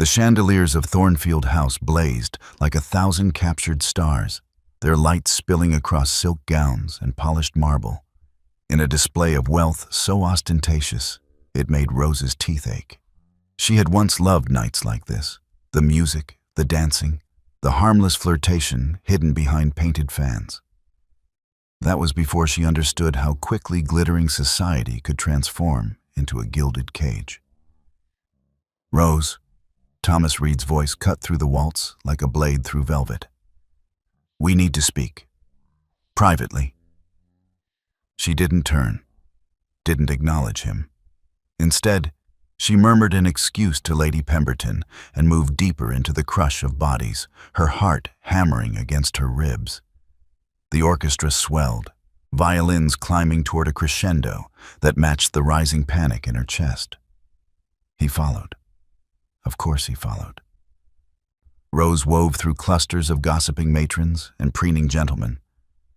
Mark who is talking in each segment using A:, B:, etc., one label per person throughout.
A: The chandeliers of Thornfield House blazed like 1,000 captured stars, their light spilling across silk gowns and polished marble, in a display of wealth so ostentatious it made Rose's teeth ache. She had once loved nights like this, the music, the dancing, the harmless flirtation hidden behind painted fans. That was before she understood how quickly glittering society could transform into a gilded cage. "Rose," Thomas Reed's voice cut through the waltz like a blade through velvet. "We need to speak. Privately." She didn't turn, didn't acknowledge him. Instead, she murmured an excuse to Lady Pemberton and moved deeper into the crush of bodies, her heart hammering against her ribs. The orchestra swelled, violins climbing toward a crescendo that matched the rising panic in her chest. He followed. Of course he followed. Rose wove through clusters of gossiping matrons and preening gentlemen,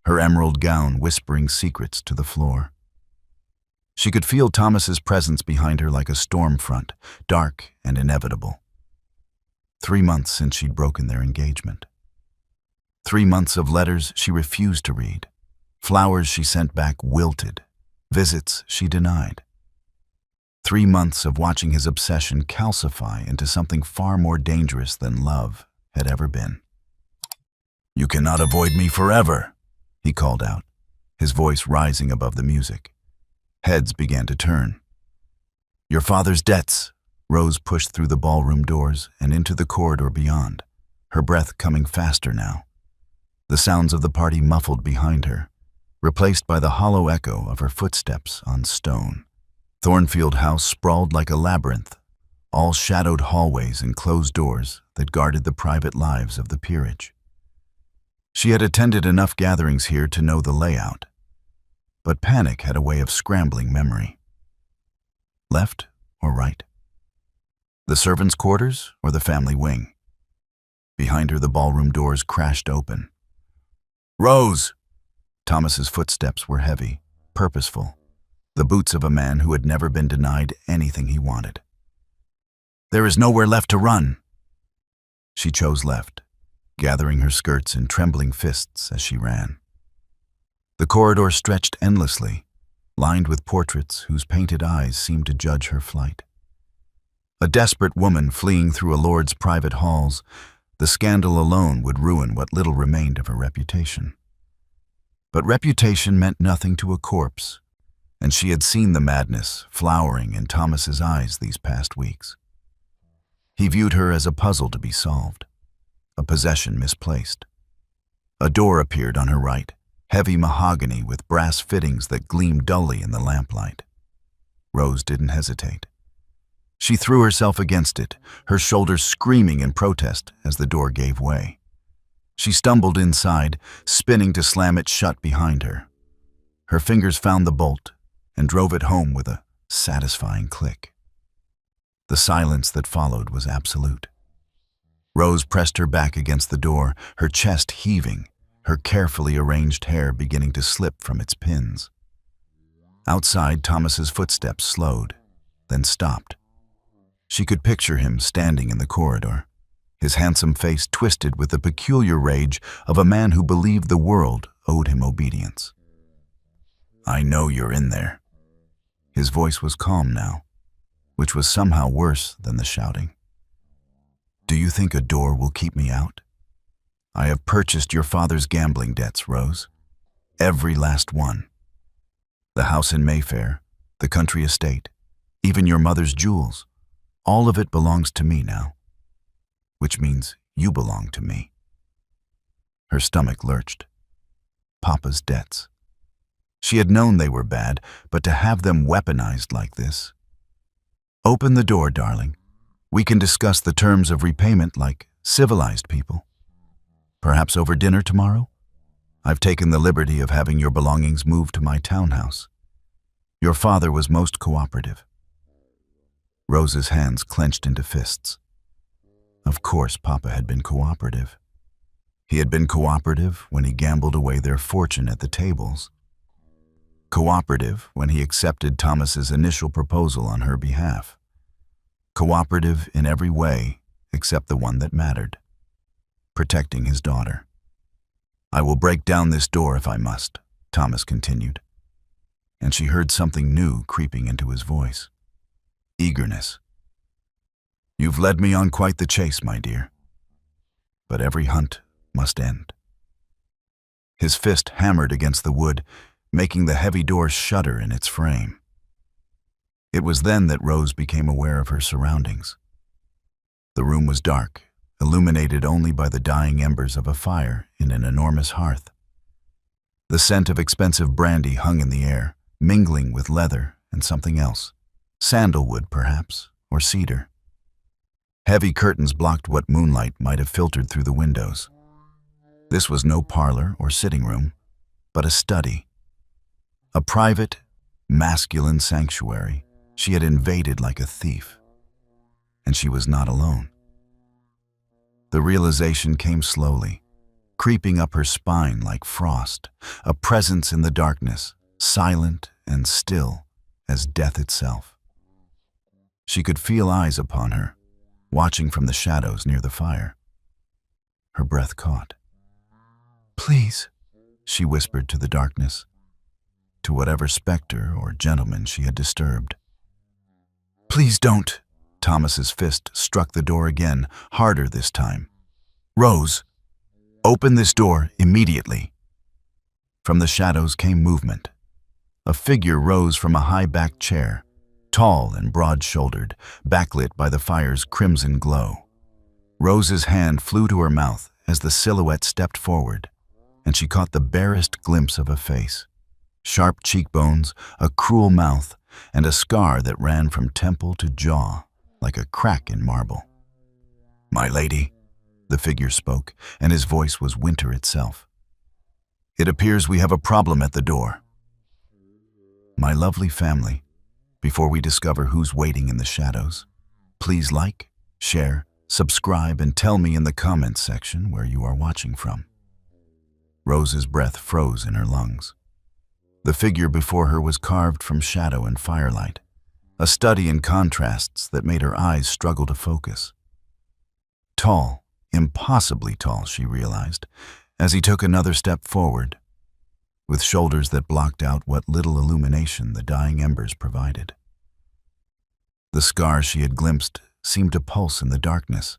A: her emerald gown whispering secrets to the floor. She could feel Thomas's presence behind her like a storm front, dark and inevitable. 3 months since she'd broken their engagement. 3 months of letters she refused to read, flowers she sent back wilted, visits she denied. 3 months of watching his obsession calcify into something far more dangerous than love had ever been. "You cannot avoid me forever," he called out, his voice rising above the music. Heads began to turn. "Your father's debts." Rose pushed through the ballroom doors and into the corridor beyond, her breath coming faster now. The sounds of the party muffled behind her, replaced by the hollow echo of her footsteps on stone. Thornfield House sprawled like a labyrinth, all shadowed hallways and closed doors that guarded the private lives of the peerage. She had attended enough gatherings here to know the layout, but panic had a way of scrambling memory. Left or right? The servants' quarters or the family wing? Behind her, the ballroom doors crashed open. "Rose!" Thomas's footsteps were heavy, purposeful, the boots of a man who had never been denied anything he wanted. "There is nowhere left to run." She chose left, gathering her skirts in trembling fists as she ran. The corridor stretched endlessly, lined with portraits whose painted eyes seemed to judge her flight. A desperate woman fleeing through a lord's private halls, the scandal alone would ruin what little remained of her reputation. But reputation meant nothing to a corpse, and she had seen the madness flowering in Thomas's eyes these past weeks. He viewed her as a puzzle to be solved, a possession misplaced. A door appeared on her right, heavy mahogany with brass fittings that gleamed dully in the lamplight. Rose didn't hesitate. She threw herself against it, her shoulders screaming in protest as the door gave way. She stumbled inside, spinning to slam it shut behind her. Her fingers found the bolt and drove it home with a satisfying click. The silence that followed was absolute. Rose pressed her back against the door, her chest heaving, her carefully arranged hair beginning to slip from its pins. Outside, Thomas's footsteps slowed, then stopped. She could picture him standing in the corridor, his handsome face twisted with the peculiar rage of a man who believed the world owed him obedience. "I know you're in there." His voice was calm now, which was somehow worse than the shouting. "Do you think a door will keep me out? I have purchased your father's gambling debts, Rose. Every last one. The house in Mayfair, the country estate, even your mother's jewels. All of it belongs to me now. Which means you belong to me." Her stomach lurched. Papa's debts. She had known they were bad, but to have them weaponized like this. "Open the door, darling. We can discuss the terms of repayment like civilized people. Perhaps over dinner tomorrow? I've taken the liberty of having your belongings moved to my townhouse. Your father was most cooperative." Rose's hands clenched into fists. Of course Papa had been cooperative. He had been cooperative when he gambled away their fortune at the tables. Cooperative when he accepted Thomas's initial proposal on her behalf. Cooperative in every way except the one that mattered: protecting his daughter. "I will break down this door if I must," Thomas continued, and she heard something new creeping into his voice: eagerness. "You've led me on quite the chase, my dear, but every hunt must end." His fist hammered against the wood, making the heavy door shudder in its frame. It was then that Rose became aware of her surroundings. The room was dark, illuminated only by the dying embers of a fire in an enormous hearth. The scent of expensive brandy hung in the air, mingling with leather and something else, sandalwood perhaps, or cedar. Heavy curtains blocked what moonlight might have filtered through the windows. This was no parlor or sitting room, but a study. A private, masculine sanctuary she had invaded like a thief. And she was not alone. The realization came slowly, creeping up her spine like frost, a presence in the darkness, silent and still as death itself. She could feel eyes upon her, watching from the shadows near the fire. Her breath caught. "Please," she whispered to the darkness, to whatever specter or gentleman she had disturbed. "Please don't." Thomas's fist struck the door again, harder this time. "Rose, open this door immediately." From the shadows came movement. A figure rose from a high-backed chair, tall and broad-shouldered, backlit by the fire's crimson glow. Rose's hand flew to her mouth as the silhouette stepped forward, and she caught the barest glimpse of a face: sharp cheekbones, a cruel mouth, and a scar that ran from temple to jaw, like a crack in marble. "My lady," the figure spoke, and his voice was winter itself. "It appears we have a problem at the door." My lovely family, before we discover who's waiting in the shadows, please like, share, subscribe, and tell me in the comments section where you are watching from. Rose's breath froze in her lungs. The figure before her was carved from shadow and firelight, a study in contrasts that made her eyes struggle to focus. Tall, impossibly tall, she realized, as he took another step forward, with shoulders that blocked out what little illumination the dying embers provided. The scar she had glimpsed seemed to pulse in the darkness.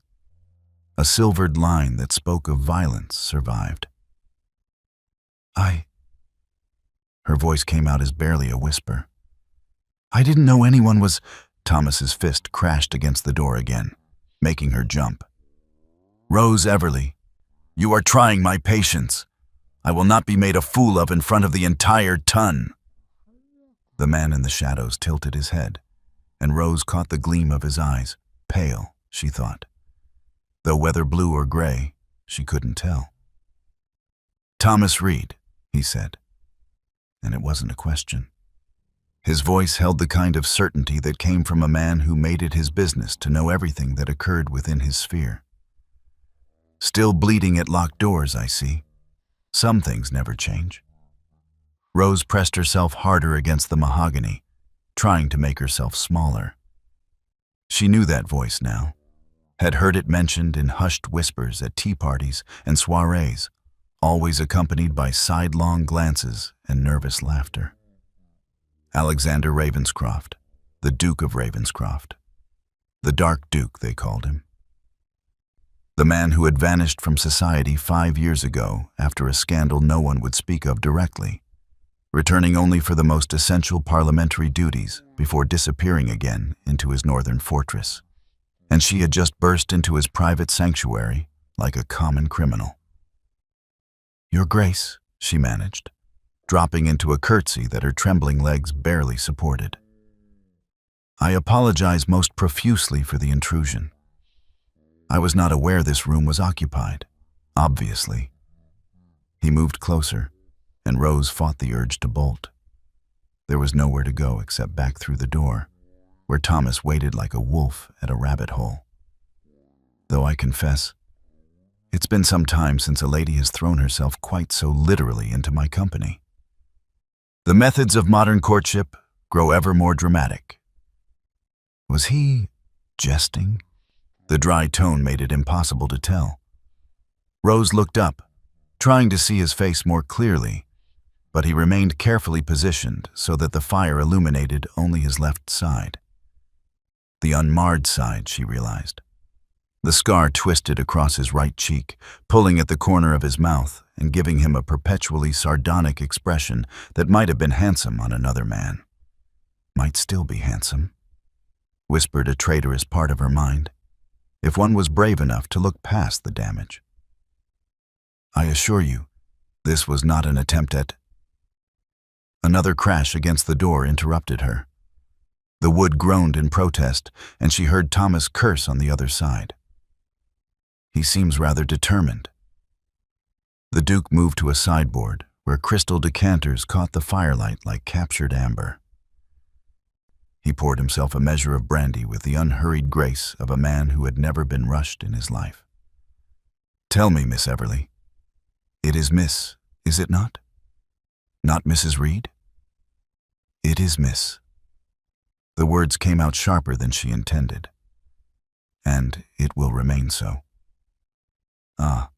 A: A silvered line that spoke of violence survived. Her voice came out as barely a whisper. "I didn't know anyone was—" Thomas's fist crashed against the door again, making her jump. "Rose Everly, you are trying my patience. I will not be made a fool of in front of the entire ton." The man in the shadows tilted his head, and Rose caught the gleam of his eyes, pale, she thought. Though whether blue or gray, she couldn't tell. "Thomas Reed," he said, and it wasn't a question. His voice held the kind of certainty that came from a man who made it his business to know everything that occurred within his sphere. "Still bleeding at locked doors, I see. Some things never change." Rose pressed herself harder against the mahogany, trying to make herself smaller. She knew that voice now, had heard it mentioned in hushed whispers at tea parties and soirees, always accompanied by sidelong glances and nervous laughter. Alexander Ravenscroft, the Duke of Ravenscroft. The Dark Duke, they called him. The man who had vanished from society 5 years ago after a scandal no one would speak of directly, returning only for the most essential parliamentary duties before disappearing again into his northern fortress. And she had just burst into his private sanctuary like a common criminal. "Your Grace," she managed, dropping into a curtsy that her trembling legs barely supported. "I apologize most profusely for the intrusion. I was not aware this room was occupied, obviously." He moved closer, and Rose fought the urge to bolt. There was nowhere to go except back through the door, where Thomas waited like a wolf at a rabbit hole. Though I confess, it's been some time since a lady has thrown herself quite so literally into my company. The methods of modern courtship grow ever more dramatic. Was he jesting? The dry tone made it impossible to tell. Rose looked up, trying to see his face more clearly, but he remained carefully positioned so that the fire illuminated only his left side. The unmarred side, she realized. The scar twisted across his right cheek, pulling at the corner of his mouth and giving him a perpetually sardonic expression that might have been handsome on another man. Might still be handsome, whispered a traitorous part of her mind, if one was brave enough to look past the damage. I assure you, this was not an attempt at... Another crash against the door interrupted her. The wood groaned in protest, and she heard Thomas curse on the other side. He seems rather determined. The Duke moved to a sideboard where crystal decanters caught the firelight like captured amber. He poured himself a measure of brandy with the unhurried grace of a man who had never been rushed in his life. Tell me, Miss Everly. It is Miss, is it not? Not Mrs. Reed? It is Miss. The words came out sharper than she intended. And it will remain so. Ah.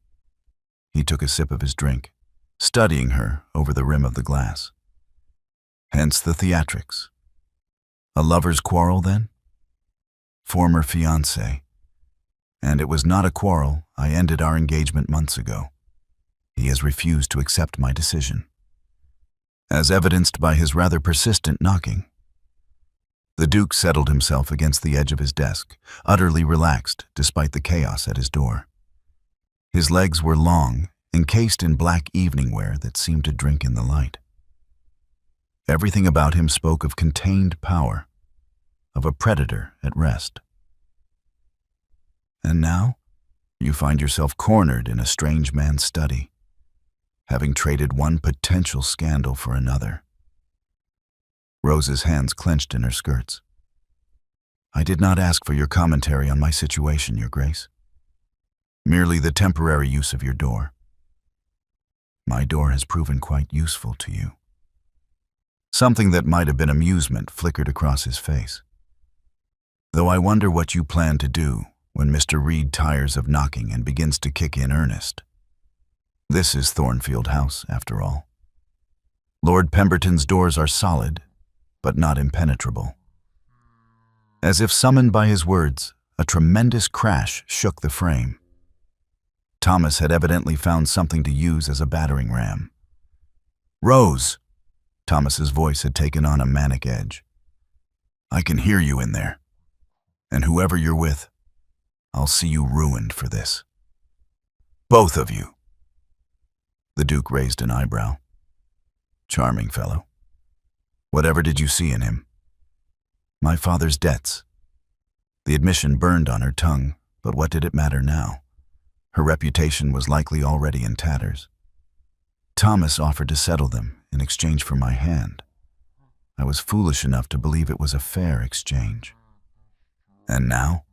A: He took a sip of his drink, studying her over the rim of the glass. Hence the theatrics. A lover's quarrel, then? Former fiancé. And it was not a quarrel. I ended our engagement months ago. He has refused to accept my decision, as evidenced by his rather persistent knocking. The Duke settled himself against the edge of his desk, utterly relaxed despite the chaos at his door. His legs were long, encased in black evening wear that seemed to drink in the light. Everything about him spoke of contained power, of a predator at rest. And now, you find yourself cornered in a strange man's study, having traded one potential scandal for another. Rose's hands clenched in her skirts. I did not ask for your commentary on my situation, Your Grace. Merely the temporary use of your door. My door has proven quite useful to you. Something that might have been amusement flickered across his face. Though I wonder what you plan to do when Mr. Reed tires of knocking and begins to kick in earnest. This is Thornfield House, after all. Lord Pemberton's doors are solid, but not impenetrable. As if summoned by his words, a tremendous crash shook the frame. Thomas had evidently found something to use as a battering ram. Rose! Thomas's voice had taken on a manic edge. I can hear you in there. And whoever you're with, I'll see you ruined for this. Both of you. The Duke raised an eyebrow. Charming fellow. Whatever did you see in him? My father's debts. The admission burned on her tongue, but what did it matter now? Her reputation was likely already in tatters. Thomas offered to settle them in exchange for my hand. I was foolish enough to believe it was a fair exchange. And now?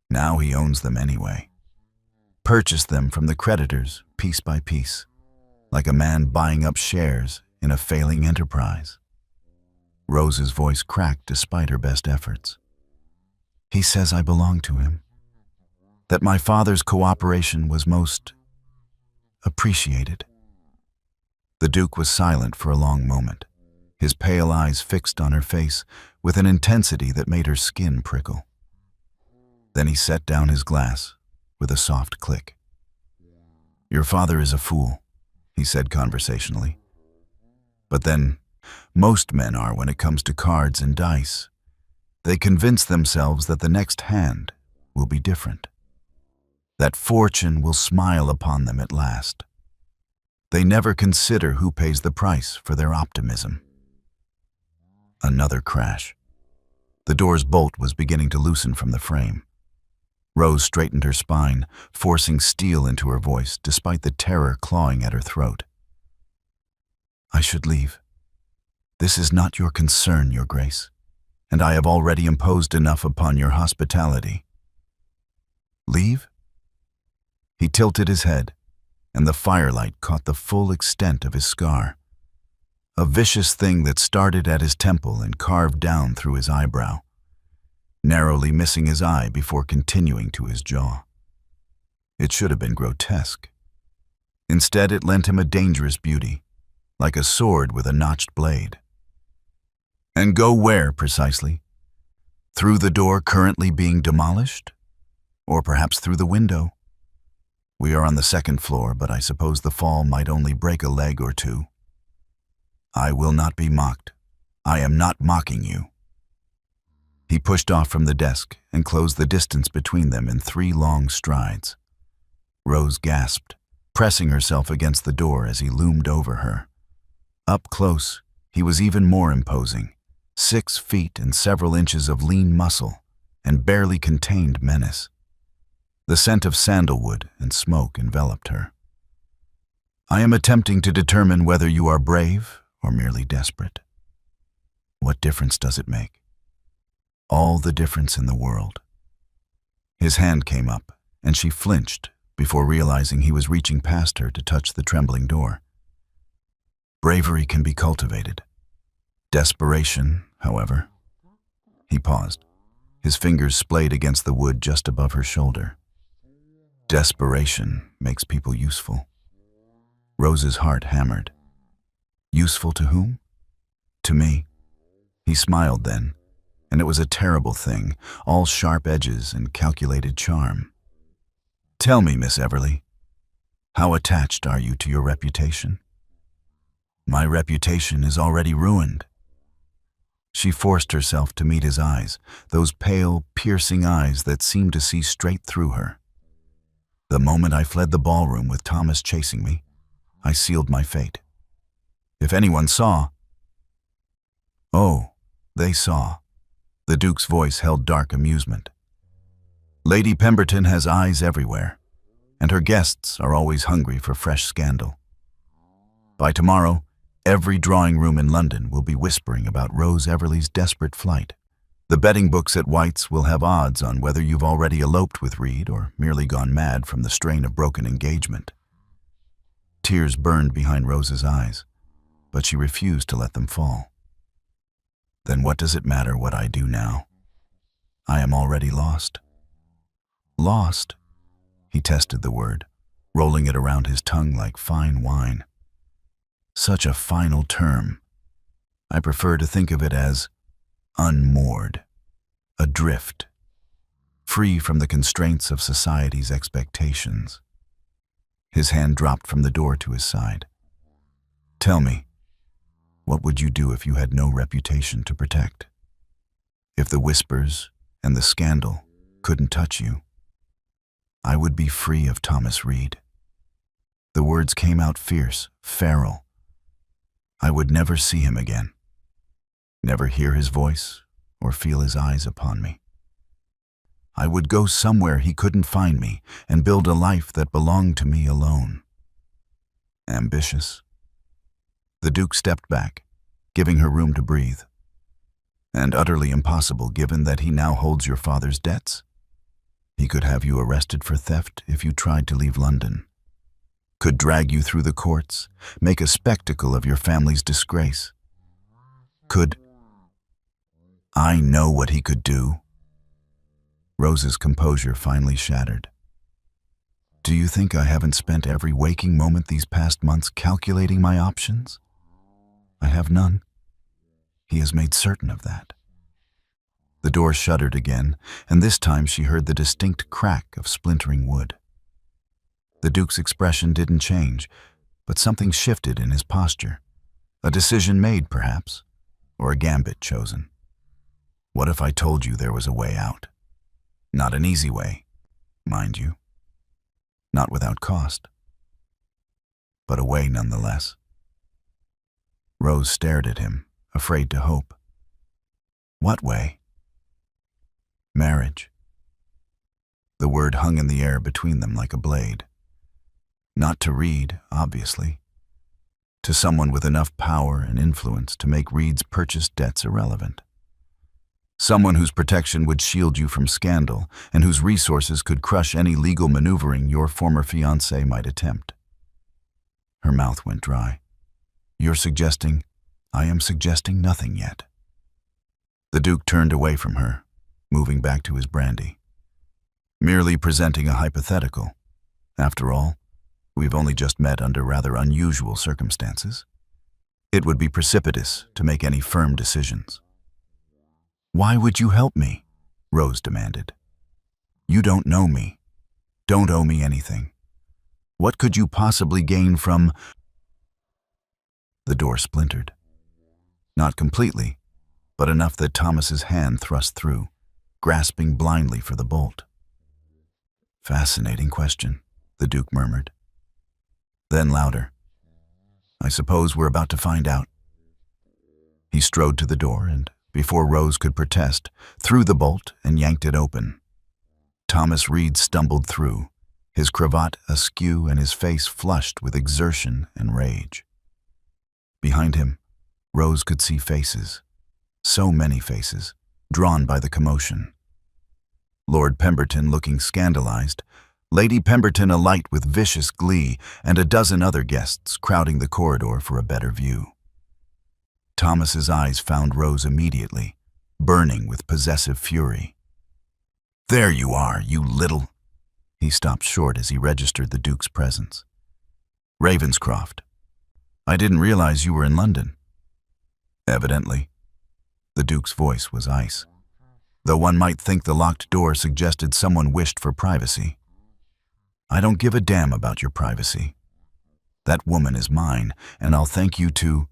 A: Now he owns them anyway. Purchased them from the creditors piece by piece, like a man buying up shares in a failing enterprise. Rose's voice cracked despite her best efforts. He says I belong to him, that my father's cooperation was most appreciated. The Duke was silent for a long moment, his pale eyes fixed on her face with an intensity that made her skin prickle. Then he set down his glass with a soft click. Your father is a fool, he said conversationally. But then, most men are when it comes to cards and dice. They convince themselves that the next hand will be different, that fortune will smile upon them at last. They never consider who pays the price for their optimism. Another crash. The door's bolt was beginning to loosen from the frame. Rose straightened her spine, forcing steel into her voice despite the terror clawing at her throat. I should leave. This is not your concern, Your Grace, and I have already imposed enough upon your hospitality. Leave? He tilted his head, and the firelight caught the full extent of his scar, a vicious thing that started at his temple and carved down through his eyebrow. narrowly missing his eye before continuing to his jaw. It should have been grotesque. Instead, it lent him a dangerous beauty, like a sword with a notched blade. And go where, precisely? Through the door currently being demolished? Or perhaps through the window? We are on the second floor, but I suppose the fall might only break a leg or two. I will not be mocked. I am not mocking you. He pushed off from the desk and closed the distance between them in 3 long strides. Rose gasped, pressing herself against the door as he loomed over her. Up close, he was even more imposing, 6 feet and several inches of lean muscle and barely contained menace. The scent of sandalwood and smoke enveloped her. I am attempting to determine whether you are brave or merely desperate. What difference does it make? All the difference in the world. His hand came up, and she flinched before realizing he was reaching past her to touch the trembling door. Bravery can be cultivated. Desperation, however. He paused, his fingers splayed against the wood just above her shoulder. Desperation makes people useful. Rose's heart hammered. Useful to whom? To me. He smiled then, and it was a terrible thing, all sharp edges and calculated charm. Tell me, Miss Everly, how attached are you to your reputation? My reputation is already ruined. She forced herself to meet his eyes, those pale, piercing eyes that seemed to see straight through her. The moment I fled the ballroom with Thomas chasing me, I sealed my fate. If anyone saw— Oh, they saw. The Duke's voice held dark amusement. Lady Pemberton has eyes everywhere, and her guests are always hungry for fresh scandal. By tomorrow, every drawing room in London will be whispering about Rose Everly's desperate flight. The betting books at White's will have odds on whether you've already eloped with Reed or merely gone mad from the strain of broken engagement. Tears burned behind Rose's eyes, but she refused to let them fall. Then what does it matter what I do now? I am already lost. Lost? He tested the word, rolling it around his tongue like fine wine. Such a final term. I prefer to think of it as unmoored, adrift, free from the constraints of society's expectations. His hand dropped from the door to his side. Tell me, what would you do if you had no reputation to protect? If the whispers and the scandal couldn't touch you? I would be free of Thomas Reed. The words came out fierce, feral. I would never see him again. Never hear his voice or feel his eyes upon me. I would go somewhere he couldn't find me and build a life that belonged to me alone. Ambitious? The Duke stepped back, giving her room to breathe. And utterly impossible given that he now holds your father's debts. He could have you arrested for theft if you tried to leave London. Could drag you through the courts, make a spectacle of your family's disgrace. Could— I know what he could do. Rose's composure finally shattered. Do you think I haven't spent every waking moment these past months calculating my options? I have none. He has made certain of that. The door shuddered again, and this time she heard the distinct crack of splintering wood. The Duke's expression didn't change, but something shifted in his posture. A decision made, perhaps, or a gambit chosen. What if I told you there was a way out? Not an easy way, mind you. Not without cost. But a way nonetheless. Rose stared at him, afraid to hope. What way? Marriage. The word hung in the air between them like a blade. Not to Reed, obviously. To someone with enough power and influence to make Reed's purchased debts irrelevant. Someone whose protection would shield you from scandal and whose resources could crush any legal maneuvering your former fiancé might attempt. Her mouth went dry. You're suggesting— I am suggesting nothing yet. The Duke turned away from her, moving back to his brandy. Merely presenting a hypothetical. After all, we've only just met under rather unusual circumstances. It would be precipitous to make any firm decisions. Why would you help me? Rose demanded. You don't know me. Don't owe me anything. What could you possibly gain from... The door splintered. Not completely, but enough that Thomas's hand thrust through, grasping blindly for the bolt. Fascinating question, the Duke murmured. Then louder. I suppose we're about to find out. He strode to the door and, before Rose could protest, threw the bolt and yanked it open. Thomas Reed stumbled through, his cravat askew and his face flushed with exertion and rage. Behind him, Rose could see faces, so many faces, drawn by the commotion. Lord Pemberton looking scandalized, Lady Pemberton alight with vicious glee, and a dozen other guests crowding the corridor for a better view. Thomas's eyes found Rose immediately, burning with possessive fury. There you are, you little... He stopped short as he registered the Duke's presence. Ravenscroft. I didn't realize you were in London. Evidently. The Duke's voice was ice, though one might think the locked door suggested someone wished for privacy. I don't give a damn about your privacy. That woman is mine, and I'll thank you to...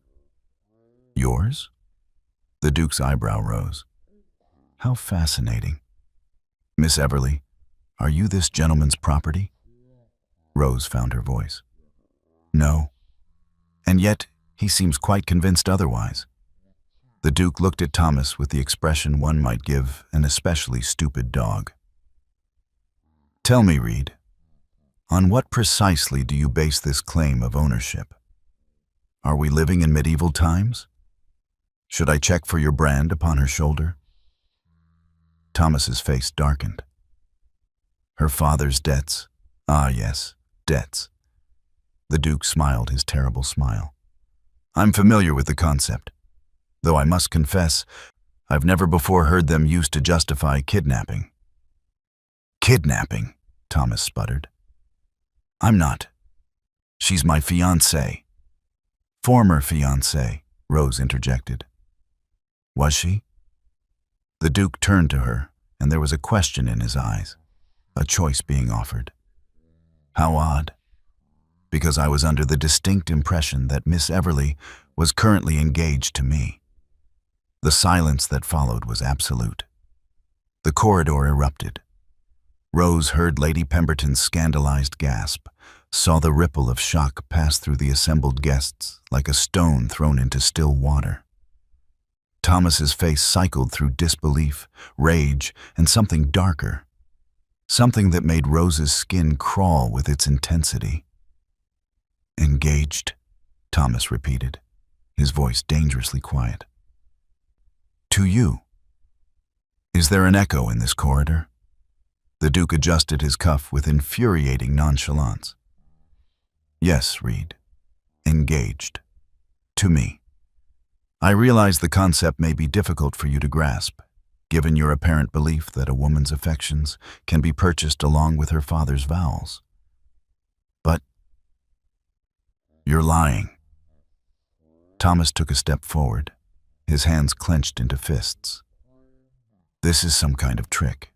A: Yours? The Duke's eyebrow rose. How fascinating. Miss Everly, are you this gentleman's property? Rose found her voice. No. And yet, he seems quite convinced otherwise. The Duke looked at Thomas with the expression one might give an especially stupid dog. Tell me, Reed, on what precisely do you base this claim of ownership? Are we living in medieval times? Should I check for your brand upon her shoulder? Thomas's face darkened. Her father's debts. Ah, yes, debts. The Duke smiled his terrible smile. I'm familiar with the concept, though I must confess, I've never before heard them used to justify kidnapping. Kidnapping, Thomas sputtered. I'm not. She's my fiancée. Former fiancée, Rose interjected. Was she? The Duke turned to her, and there was a question in his eyes, a choice being offered. How odd. Because I was under the distinct impression that Miss Everly was currently engaged to me. The silence that followed was absolute. The corridor erupted. Rose heard Lady Pemberton's scandalized gasp, saw the ripple of shock pass through the assembled guests like a stone thrown into still water. Thomas's face cycled through disbelief, rage, and something darker, something that made Rose's skin crawl with its intensity. Engaged, Thomas repeated, his voice dangerously quiet. To you. Is there an echo in this corridor? The Duke adjusted his cuff with infuriating nonchalance. Yes, Reed. Engaged. To me. I realize the concept may be difficult for you to grasp, given your apparent belief that a woman's affections can be purchased along with her father's vows. But you're lying. Thomas took a step forward, his hands clenched into fists. This is some kind of trick.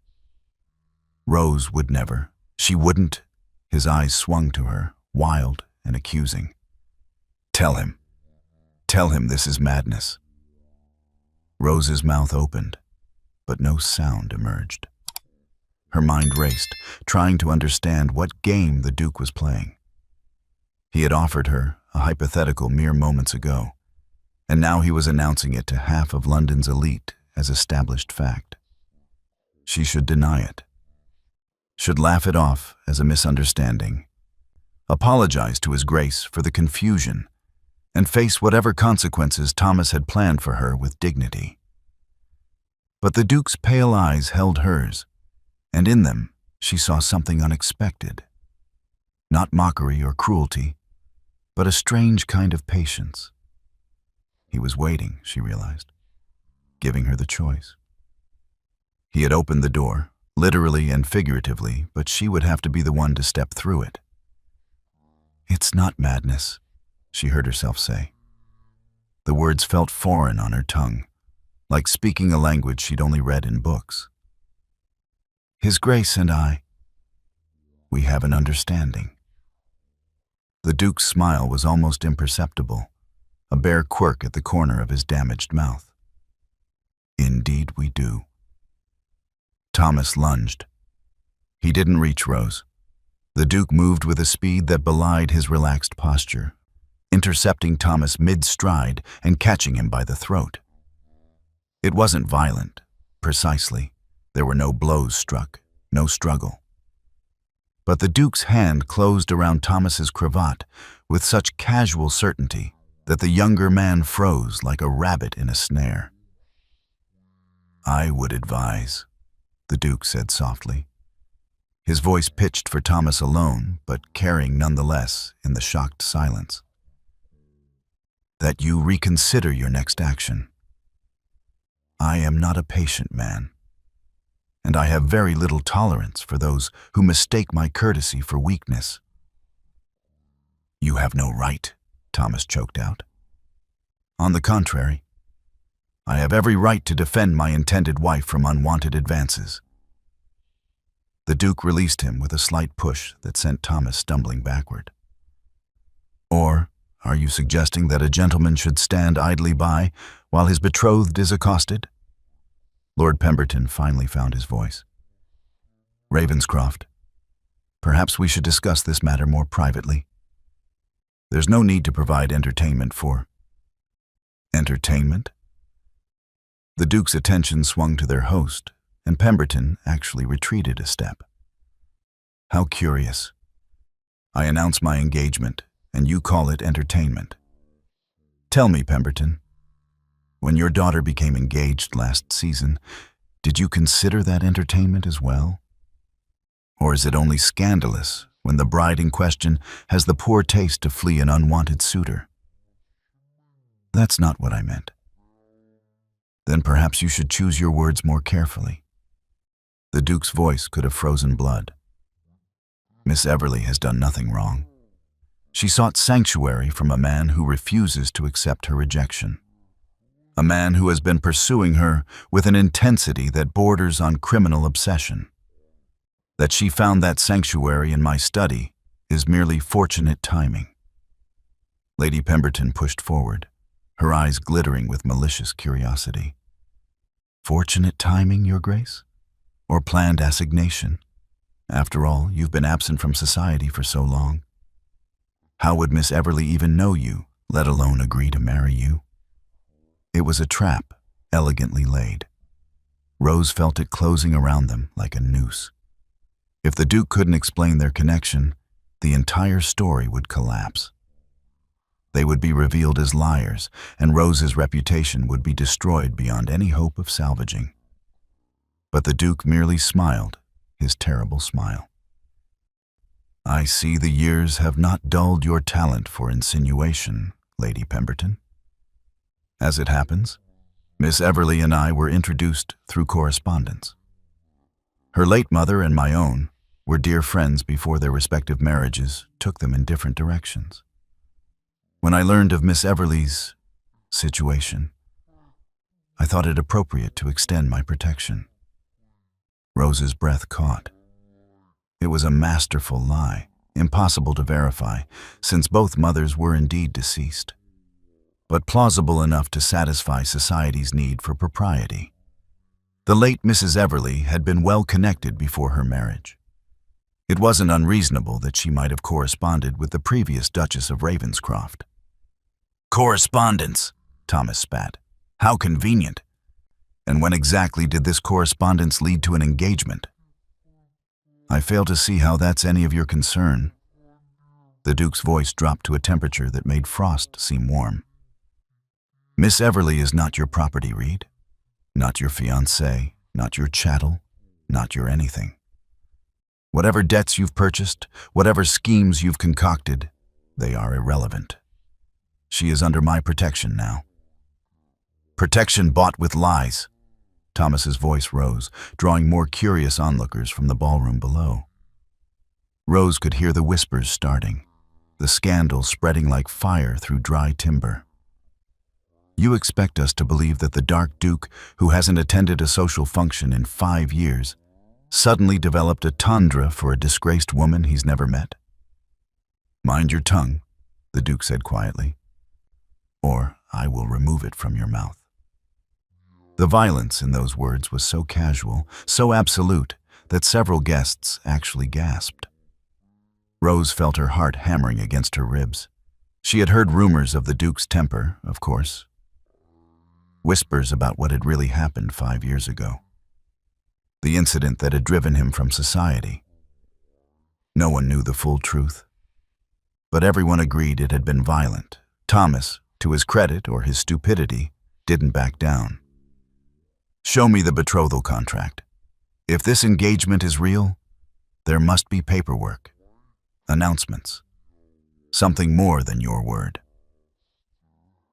A: Rose would never. She wouldn't. His eyes swung to her, wild and accusing. Tell him. Tell him this is madness. Rose's mouth opened, but no sound emerged. Her mind raced, trying to understand what game the Duke was playing. He had offered her a hypothetical mere moments ago, and now he was announcing it to half of London's elite as established fact. She should deny it, should laugh it off as a misunderstanding, apologize to His Grace for the confusion, and face whatever consequences Thomas had planned for her with dignity. But the Duke's pale eyes held hers, and in them she saw something unexpected. Not mockery or cruelty, but a strange kind of patience. He was waiting, she realized, giving her the choice. He had opened the door, literally and figuratively, but she would have to be the one to step through it. "It's not madness," she heard herself say. The words felt foreign on her tongue, like speaking a language she'd only read in books. "His Grace and I, we have an understanding." The Duke's smile was almost imperceptible, a bare quirk at the corner of his damaged mouth. "Indeed we do." Thomas lunged. He didn't reach Rose. The Duke moved with a speed that belied his relaxed posture, intercepting Thomas mid-stride and catching him by the throat. It wasn't violent, precisely. There were no blows struck, no struggle. But the Duke's hand closed around Thomas's cravat with such casual certainty that the younger man froze like a rabbit in a snare. "I would advise," the Duke said softly, his voice pitched for Thomas alone, but carrying nonetheless in the shocked silence, "that you reconsider your next action. I am not a patient man, and I have very little tolerance for those who mistake my courtesy for weakness." "You have no right," Thomas choked out. "On the contrary, I have every right to defend my intended wife from unwanted advances." The Duke released him with a slight push that sent Thomas stumbling backward. "Or are you suggesting that a gentleman should stand idly by while his betrothed is accosted?" Lord Pemberton finally found his voice. "Ravenscroft, perhaps we should discuss this matter more privately. There's no need to provide entertainment for—" "Entertainment?" The Duke's attention swung to their host, and Pemberton actually retreated a step. "How curious. I announce my engagement, and you call it entertainment. Tell me, Pemberton, when your daughter became engaged last season, did you consider that entertainment as well? Or is it only scandalous when the bride in question has the poor taste to flee an unwanted suitor?" "That's not what I meant." "Then perhaps you should choose your words more carefully." The Duke's voice could have frozen blood. "Miss Everly has done nothing wrong. She sought sanctuary from a man who refuses to accept her rejection. A man who has been pursuing her with an intensity that borders on criminal obsession. That she found that sanctuary in my study is merely fortunate timing." Lady Pemberton pushed forward, her eyes glittering with malicious curiosity. "Fortunate timing, Your Grace? Or planned assignation? After all, you've been absent from society for so long. How would Miss Everly even know you, let alone agree to marry you?" It was a trap, elegantly laid. Rose felt it closing around them like a noose. If the Duke couldn't explain their connection, the entire story would collapse. They would be revealed as liars, and Rose's reputation would be destroyed beyond any hope of salvaging. But the Duke merely smiled, his terrible smile. "I see the years have not dulled your talent for insinuation, Lady Pemberton. As it happens, Miss Everly and I were introduced through correspondence. Her late mother and my own were dear friends before their respective marriages took them in different directions. When I learned of Miss Everly's situation, I thought it appropriate to extend my protection." Rose's breath caught. It was a masterful lie, impossible to verify, since both mothers were indeed deceased, but plausible enough to satisfy society's need for propriety. The late Mrs. Everly had been well connected before her marriage. It wasn't unreasonable that she might have corresponded with the previous Duchess of Ravenscroft. "Correspondence," Thomas spat. "How convenient. And when exactly did this correspondence lead to an engagement?" "I fail to see how that's any of your concern." The Duke's voice dropped to a temperature that made frost seem warm. "Miss Everly is not your property, Reed. Not your fiancé, not your chattel, not your anything. Whatever debts you've purchased, whatever schemes you've concocted, they are irrelevant. She is under my protection now. Protection bought with lies. Thomas's voice rose, drawing more curious onlookers from the ballroom below. Rose could hear the whispers starting, the scandal spreading like fire through dry timber. You expect us to believe that the Dark Duke, who hasn't attended a social function in 5 years, suddenly developed a tundra for a disgraced woman he's never met? Mind your tongue, the Duke said quietly, or I will remove it from your mouth. The violence in those words was so casual, so absolute, that several guests actually gasped. Rose felt her heart hammering against her ribs. She had heard rumors of the Duke's temper, of course. Whispers about what had really happened 5 years ago. The incident that had driven him from society. No one knew the full truth. But everyone agreed it had been violent. Thomas, to his credit or his stupidity, didn't back down. Show me the betrothal contract. If this engagement is real, there must be paperwork, announcements, something more than your word.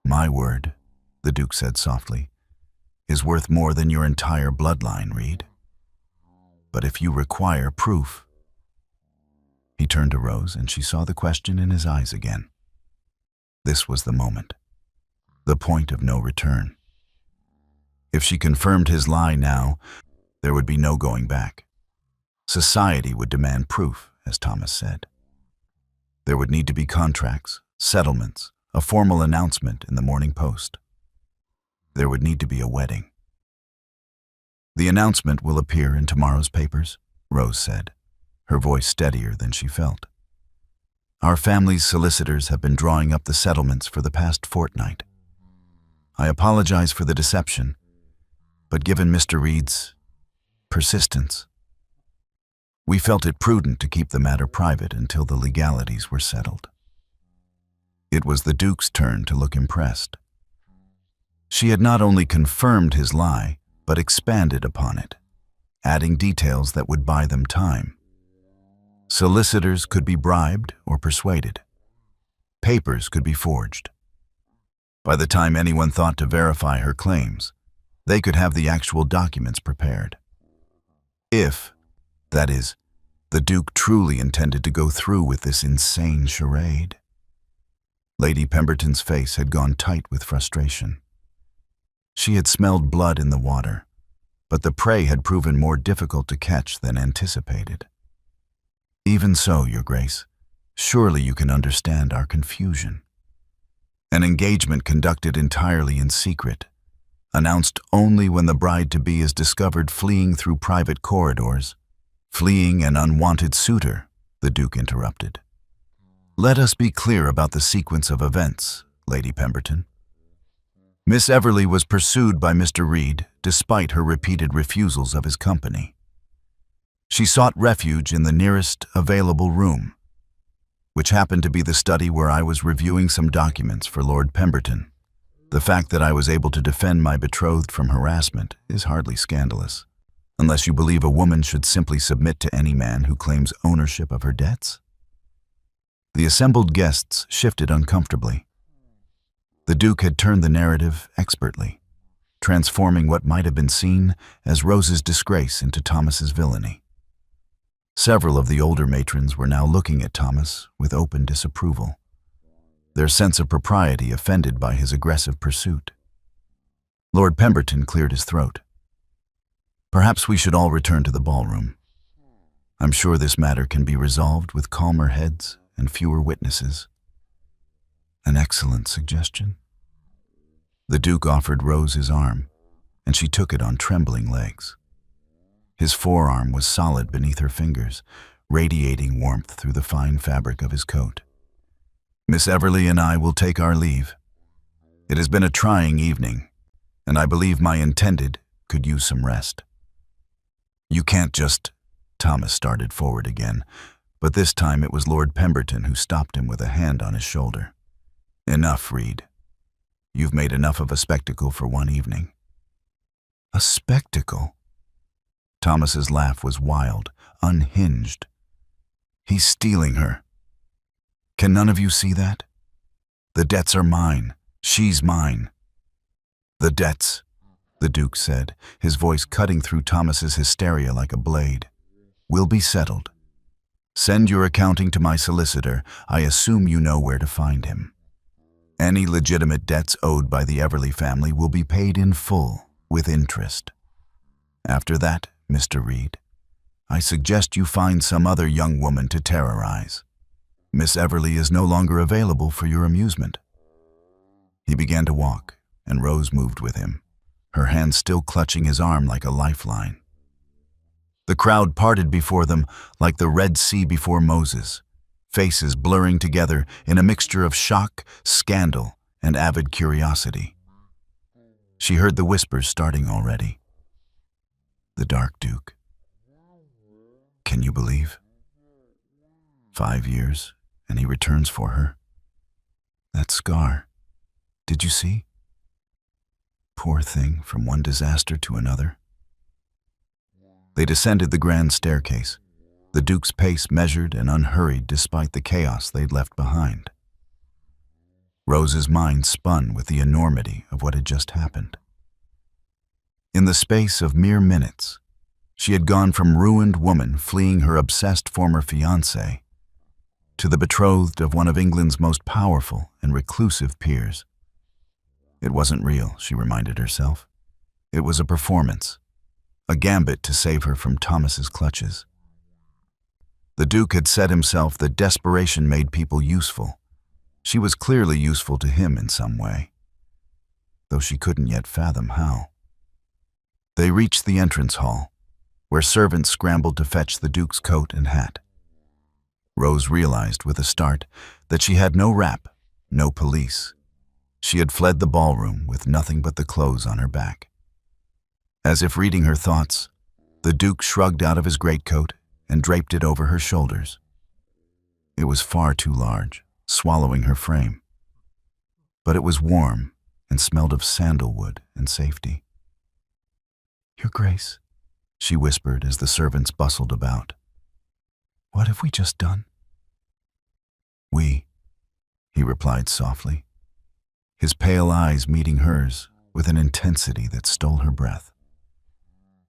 A: My word, the Duke said softly, is worth more than your entire bloodline, Reed. But if you require proof... He turned to Rose, and she saw the question in his eyes again. This was the moment, the point of no return. If she confirmed his lie now, there would be no going back. Society would demand proof, as Thomas said. There would need to be contracts, settlements, a formal announcement in the Morning Post. There would need to be a wedding. The announcement will appear in tomorrow's papers, Rose said, her voice steadier than she felt. Our family's solicitors have been drawing up the settlements for the past fortnight. I apologize for the deception, but given Mr. Reed's persistence, we felt it prudent to keep the matter private until the legalities were settled. It was the Duke's turn to look impressed. She had not only confirmed his lie, but expanded upon it, adding details that would buy them time. Solicitors could be bribed or persuaded. Papers could be forged. By the time anyone thought to verify her claims, they could have the actual documents prepared. If, that is, the Duke truly intended to go through with this insane charade. Lady Pemberton's face had gone tight with frustration. She had smelled blood in the water, but the prey had proven more difficult to catch than anticipated. Even so, Your Grace, surely you can understand our confusion. An engagement conducted entirely in secret, announced only when the bride-to-be is discovered fleeing through private corridors, fleeing an unwanted suitor, the Duke interrupted. Let us be clear about the sequence of events, Lady Pemberton. Miss Everly was pursued by Mr. Reed despite her repeated refusals of his company. She sought refuge in the nearest available room, which happened to be the study where I was reviewing some documents for Lord Pemberton. The fact that I was able to defend my betrothed from harassment is hardly scandalous, unless you believe a woman should simply submit to any man who claims ownership of her debts. The assembled guests shifted uncomfortably. The Duke had turned the narrative expertly, transforming what might have been seen as Rose's disgrace into Thomas's villainy. Several of the older matrons were now looking at Thomas with open disapproval, their sense of propriety offended by his aggressive pursuit. Lord Pemberton cleared his throat. Perhaps we should all return to the ballroom. I'm sure this matter can be resolved with calmer heads and fewer witnesses. An excellent suggestion. The Duke offered Rose his arm, and she took it on trembling legs. His forearm was solid beneath her fingers, radiating warmth through the fine fabric of his coat. Miss Everly and I will take our leave. It has been a trying evening, and I believe my intended could use some rest. You can't just... Thomas started forward again, but this time it was Lord Pemberton who stopped him with a hand on his shoulder. Enough, Reed. You've made enough of a spectacle for one evening. A spectacle? Thomas's laugh was wild, unhinged. He's stealing her. Can none of you see that? The debts are mine. She's mine. The debts, the Duke said, his voice cutting through Thomas's hysteria like a blade. "Will be settled. Send your accounting to my solicitor. I assume you know where to find him. Any legitimate debts owed by the Everly family will be paid in full, with interest. After that, Mr. Reed, I suggest you find some other young woman to terrorize. Miss Everly is no longer available for your amusement." He began to walk, and Rose moved with him, her hand still clutching his arm like a lifeline. The crowd parted before them like the Red Sea before Moses, faces blurring together in a mixture of shock, scandal, and avid curiosity. She heard the whispers starting already. The Dark Duke. Can you believe? 5 years, and he returns for her. That scar. Did you see? Poor thing, from one disaster to another. They descended the grand staircase, the Duke's pace measured and unhurried despite the chaos they'd left behind. Rose's mind spun with the enormity of what had just happened. In the space of mere minutes, she had gone from ruined woman fleeing her obsessed former fiancé to the betrothed of one of England's most powerful and reclusive peers. It wasn't real, she reminded herself. It was a performance, a gambit to save her from Thomas's clutches. The Duke had said himself that desperation made people useful. She was clearly useful to him in some way, though she couldn't yet fathom how. They reached the entrance hall, where servants scrambled to fetch the Duke's coat and hat. Rose realized with a start that she had no wrap, no police. She had fled the ballroom with nothing but the clothes on her back. As if reading her thoughts, the Duke shrugged out of his greatcoat and draped it over her shoulders. It was far too large, swallowing her frame. But it was warm and smelled of sandalwood and safety. "Your Grace," she whispered as the servants bustled about. "What have we just done?" "We," he replied softly, his pale eyes meeting hers with an intensity that stole her breath.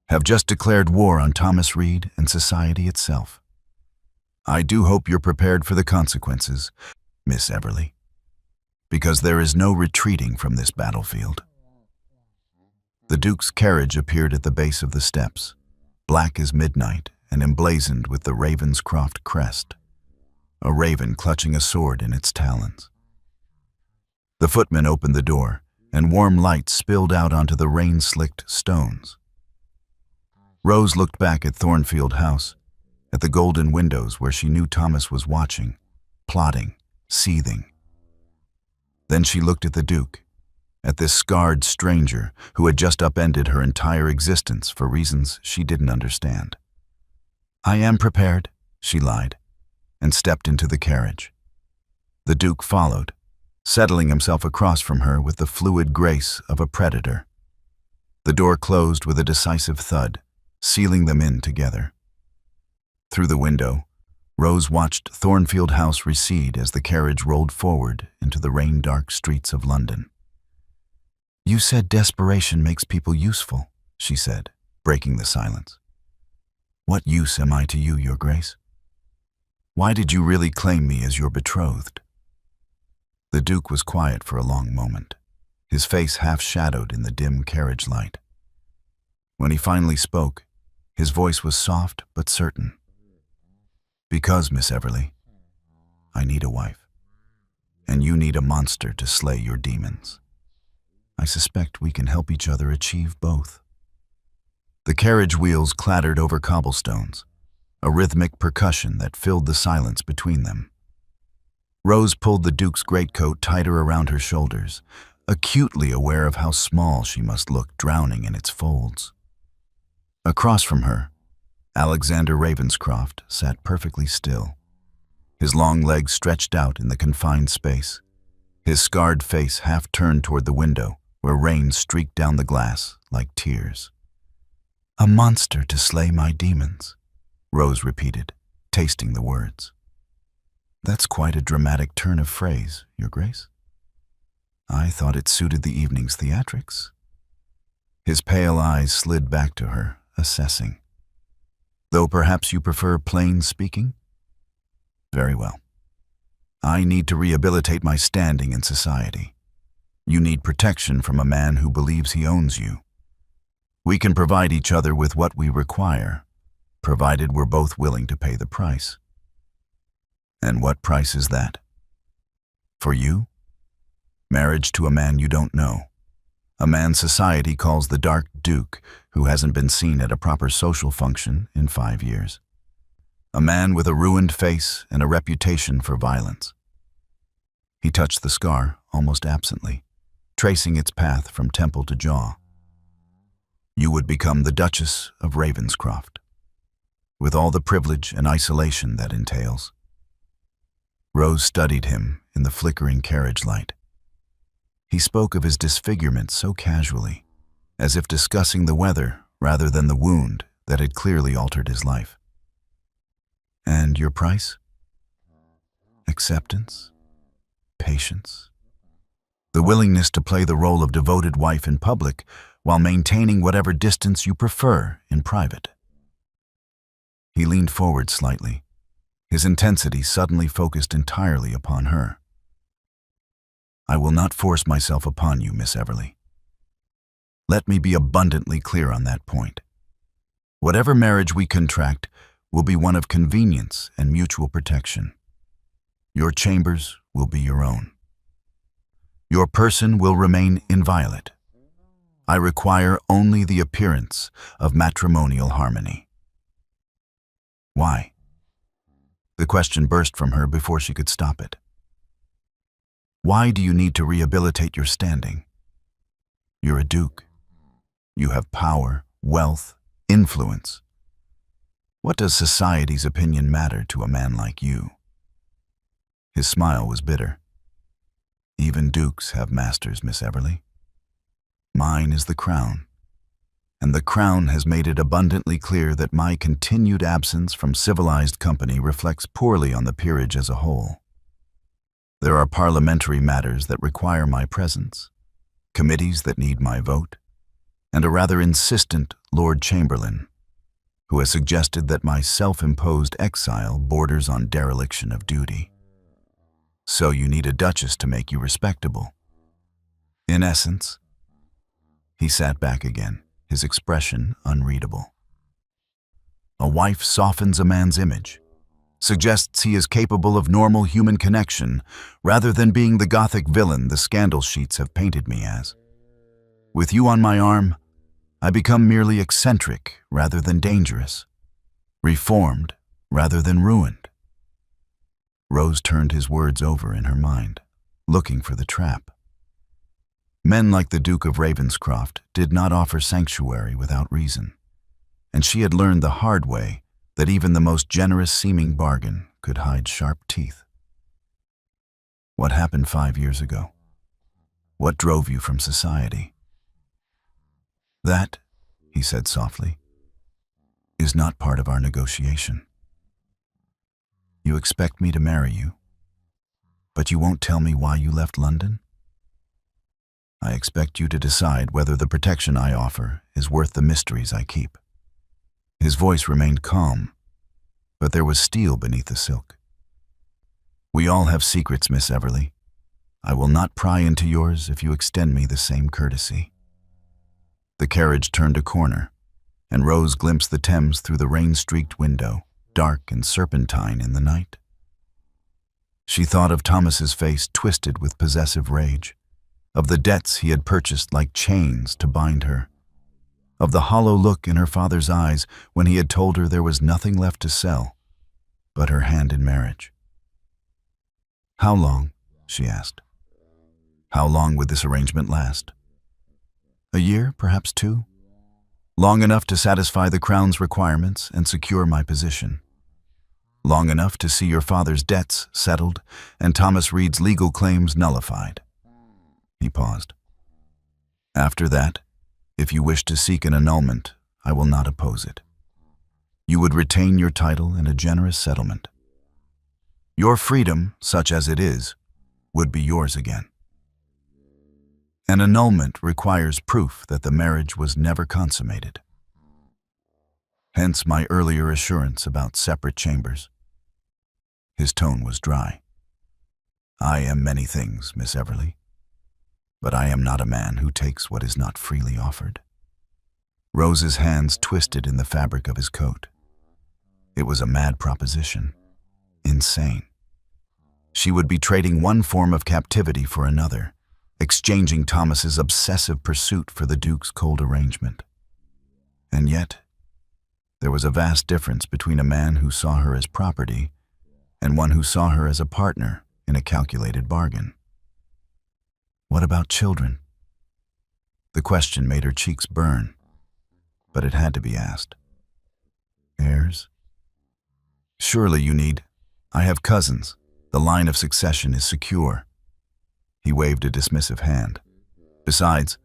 A: "Have just declared war on Thomas Reed and society itself. I do hope you're prepared for the consequences, Miss Everly, because there is no retreating from this battlefield." The Duke's carriage appeared at the base of the steps, black as midnight and emblazoned with the Ravenscroft crest, a raven clutching a sword in its talons. The footman opened the door, and warm light spilled out onto the rain-slicked stones. Rose looked back at Thornfield House, at the golden windows where she knew Thomas was watching, plotting, seething. Then she looked at the Duke, at this scarred stranger who had just upended her entire existence for reasons she didn't understand. "I am prepared," she lied, and stepped into the carriage. The Duke followed, settling himself across from her with the fluid grace of a predator. The door closed with a decisive thud, sealing them in together. Through the window, Rose watched Thornfield House recede as the carriage rolled forward into the rain-dark streets of London. "You said desperation makes people useful," she said, breaking the silence. "What use am I to you, Your Grace? Why did you really claim me as your betrothed?" The Duke was quiet for a long moment, his face half-shadowed in the dim carriage light. When he finally spoke, his voice was soft but certain. "Because, Miss Everly, I need a wife, and you need a monster to slay your demons. I suspect we can help each other achieve both." The carriage wheels clattered over cobblestones, a rhythmic percussion that filled the silence between them. Rose pulled the Duke's greatcoat tighter around her shoulders, acutely aware of how small she must look drowning in its folds. Across from her, Alexander Ravenscroft sat perfectly still, his long legs stretched out in the confined space, his scarred face half turned toward the window where rain streaked down the glass like tears. "A monster to slay my demons," Rose repeated, tasting the words. "That's quite a dramatic turn of phrase, Your Grace. I thought it suited the evening's theatrics." His pale eyes slid back to her, assessing. Though perhaps you prefer plain speaking? Very well. I need to rehabilitate my standing in society. You need protection from a man who believes he owns you. We can provide each other with what we require, provided we're both willing to pay the price. And what price is that? For you? Marriage to a man you don't know. A man society calls the Dark Duke, who hasn't been seen at a proper social function in 5 years. A man with a ruined face and a reputation for violence. He touched the scar almost absently, tracing its path from temple to jaw. You would become the Duchess of Ravenscroft, with all the privilege and isolation that entails. Rose studied him in the flickering carriage light. He spoke of his disfigurement so casually, as if discussing the weather rather than the wound that had clearly altered his life. And your price? Acceptance? Patience? The willingness to play the role of devoted wife in public while maintaining whatever distance you prefer in private. He leaned forward slightly, his intensity suddenly focused entirely upon her. I will not force myself upon you, Miss Everly. Let me be abundantly clear on that point. Whatever marriage we contract will be one of convenience and mutual protection. Your chambers will be your own. Your person will remain inviolate. I require only the appearance of matrimonial harmony. Why? The question burst from her before she could stop it. Why do you need to rehabilitate your standing? You're a duke. You have power, wealth, influence. What does society's opinion matter to a man like you? His smile was bitter. Even dukes have masters, Miss Everly. Mine is the crown, and the crown has made it abundantly clear that my continued absence from civilized company reflects poorly on the peerage as a whole. There are parliamentary matters that require my presence, committees that need my vote, and a rather insistent Lord Chamberlain, who has suggested that my self-imposed exile borders on dereliction of duty. So you need a duchess to make you respectable. In essence, he sat back again, his expression unreadable. A wife softens a man's image, suggests he is capable of normal human connection rather than being the gothic villain the scandal sheets have painted me as. With you on my arm, I become merely eccentric rather than dangerous, reformed rather than ruined. Rose turned his words over in her mind, looking for the trap. Men like the Duke of Ravenscroft did not offer sanctuary without reason, and she had learned the hard way that even the most generous-seeming bargain could hide sharp teeth. What happened 5 years ago? What drove you from society? That, he said softly, is not part of our negotiation. You expect me to marry you, but you won't tell me why you left London? I expect you to decide whether the protection I offer is worth the mysteries I keep. His voice remained calm, but there was steel beneath the silk. We all have secrets, Miss Everly. I will not pry into yours if you extend me the same courtesy. The carriage turned a corner, and Rose glimpsed the Thames through the rain-streaked window, dark and serpentine in the night. She thought of Thomas's face twisted with possessive rage, of the debts he had purchased like chains to bind her, of the hollow look in her father's eyes when he had told her there was nothing left to sell but her hand in marriage. How long? She asked. How long would this arrangement last? A year, perhaps 2? Long enough to satisfy the Crown's requirements and secure my position. Long enough to see your father's debts settled and Thomas Reed's legal claims nullified. He paused. After that, if you wish to seek an annulment, I will not oppose it. You would retain your title and a generous settlement. Your freedom, such as it is, would be yours again. An annulment requires proof that the marriage was never consummated. Hence my earlier assurance about separate chambers. His tone was dry. I am many things, Miss Everly, but I am not a man who takes what is not freely offered. Rose's hands twisted in the fabric of his coat. It was a mad proposition. Insane. She would be trading one form of captivity for another, exchanging Thomas's obsessive pursuit for the Duke's cold arrangement. And yet, there was a vast difference between a man who saw her as property and one who saw her as a partner in a calculated bargain. What about children? The question made her cheeks burn, but it had to be asked. Heirs? Surely you need. I have cousins. The line of succession is secure. He waved a dismissive hand. Besides,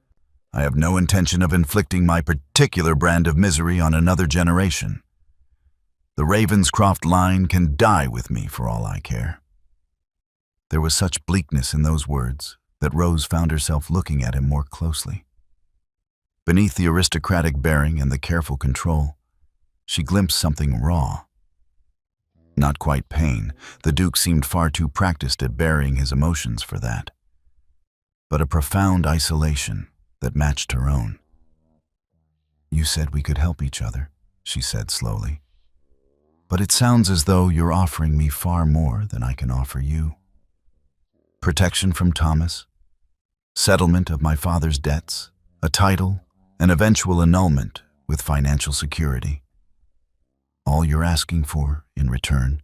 A: I have no intention of inflicting my particular brand of misery on another generation. The Ravenscroft line can die with me for all I care. There was such bleakness in those words that Rose found herself looking at him more closely. Beneath the aristocratic bearing and the careful control, she glimpsed something raw. Not quite pain. The Duke seemed far too practiced at burying his emotions for that. But a profound isolation that matched her own. You said we could help each other, she said slowly. But it sounds as though you're offering me far more than I can offer you. Protection from Thomas, settlement of my father's debts, a title, an eventual annulment with financial security. All you're asking for, in return,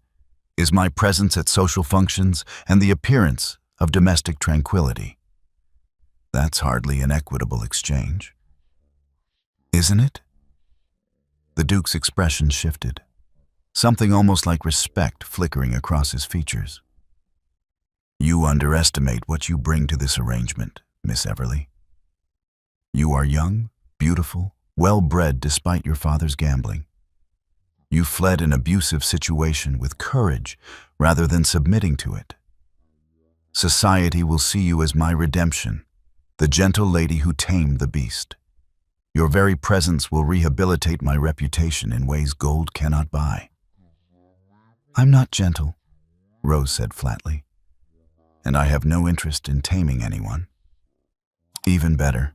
A: is my presence at social functions and the appearance of domestic tranquility. That's hardly an equitable exchange. Isn't it? The Duke's expression shifted, something almost like respect flickering across his features. You underestimate what you bring to this arrangement, Miss Everly. You are young, beautiful, well-bred despite your father's gambling. You fled an abusive situation with courage rather than submitting to it. Society will see you as my redemption, the gentle lady who tamed the beast. Your very presence will rehabilitate my reputation in ways gold cannot buy. I'm not gentle, Rose said flatly, and I have no interest in taming anyone. Even better.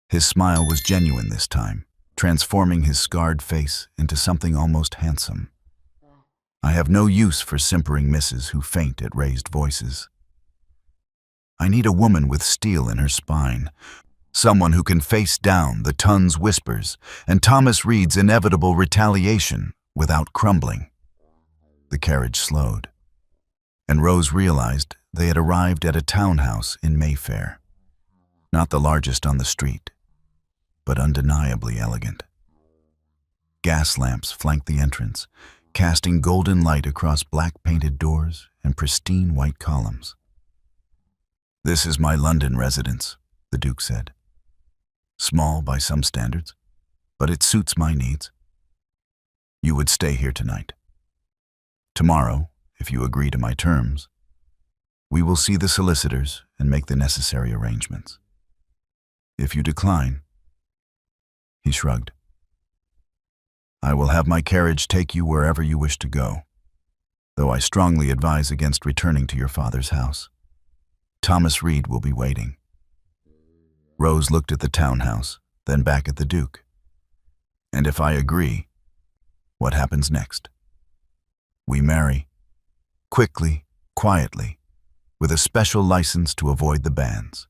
A: His smile was genuine this time, transforming his scarred face into something almost handsome. I have no use for simpering misses who faint at raised voices. I need a woman with steel in her spine, someone who can face down the ton's whispers and Thomas Reed's inevitable retaliation without crumbling. The carriage slowed, and Rose realized they had arrived at a townhouse in Mayfair. Not the largest on the street, but undeniably elegant. Gas lamps flanked the entrance, casting golden light across black-painted doors and pristine white columns. This is my London residence, the Duke said. Small by some standards, but it suits my needs. You would stay here tonight. Tomorrow, if you agree to my terms, we will see the solicitors and make the necessary arrangements. If you decline, he shrugged. I will have my carriage take you wherever you wish to go, though I strongly advise against returning to your father's house. Thomas Reed will be waiting. Rose looked at the townhouse, then back at the Duke. And if I agree, what happens next? We marry. Quickly, quietly, with a special license to avoid the bans.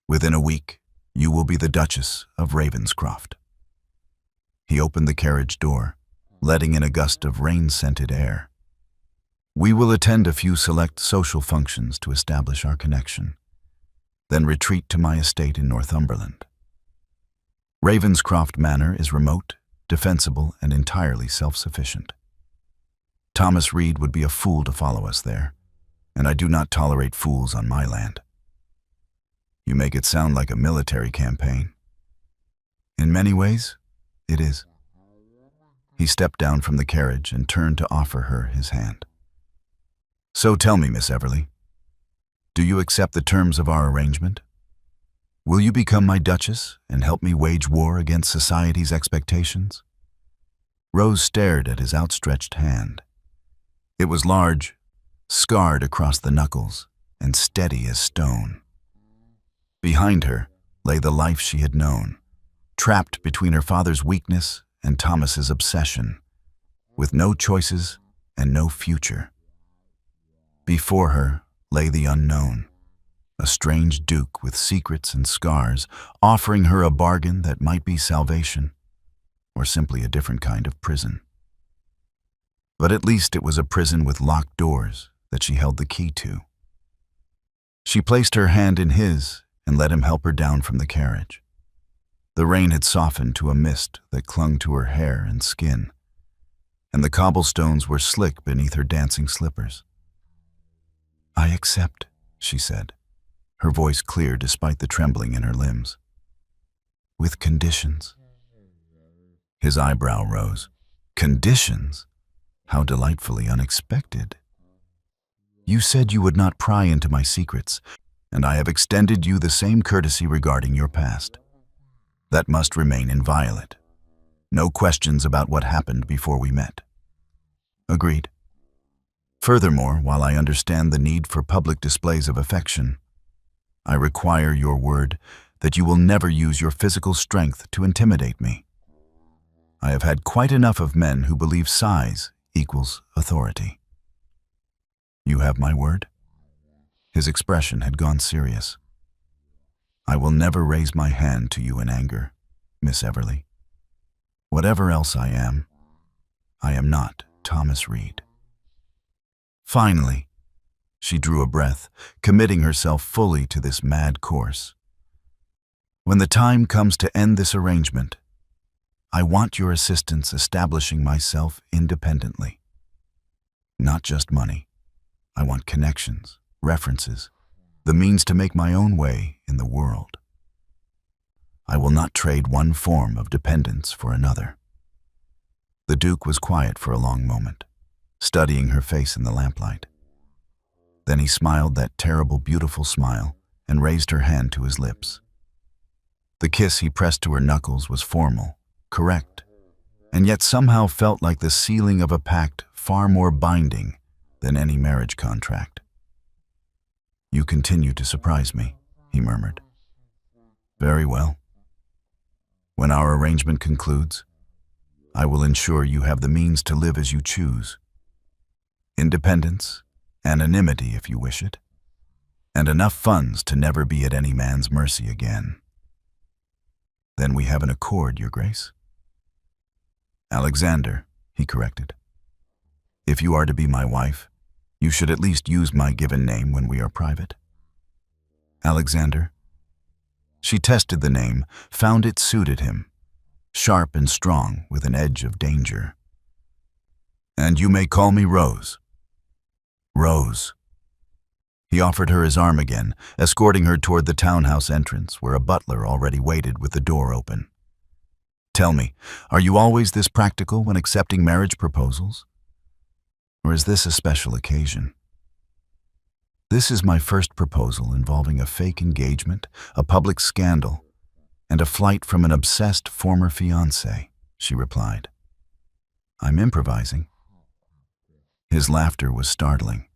A: Within a week, you will be the Duchess of Ravenscroft. He opened the carriage door, letting in a gust of rain-scented air. We will attend a few select social functions to establish our connection, then retreat to my estate in Northumberland. Ravenscroft Manor is remote, defensible, and entirely self-sufficient. Thomas Reed would be a fool to follow us there, and I do not tolerate fools on my land. You make it sound like a military campaign. In many ways, it is. He stepped down from the carriage and turned to offer her his hand. So tell me, Miss Everly, do you accept the terms of our arrangement? Will you become my Duchess and help me wage war against society's expectations? Rose stared at his outstretched hand. It was large, scarred across the knuckles, and steady as stone. Behind her lay the life she had known, trapped between her father's weakness and Thomas's obsession, with no choices and no future. Before her lay the unknown, a strange duke with secrets and scars, offering her a bargain that might be salvation, or simply a different kind of prison. But at least it was a prison with locked doors that she held the key to. She placed her hand in his and let him help her down from the carriage. The rain had softened to a mist that clung to her hair and skin, and the cobblestones were slick beneath her dancing slippers. "I accept," she said, her voice clear despite the trembling in her limbs. "With conditions." His eyebrow rose. "Conditions? How delightfully unexpected. You said you would not pry into my secrets, and I have extended you the same courtesy regarding your past. That must remain inviolate. No questions about what happened before we met." Agreed. "Furthermore, while I understand the need for public displays of affection, I require your word that you will never use your physical strength to intimidate me. I have had quite enough of men who believe size equals authority." "You have my word?" His expression had gone serious. "I will never raise my hand to you in anger, Miss Everly. Whatever else I am not Thomas Reed." Finally, she drew a breath, committing herself fully to this mad course. "When the time comes to end this arrangement, I want your assistance establishing myself independently. Not just money. I want connections, references, the means to make my own way in the world. I will not trade one form of dependence for another." The Duke was quiet for a long moment, studying her face in the lamplight. Then he smiled that terrible, beautiful smile and raised her hand to his lips. The kiss he pressed to her knuckles was formal, correct, and yet somehow felt like the sealing of a pact far more binding than any marriage contract. "You continue to surprise me," he murmured. "Very well. When our arrangement concludes, I will ensure you have the means to live as you choose. Independence, anonymity if you wish it, and enough funds to never be at any man's mercy again." "Then we have an accord, Your Grace." "Alexander," he corrected. "If you are to be my wife, you should at least use my given name when we are private." "Alexander." She tested the name, found it suited him, sharp and strong with an edge of danger. "And you may call me Rose." "Rose." He offered her his arm again, escorting her toward the townhouse entrance where a butler already waited with the door open. "Tell me, are you always this practical when accepting marriage proposals? Or is this a special occasion?" "This is my first proposal involving a fake engagement, a public scandal, and a flight from an obsessed former fiancé," she replied. "I'm improvising." His laughter was startling,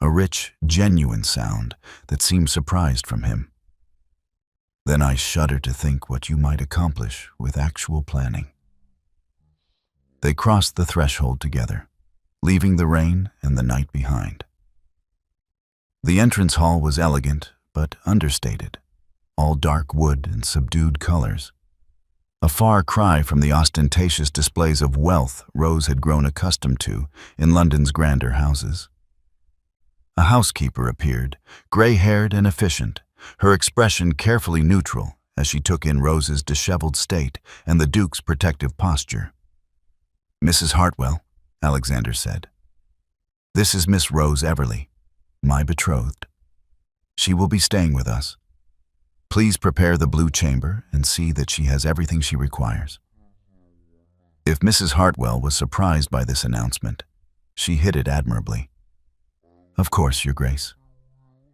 A: a rich, genuine sound that seemed surprised from him. "Then I shudder to think what you might accomplish with actual planning." They crossed the threshold together, leaving the rain and the night behind. The entrance hall was elegant but understated, all dark wood and subdued colors. A far cry from the ostentatious displays of wealth Rose had grown accustomed to in London's grander houses. A housekeeper appeared, gray-haired and efficient, her expression carefully neutral as she took in Rose's disheveled state and the Duke's protective posture. "Mrs. Hartwell," Alexander said. "This is Miss Rose Everly, my betrothed. She will be staying with us. Please prepare the blue chamber and see that she has everything she requires." If Mrs. Hartwell was surprised by this announcement, she hid it admirably. "Of course, Your Grace.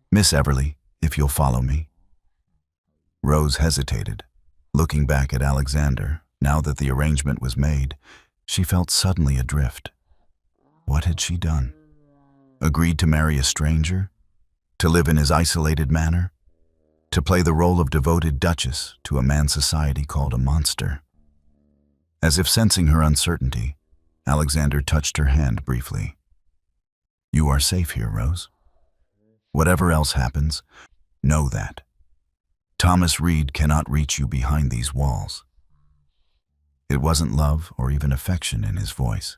A: Miss Everly, if you'll follow me." Rose hesitated. Looking back at Alexander, now that the arrangement was made, she felt suddenly adrift. What had she done? Agreed to marry a stranger? To live in his isolated manner? To play the role of devoted duchess to a man society called a monster? As if sensing her uncertainty, Alexander touched her hand briefly. You are safe here, Rose. Whatever else happens, know that. Thomas Reed cannot reach you behind these walls. It wasn't love or even affection in his voice.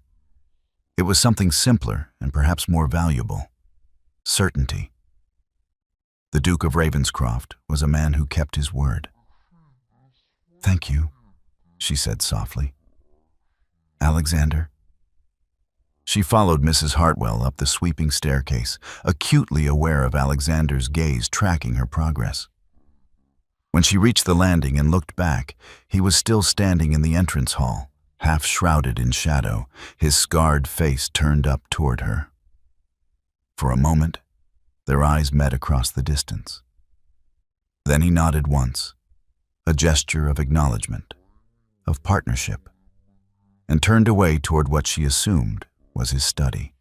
A: It was something simpler and perhaps more valuable. Certainty. The Duke of Ravenscroft was a man who kept his word. Thank you, she said softly. Alexander. She followed Mrs. Hartwell up the sweeping staircase, acutely aware of Alexander's gaze tracking her progress. When she reached the landing and looked back, he was still standing in the entrance hall, half shrouded in shadow, his scarred face turned up toward her. For a moment, their eyes met across the distance. Then he nodded once, a gesture of acknowledgement, of partnership, and turned away toward what she assumed was his study.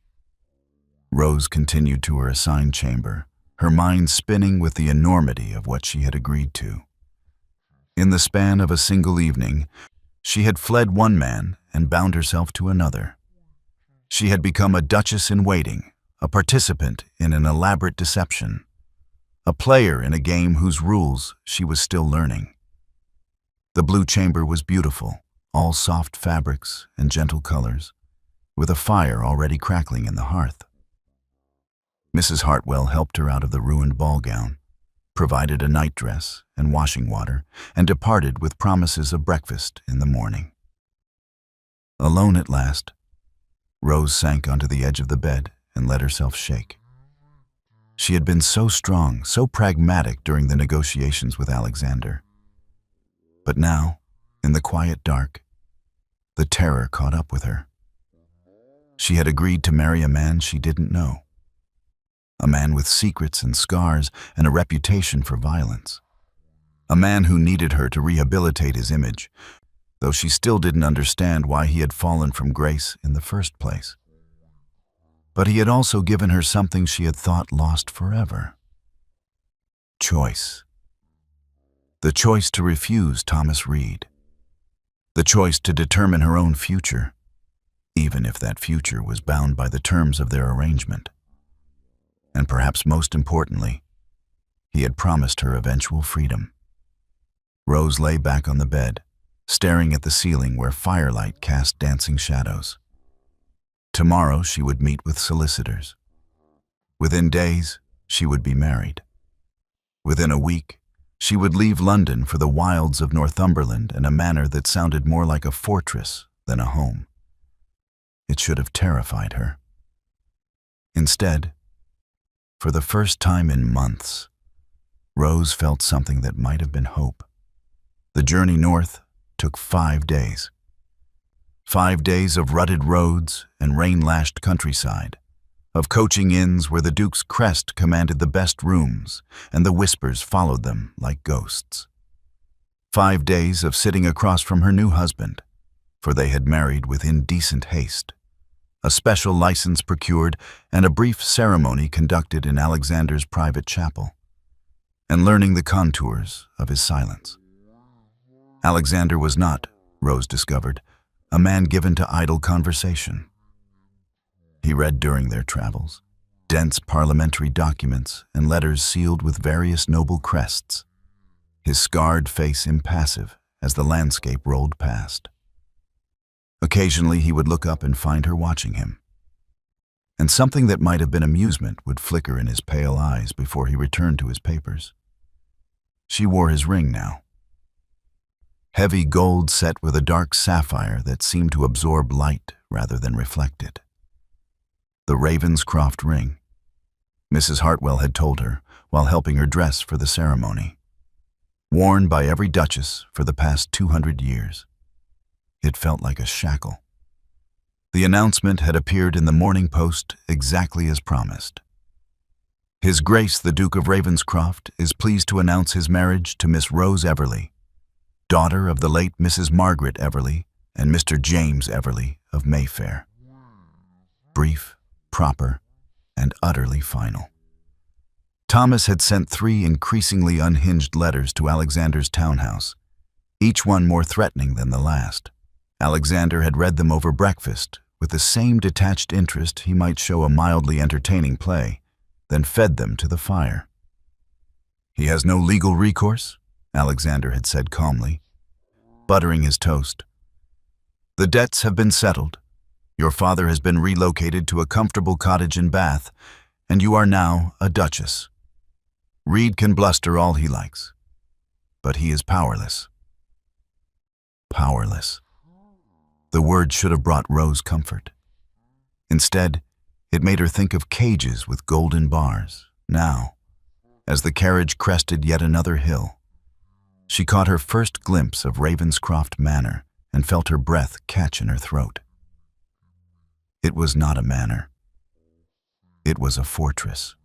A: Rose continued to her assigned chamber, her mind spinning with the enormity of what she had agreed to. In the span of a single evening, she had fled one man and bound herself to another. She had become a duchess-in-waiting, a participant in an elaborate deception, a player in a game whose rules she was still learning. The blue chamber was beautiful, all soft fabrics and gentle colors, with a fire already crackling in the hearth. Mrs. Hartwell helped her out of the ruined ball gown, provided a nightdress and washing water, and departed with promises of breakfast in the morning. Alone at last, Rose sank onto the edge of the bed and let herself shake. She had been so strong, so pragmatic during the negotiations with Alexander. But now, in the quiet dark, the terror caught up with her. She had agreed to marry a man she didn't know. A man with secrets and scars and a reputation for violence. A man who needed her to rehabilitate his image, though she still didn't understand why he had fallen from grace in the first place. But he had also given her something she had thought lost forever. Choice. The choice to refuse Thomas Reed. The choice to determine her own future, even if that future was bound by the terms of their arrangement. And perhaps most importantly, he had promised her eventual freedom. Rose lay back on the bed, staring at the ceiling where firelight cast dancing shadows. Tomorrow she would meet with solicitors. Within days, she would be married. Within a week, she would leave London for the wilds of Northumberland in a manner that sounded more like a fortress than a home. It should have terrified her. Instead, for the first time in months, Rose felt something that might have been hope. The journey north took 5 days. 5 days of rutted roads and rain-lashed countryside, of coaching inns where the Duke's crest commanded the best rooms and the whispers followed them like ghosts. 5 days of sitting across from her new husband, for they had married with indecent haste. A special license procured and a brief ceremony conducted in Alexander's private chapel, and learning the contours of his silence. Alexander was not, Rose discovered, a man given to idle conversation. He read during their travels, dense parliamentary documents and letters sealed with various noble crests, his scarred face impassive as the landscape rolled past. Occasionally he would look up and find her watching him, and something that might have been amusement would flicker in his pale eyes before he returned to his papers. She wore his ring now. Heavy gold set with a dark sapphire that seemed to absorb light rather than reflect it. The Ravenscroft ring, Mrs. Hartwell had told her while helping her dress for the ceremony. Worn by every duchess for the past 200 years. It felt like a shackle. The announcement had appeared in the Morning Post exactly as promised. His Grace the Duke of Ravenscroft is pleased to announce his marriage to Miss Rose Everly, daughter of the late Mrs. Margaret Everly and Mr. James Everly of Mayfair. Brief, proper, and utterly final. Thomas had sent 3 increasingly unhinged letters to Alexander's townhouse, each one more threatening than the last. Alexander had read them over breakfast with the same detached interest he might show a mildly entertaining play, then fed them to the fire. "He has no legal recourse," Alexander had said calmly, buttering his toast. "The debts have been settled. Your father has been relocated to a comfortable cottage in Bath, and you are now a duchess. Reed can bluster all he likes, but he is powerless." Powerless. The word should have brought Rose comfort. Instead, it made her think of cages with golden bars. Now, as the carriage crested yet another hill, she caught her first glimpse of Ravenscroft Manor and felt her breath catch in her throat. It was not a manor. It was a fortress.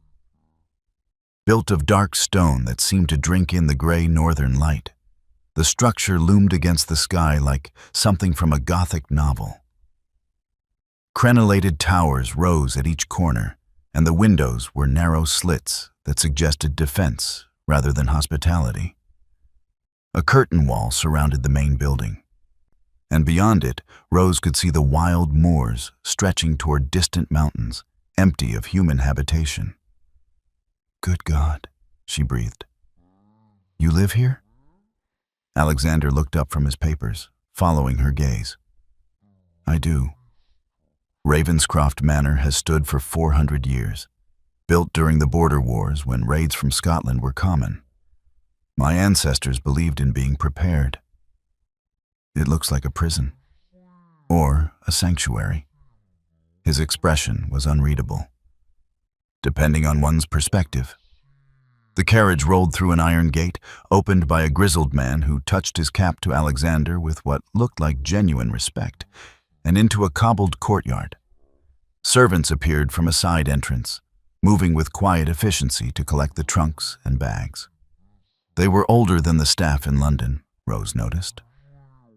A: Built of dark stone that seemed to drink in the gray northern light, the structure loomed against the sky like something from a Gothic novel. Crenellated towers rose at each corner, and the windows were narrow slits that suggested defense rather than hospitality. A curtain wall surrounded the main building, and beyond it, Rose could see the wild moors stretching toward distant mountains, empty of human habitation. "Good God," she breathed. "You live here?" Alexander looked up from his papers, following her gaze. "I do. Ravenscroft Manor has stood for 400 years, built during the border wars when raids from Scotland were common. My ancestors believed in being prepared. It looks like a prison, or a sanctuary." His expression was unreadable, depending on one's perspective. The carriage rolled through an iron gate, opened by a grizzled man who touched his cap to Alexander with what looked like genuine respect, and into a cobbled courtyard. Servants appeared from a side entrance, moving with quiet efficiency to collect the trunks and bags. They were older than the staff in London, Rose noticed,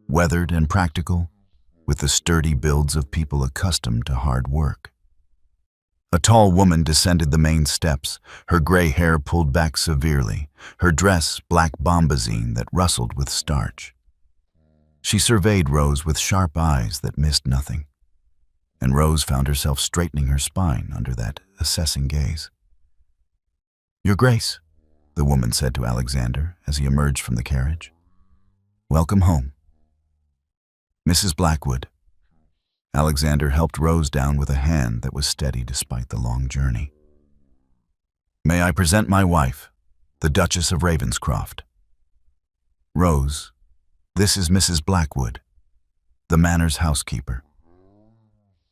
A: weathered and practical, with the sturdy builds of people accustomed to hard work. A tall woman descended the main steps, her gray hair pulled back severely, her dress black bombazine that rustled with starch. She surveyed Rose with sharp eyes that missed nothing, and Rose found herself straightening her spine under that assessing gaze. "Your Grace," the woman said to Alexander as he emerged from the carriage. "Welcome home." "Mrs. Blackwood." Alexander helped Rose down with a hand that was steady despite the long journey. "May I present my wife, the Duchess of Ravenscroft. Rose, this is Mrs. Blackwood, the manor's housekeeper.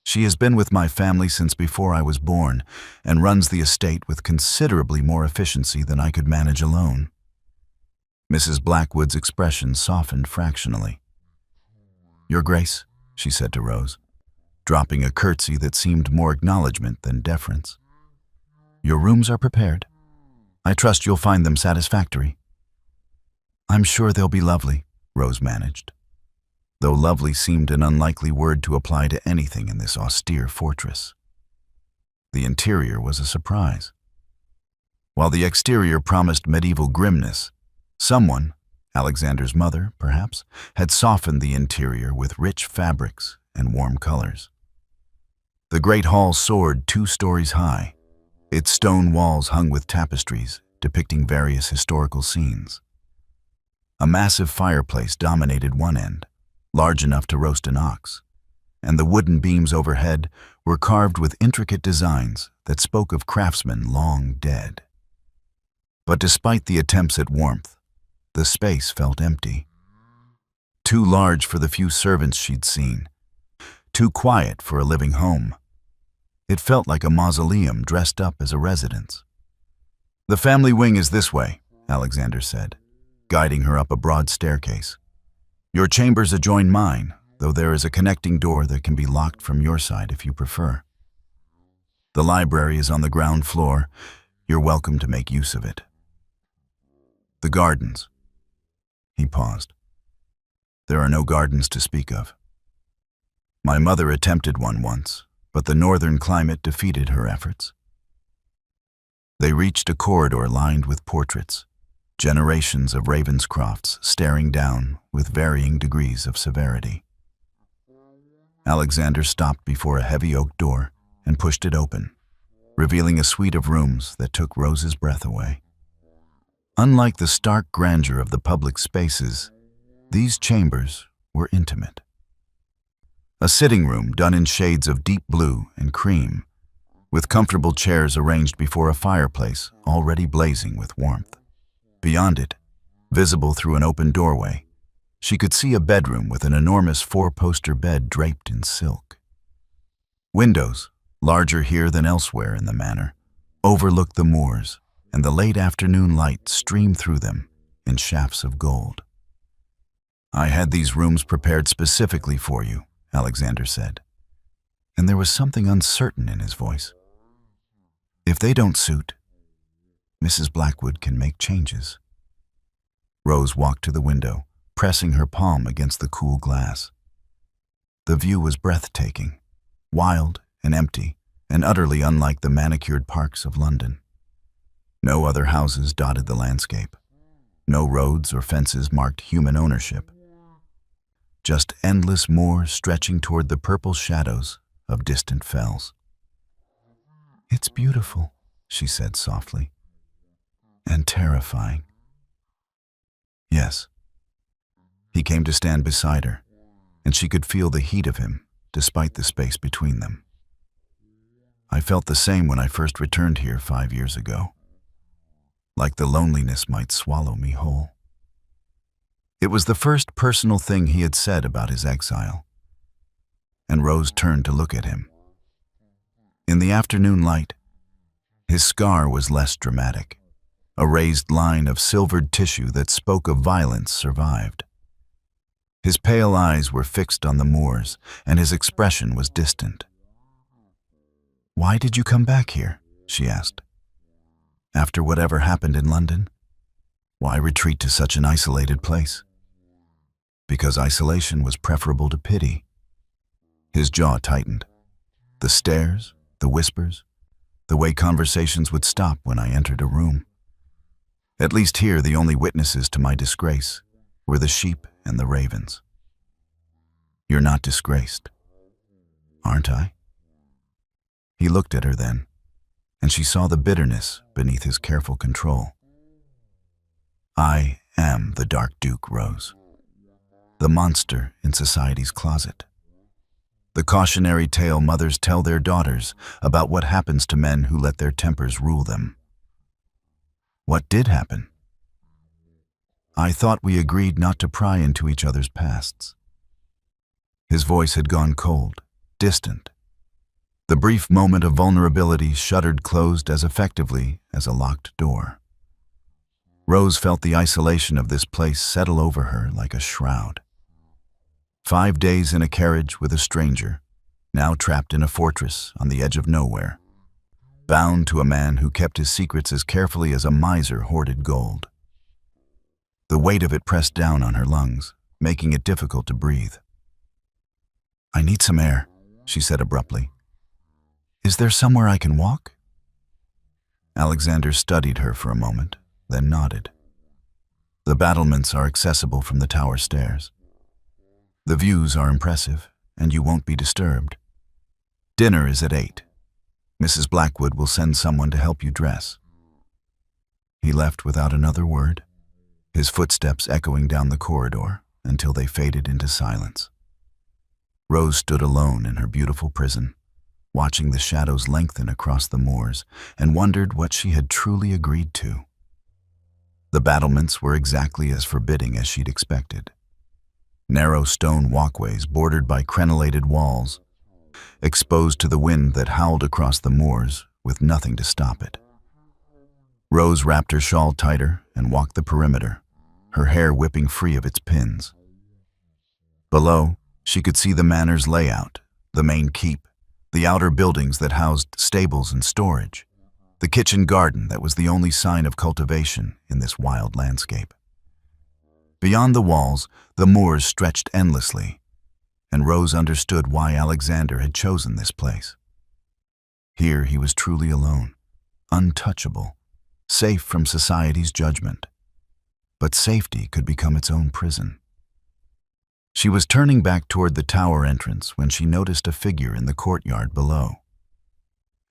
A: She has been with my family since before I was born and runs the estate with considerably more efficiency than I could manage alone." Mrs. Blackwood's expression softened fractionally. "Your Grace," she said to Rose, dropping a curtsy that seemed more acknowledgement than deference. "Your rooms are prepared. I trust you'll find them satisfactory." "I'm sure they'll be lovely," Rose managed, though lovely seemed an unlikely word to apply to anything in this austere fortress. The interior was a surprise. While the exterior promised medieval grimness, someone, Alexander's mother, perhaps, had softened the interior with rich fabrics and warm colors. The great hall soared 2 stories high, its stone walls hung with tapestries depicting various historical scenes. A massive fireplace dominated one end, large enough to roast an ox, and the wooden beams overhead were carved with intricate designs that spoke of craftsmen long dead. But despite the attempts at warmth, the space felt empty. Too large for the few servants she'd seen, too quiet for a living home. It felt like a mausoleum dressed up as a residence. "The family wing is this way," Alexander said, guiding her up a broad staircase. "Your chambers adjoin mine, though there is a connecting door that can be locked from your side if you prefer. The library is on the ground floor. You're welcome to make use of it. The gardens. He paused. There are no gardens to speak of. My mother attempted one once, but the northern climate defeated her efforts. They reached a corridor lined with portraits, generations of Ravenscrofts staring down with varying degrees of severity. Alexander stopped before a heavy oak door and pushed it open, revealing a suite of rooms that took Rose's breath away. Unlike the stark grandeur of the public spaces, these chambers were intimate. A sitting room done in shades of deep blue and cream, with comfortable chairs arranged before a fireplace already blazing with warmth. Beyond it, visible through an open doorway, she could see a bedroom with an enormous four-poster bed draped in silk. Windows, larger here than elsewhere in the manor, overlooked the moors, and the late afternoon light streamed through them in shafts of gold. I had these rooms prepared specifically for you, Alexander said, and there was something uncertain in his voice. If they don't suit, Mrs. Blackwood can make changes. Rose walked to the window, pressing her palm against the cool glass. The view was breathtaking, wild and empty, and utterly unlike the manicured parks of London. No other houses dotted the landscape. No roads or fences marked human ownership. Just endless moors stretching toward the purple shadows of distant fells. It's beautiful, she said softly, and terrifying. Yes. He came to stand beside her, and she could feel the heat of him despite the space between them. I felt the same when I first returned here 5 years ago, like the loneliness might swallow me whole. It was the first personal thing he had said about his exile, and Rose turned to look at him. In the afternoon light, his scar was less dramatic. A raised line of silvered tissue that spoke of violence survived. His pale eyes were fixed on the moors, and his expression was distant. "Why did you come back here?" she asked. "After whatever happened in London, why retreat to such an isolated place?" Because isolation was preferable to pity. His jaw tightened. The stares, the whispers, the way conversations would stop when I entered a room. At least here, the only witnesses to my disgrace were the sheep and the ravens. You're not disgraced, aren't I? He looked at her then, and she saw the bitterness beneath his careful control. I am the Dark Duke, Rose. The monster in society's closet. The cautionary tale mothers tell their daughters about what happens to men who let their tempers rule them. What did happen? I thought we agreed not to pry into each other's pasts. His voice had gone cold, distant. The brief moment of vulnerability shuttered closed as effectively as a locked door. Rose felt the isolation of this place settle over her like a shroud. 5 days in a carriage with a stranger, now trapped in a fortress on the edge of nowhere, bound to a man who kept his secrets as carefully as a miser hoarded gold. The weight of it pressed down on her lungs, making it difficult to breathe. "I need some air," she said abruptly. "Is there somewhere I can walk?" Alexander studied her for a moment, then nodded. "The battlements are accessible from the tower stairs. The views are impressive, and you won't be disturbed. Dinner is at 8. Mrs. Blackwood will send someone to help you dress." He left without another word, his footsteps echoing down the corridor until they faded into silence. Rose stood alone in her beautiful prison, watching the shadows lengthen across the moors, and wondered what she had truly agreed to. The battlements were exactly as forbidding as she'd expected. Narrow stone walkways bordered by crenellated walls, exposed to the wind that howled across the moors with nothing to stop it. Rose wrapped her shawl tighter and walked the perimeter, her hair whipping free of its pins. Below, she could see the manor's layout, the main keep, the outer buildings that housed stables and storage, the kitchen garden that was the only sign of cultivation in this wild landscape. Beyond the walls, the moors stretched endlessly, and Rose understood why Alexander had chosen this place. Here he was truly alone, untouchable, safe from society's judgment. But safety could become its own prison. She was turning back toward the tower entrance when she noticed a figure in the courtyard below.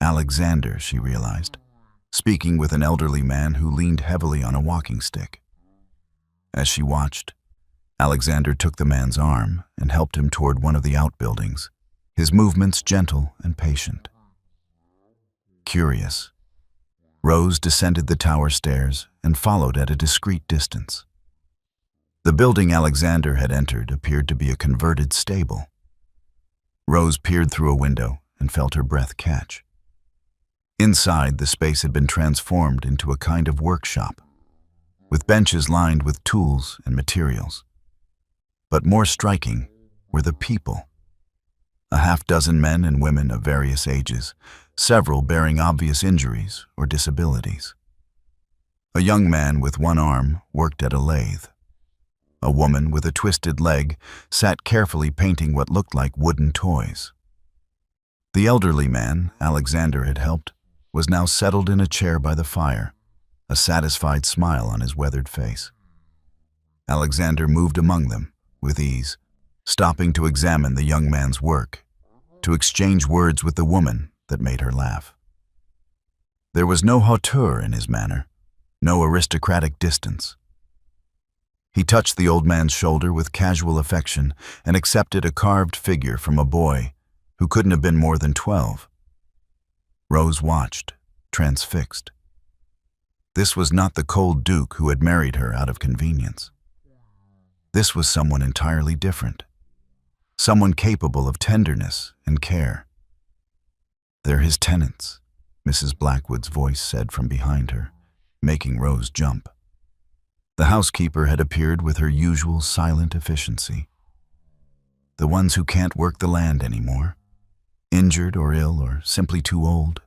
A: Alexander, she realized, speaking with an elderly man who leaned heavily on a walking stick. As she watched, Alexander took the man's arm and helped him toward one of the outbuildings, his movements gentle and patient. Curious, Rose descended the tower stairs and followed at a discreet distance. The building Alexander had entered appeared to be a converted stable. Rose peered through a window and felt her breath catch. Inside, the space had been transformed into a kind of workshop, with benches lined with tools and materials. But more striking were the people. A half-dozen men and women of various ages, several bearing obvious injuries or disabilities. A young man with one arm worked at a lathe. A woman with a twisted leg sat carefully painting what looked like wooden toys. The elderly man Alexander had helped was now settled in a chair by the fire, a satisfied smile on his weathered face. Alexander moved among them with ease, stopping to examine the young man's work, to exchange words with the woman that made her laugh. There was no hauteur in his manner, no aristocratic distance. He touched the old man's shoulder with casual affection and accepted a carved figure from a boy who couldn't have been more than 12. Rose watched, transfixed. This was not the cold duke who had married her out of convenience. This was someone entirely different, someone capable of tenderness and care. "They're his tenants," Mrs. Blackwood's voice said from behind her, making Rose jump. The housekeeper had appeared with her usual silent efficiency. "The ones who can't work the land anymore, injured or ill or simply too old.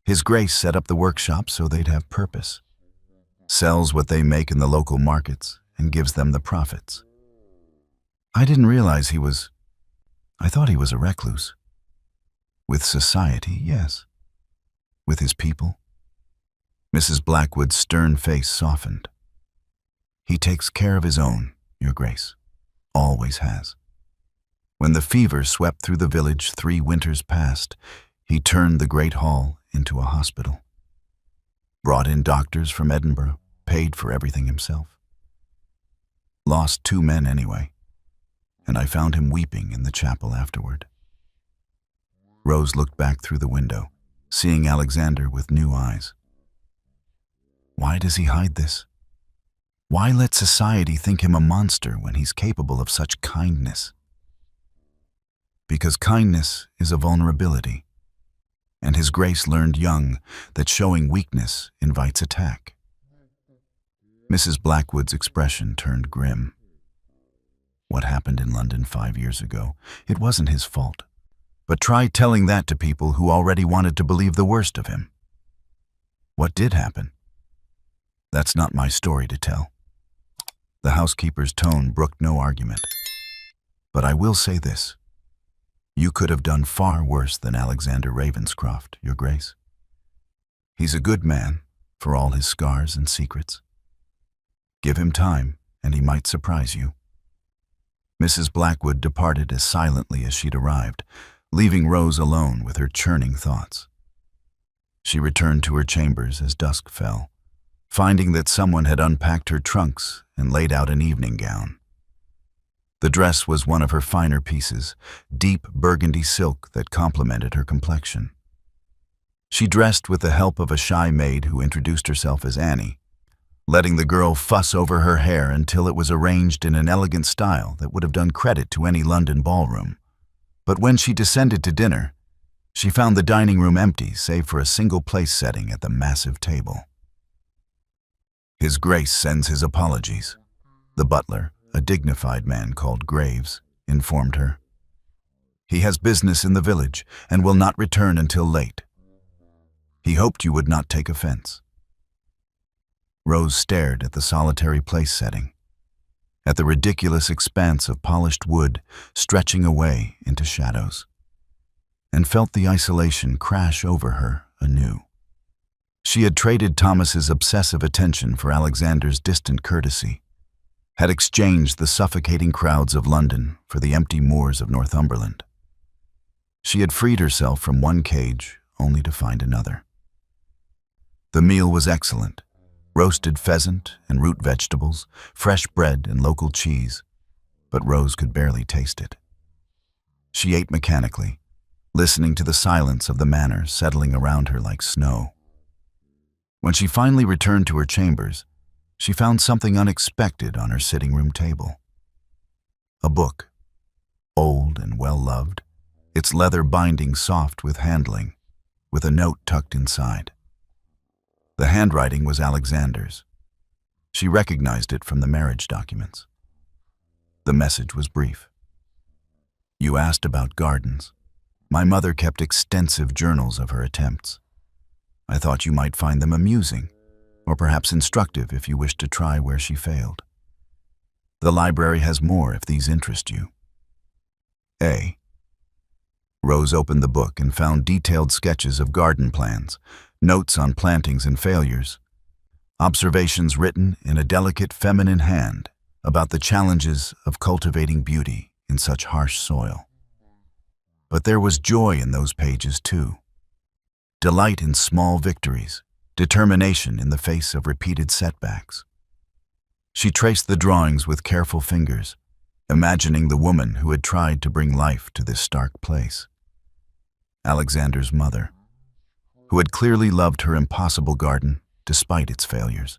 A: His Grace set up the workshop so they'd have purpose. Sells what they make in the local markets and gives them the profits. I didn't realize I thought he was a recluse. With society, yes. With his people?" Mrs. Blackwood's stern face softened. "He takes care of his own, Your Grace. Always has. When the fever swept through the village 3 winters past, he turned the great hall into a hospital. Brought in doctors from Edinburgh, paid for everything himself. Lost 2 men anyway, and I found him weeping in the chapel afterward." Rose looked back through the window, seeing Alexander with new eyes. Why does he hide this? Why let society think him a monster when he's capable of such kindness? Because kindness is a vulnerability, and His Grace learned young that showing weakness invites attack. Mrs. Blackwood's expression turned grim. What happened in London 5 years ago, it wasn't his fault. But try telling that to people who already wanted to believe the worst of him. What did happen? That's not my story to tell. The housekeeper's tone brooked no argument. But I will say this. You could have done far worse than Alexander Ravenscroft, Your Grace. He's a good man, for all his scars and secrets. Give him time, and he might surprise you. Mrs. Blackwood departed as silently as she'd arrived, leaving Rose alone with her churning thoughts. She returned to her chambers as dusk fell, finding that someone had unpacked her trunks and laid out an evening gown. The dress was one of her finer pieces, deep burgundy silk that complemented her complexion. She dressed with the help of a shy maid who introduced herself as Annie, letting the girl fuss over her hair until it was arranged in an elegant style that would have done credit to any London ballroom. But when she descended to dinner, she found the dining room empty save for a single place setting at the massive table. His Grace sends his apologies, the butler, a dignified man called Graves, informed her. He has business in the village and will not return until late. He hoped you would not take offense. Rose stared at the solitary place setting, at the ridiculous expanse of polished wood stretching away into shadows, and felt the isolation crash over her anew. She had traded Thomas's obsessive attention for Alexander's distant courtesy, had exchanged the suffocating crowds of London for the empty moors of Northumberland. She had freed herself from one cage only to find another. The meal was excellent: roasted pheasant and root vegetables, fresh bread and local cheese, but Rose could barely taste it. She ate mechanically, listening to the silence of the manor settling around her like snow. When she finally returned to her chambers, she found something unexpected on her sitting room table. A book, old and well-loved, its leather binding soft with handling, with a note tucked inside. The handwriting was Alexander's. She recognized it from the marriage documents. The message was brief. You asked about gardens. My mother kept extensive journals of her attempts. I thought you might find them amusing, or perhaps instructive if you wished to try where she failed. The library has more if these interest you. A. Rose opened the book and found detailed sketches of garden plans, notes on plantings and failures, observations written in a delicate feminine hand about the challenges of cultivating beauty in such harsh soil. But there was joy in those pages too. Delight in small victories, determination in the face of repeated setbacks. She traced the drawings with careful fingers, imagining the woman who had tried to bring life to this stark place. Alexander's mother, who had clearly loved her impossible garden despite its failures.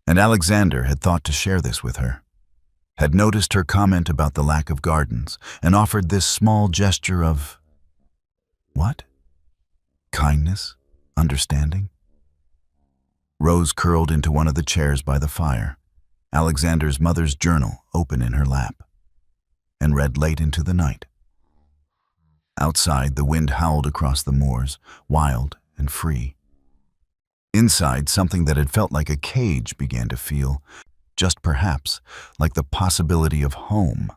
A: And Alexander had thought to share this with her, had noticed her comment about the lack of gardens, and offered this small gesture of... what? Kindness? Understanding? Rose curled into one of the chairs by the fire, Alexander's mother's journal open in her lap, and read late into the night. Outside, the wind howled across the moors, wild and free. Inside, something that had felt like a cage began to feel, just perhaps, like the possibility of home.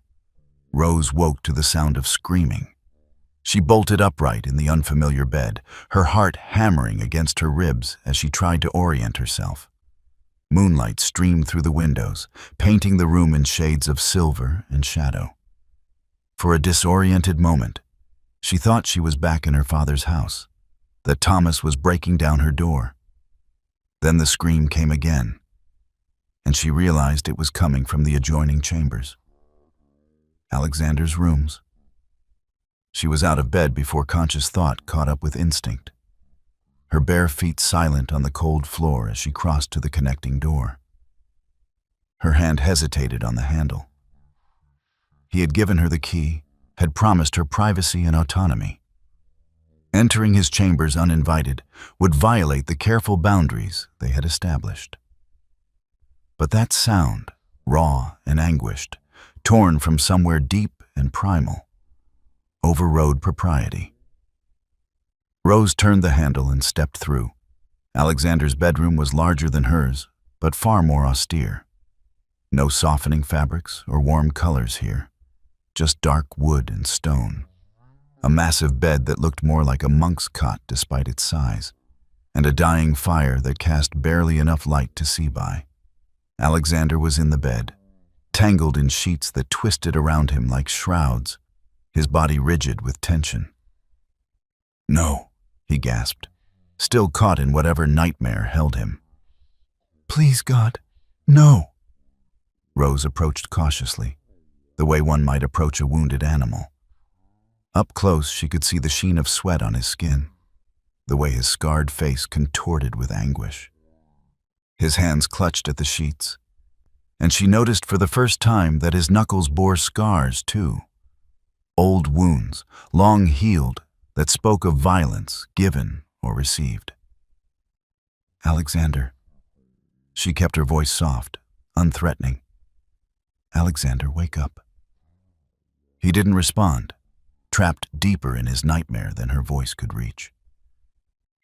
A: Rose woke to the sound of screaming. She bolted upright in the unfamiliar bed, her heart hammering against her ribs as she tried to orient herself. Moonlight streamed through the windows, painting the room in shades of silver and shadow. For a disoriented moment, she thought she was back in her father's house, that Thomas was breaking down her door. Then the scream came again, and she realized it was coming from the adjoining chambers. Alexander's rooms. She was out of bed before conscious thought caught up with instinct, her bare feet silent on the cold floor as she crossed to the connecting door. Her hand hesitated on the handle. He had given her the key, had promised her privacy and autonomy. Entering his chambers uninvited would violate the careful boundaries they had established. But that sound, raw and anguished, torn from somewhere deep and primal, overrode propriety. Rose turned the handle and stepped through. Alexander's bedroom was larger than hers, but far more austere. No softening fabrics or warm colors here, just dark wood and stone. A massive bed that looked more like a monk's cot despite its size, and a dying fire that cast barely enough light to see by. Alexander was in the bed, tangled in sheets that twisted around him like shrouds, his body rigid with tension. "No," he gasped, still caught in whatever nightmare held him. "Please, God, no." Rose approached cautiously, the way one might approach a wounded animal. Up close, she could see the sheen of sweat on his skin, the way his scarred face contorted with anguish. His hands clutched at the sheets, and she noticed for the first time that his knuckles bore scars, too. Old wounds, long healed, that spoke of violence given or received. "Alexander." She kept her voice soft, unthreatening. "Alexander, wake up." He didn't respond, trapped deeper in his nightmare than her voice could reach.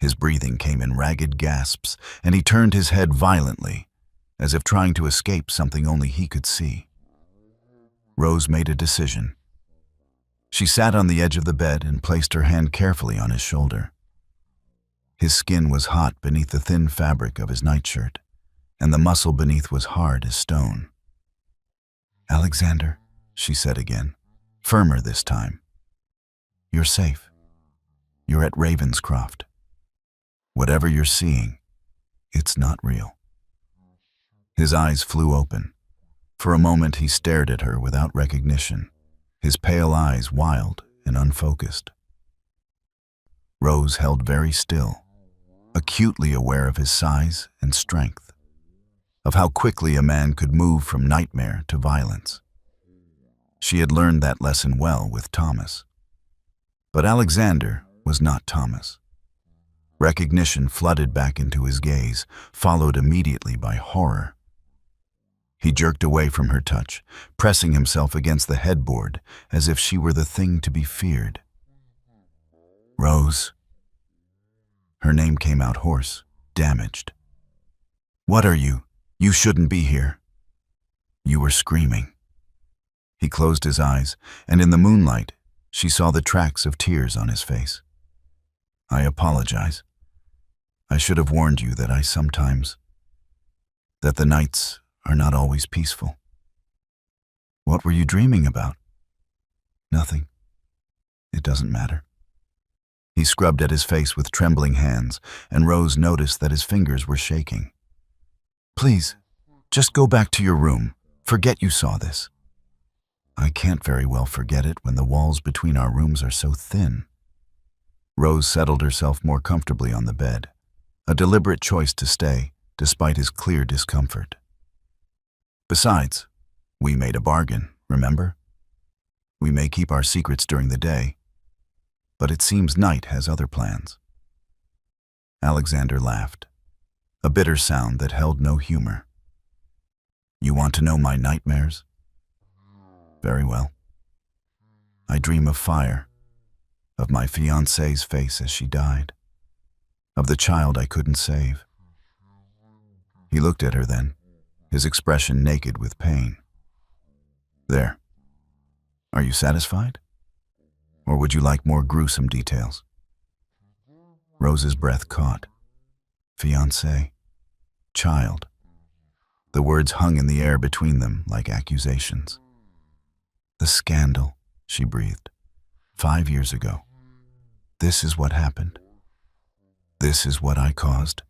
A: His breathing came in ragged gasps, and he turned his head violently, as if trying to escape something only he could see. Rose made a decision. She sat on the edge of the bed and placed her hand carefully on his shoulder. His skin was hot beneath the thin fabric of his nightshirt, and the muscle beneath was hard as stone. "Alexander," she said again, firmer this time. "You're safe. You're at Ravenscroft. Whatever you're seeing, it's not real." His eyes flew open. For a moment he stared at her without recognition, his pale eyes wild and unfocused. Rose held very still, acutely aware of his size and strength, of how quickly a man could move from nightmare to violence. She had learned that lesson well with Thomas. But Alexander was not Thomas. Recognition flooded back into his gaze, followed immediately by horror. He jerked away from her touch, pressing himself against the headboard as if she were the thing to be feared. "Rose." Her name came out hoarse, damaged. "What are you? You shouldn't be here." "You were screaming." He closed his eyes, and in the moonlight, she saw the tracks of tears on his face. "I apologize. I should have warned you that that the nights are not always peaceful." "What were you dreaming about?" "Nothing. It doesn't matter." He scrubbed at his face with trembling hands, and Rose noticed that his fingers were shaking. "Please, just go back to your room. Forget you saw this." "I can't very well forget it when the walls between our rooms are so thin." Rose settled herself more comfortably on the bed, a deliberate choice to stay, despite his clear discomfort. "Besides, we made a bargain, remember? We may keep our secrets during the day, but it seems night has other plans." Alexander laughed, a bitter sound that held no humor. "You want to know my nightmares? Very well. I dream of fire, of my fiancée's face as she died, of the child I couldn't save." He looked at her then, his expression naked with pain. "There. Are you satisfied? Or would you like more gruesome details?" Rose's breath caught. Fiancé. Child. The words hung in the air between them like accusations. "The scandal," she breathed. 5 years ago. This is what happened. This is what I caused."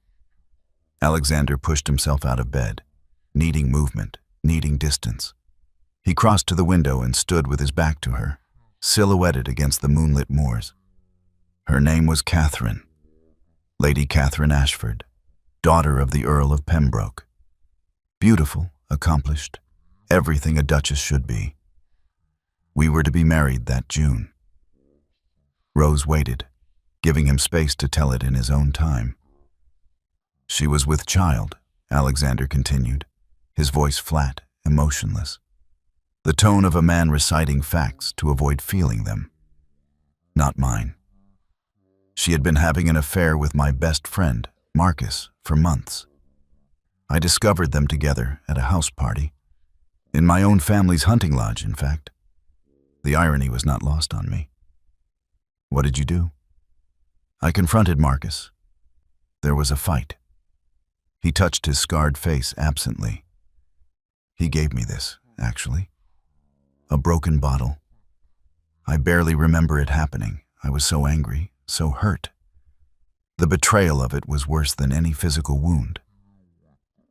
A: Alexander pushed himself out of bed, needing movement, needing distance. He crossed to the window and stood with his back to her, silhouetted against the moonlit moors. Her name was Catherine, Lady Catherine Ashford, daughter of the Earl of Pembroke. Beautiful, accomplished, everything a duchess should be. We were to be married that June. Rose waited, giving him space to tell it in his own time. "She was with child," Alexander continued, his voice flat, emotionless. The tone of a man reciting facts to avoid feeling them. "Not mine. She had been having an affair with my best friend, Marcus, for months. I discovered them together at a house party. In my own family's hunting lodge, in fact. The irony was not lost on me." "What did you do?" "I confronted Marcus. There was a fight." He touched his scarred face absently. "He gave me this, actually. A broken bottle. I barely remember it happening. I was so angry, so hurt. The betrayal of it was worse than any physical wound."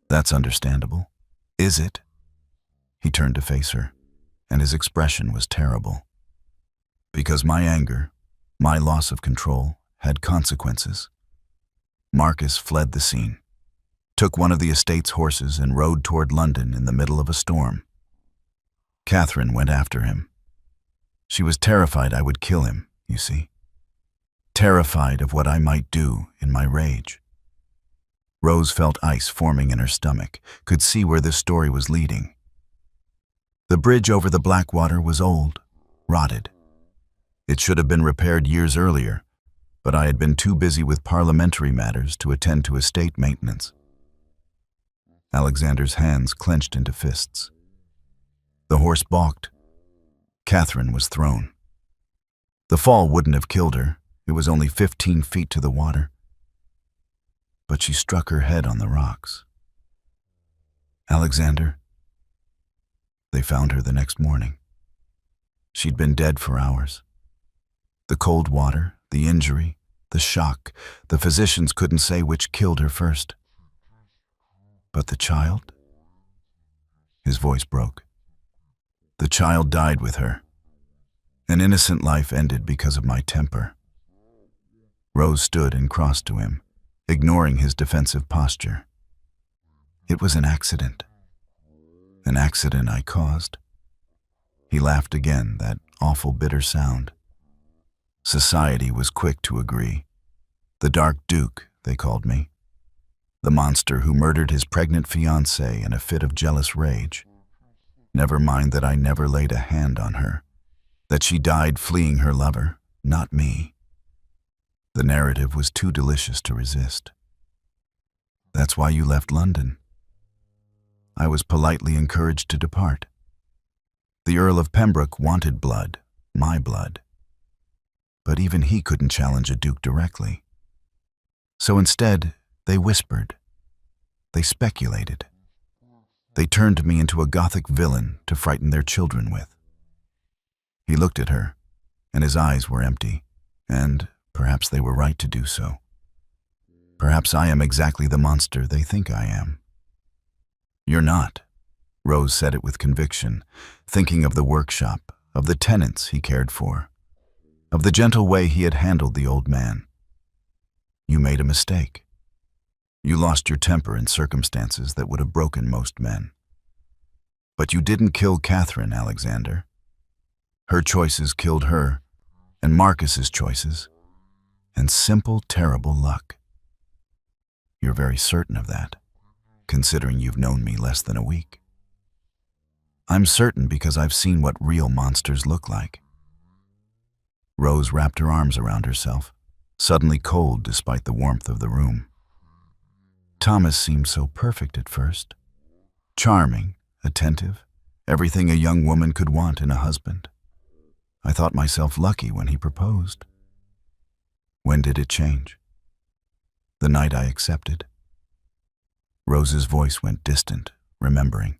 A: "That's understandable." "Is it?" He turned to face her, and his expression was terrible. "Because my anger, my loss of control, had consequences. Marcus fled the scene, took one of the estate's horses and rode toward London in the middle of a storm. Catherine went after him. She was terrified I would kill him, you see. Terrified of what I might do in my rage." Rose felt ice forming in her stomach, could see where this story was leading. The bridge over the Blackwater was old, rotted. It should have been repaired years earlier, but I had been too busy with parliamentary matters to attend to estate maintenance. Alexander's hands clenched into fists. The horse balked. Catherine was thrown. The fall wouldn't have killed her. It was only 15 feet to the water. But she struck her head on the rocks. Alexander. They found her the next morning. She'd been dead for hours. The cold water, the injury, the shock, the physicians couldn't say which killed her first. But the child? His voice broke. The child died with her. An innocent life ended because of my temper. Rose stood and crossed to him, ignoring his defensive posture. It was an accident. An accident I caused. He laughed again, that awful bitter sound. Society was quick to agree. The Dark Duke, they called me. The monster who murdered his pregnant fiancée in a fit of jealous rage. Never mind that I never laid a hand on her. That she died fleeing her lover, not me. The narrative was too delicious to resist. That's why you left London. I was politely encouraged to depart. The Earl of Pembroke wanted blood, my blood. But even he couldn't challenge a duke directly. So instead, they whispered. They speculated. They turned me into a Gothic villain to frighten their children with. He looked at her, and his eyes were empty, and perhaps they were right to do so. Perhaps I am exactly the monster they think I am. You're not. Rose said it with conviction, thinking of the workshop, of the tenants he cared for, of the gentle way he had handled the old man. You made a mistake. You lost your temper in circumstances that would have broken most men. But you didn't kill Catherine, Alexander. Her choices killed her, and Marcus's choices, and simple, terrible luck. You're very certain of that, considering you've known me less than a week. I'm certain because I've seen what real monsters look like. Rose wrapped her arms around herself, suddenly cold despite the warmth of the room. Thomas seemed so perfect at first. Charming, attentive, everything a young woman could want in a husband. I thought myself lucky when he proposed. When did it change? The night I accepted. Rose's voice went distant, remembering.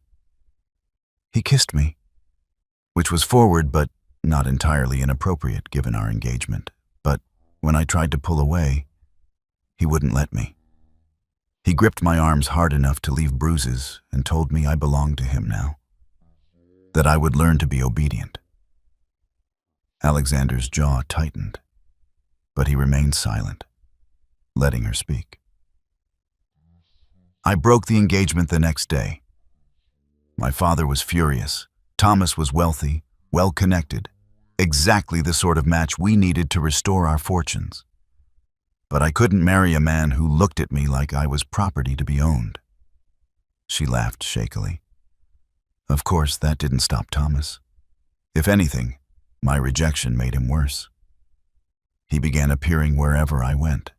A: He kissed me, which was forward but not entirely inappropriate given our engagement. But when I tried to pull away, he wouldn't let me. He gripped my arms hard enough to leave bruises and told me I belonged to him now, that I would learn to be obedient. Alexander's jaw tightened, but he remained silent, letting her speak. I broke the engagement the next day. My father was furious. Thomas was wealthy, well-connected, exactly the sort of match we needed to restore our fortunes. But I couldn't marry a man who looked at me like I was property to be owned. She laughed shakily. Of course, that didn't stop Thomas. If anything, my rejection made him worse. He began appearing wherever I went,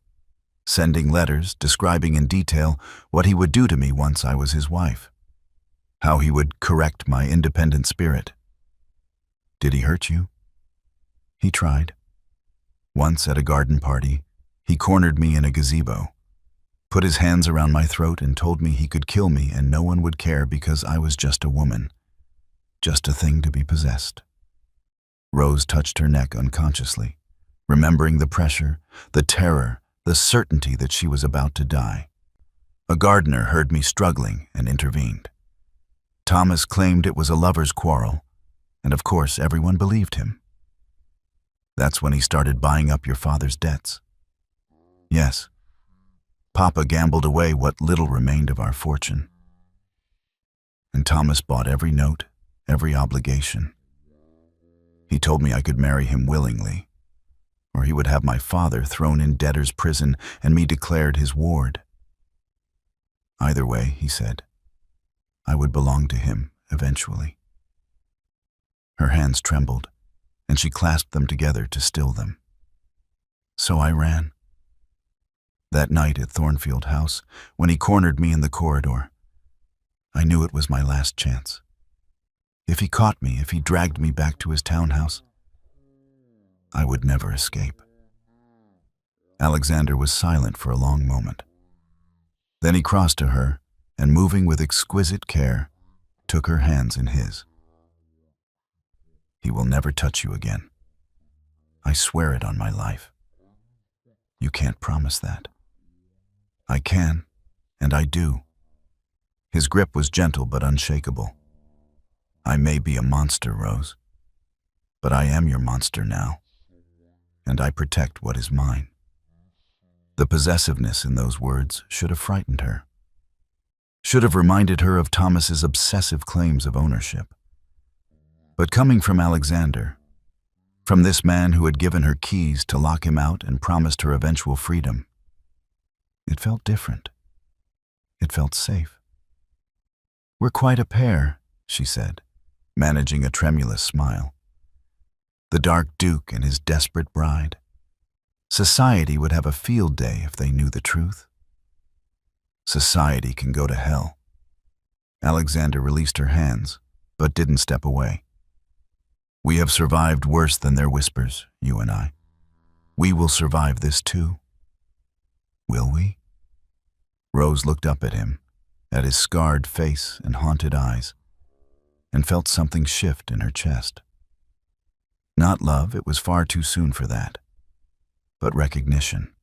A: sending letters describing in detail what he would do to me once I was his wife, how he would correct my independent spirit. Did he hurt you? He tried. Once at a garden party, he cornered me in a gazebo, put his hands around my throat and told me he could kill me and no one would care because I was just a woman, just a thing to be possessed. Rose touched her neck unconsciously, remembering the pressure, the terror, the certainty that she was about to die. A gardener heard me struggling and intervened. Thomas claimed it was a lover's quarrel, and of course everyone believed him. That's when he started buying up your father's debts. Yes, Papa gambled away what little remained of our fortune. And Thomas bought every note, every obligation. He told me I could marry him willingly, or he would have my father thrown in debtor's prison and me declared his ward. Either way, he said, I would belong to him eventually. Her hands trembled, and she clasped them together to still them. So I ran. That night at Thornfield House, when he cornered me in the corridor, I knew it was my last chance. If he caught me, if he dragged me back to his townhouse, I would never escape. Alexander was silent for a long moment. Then he crossed to her and, moving with exquisite care, took her hands in his. He will never touch you again. I swear it on my life. You can't promise that. I can, and I do. His grip was gentle but unshakable. I may be a monster, Rose, but I am your monster now, and I protect what is mine. The possessiveness in those words should have frightened her, should have reminded her of Thomas's obsessive claims of ownership. But coming from Alexander, from this man who had given her keys to lock him out and promised her eventual freedom, it felt different. It felt safe. "We're quite a pair," she said, managing a tremulous smile. The Dark Duke and his desperate bride. Society would have a field day if they knew the truth. Society can go to hell. Alexander released her hands, but didn't step away. "We have survived worse than their whispers, you and I. We will survive this too. Will we?" Rose looked up at him, at his scarred face and haunted eyes, and felt something shift in her chest. Not love, it was far too soon for that, but recognition.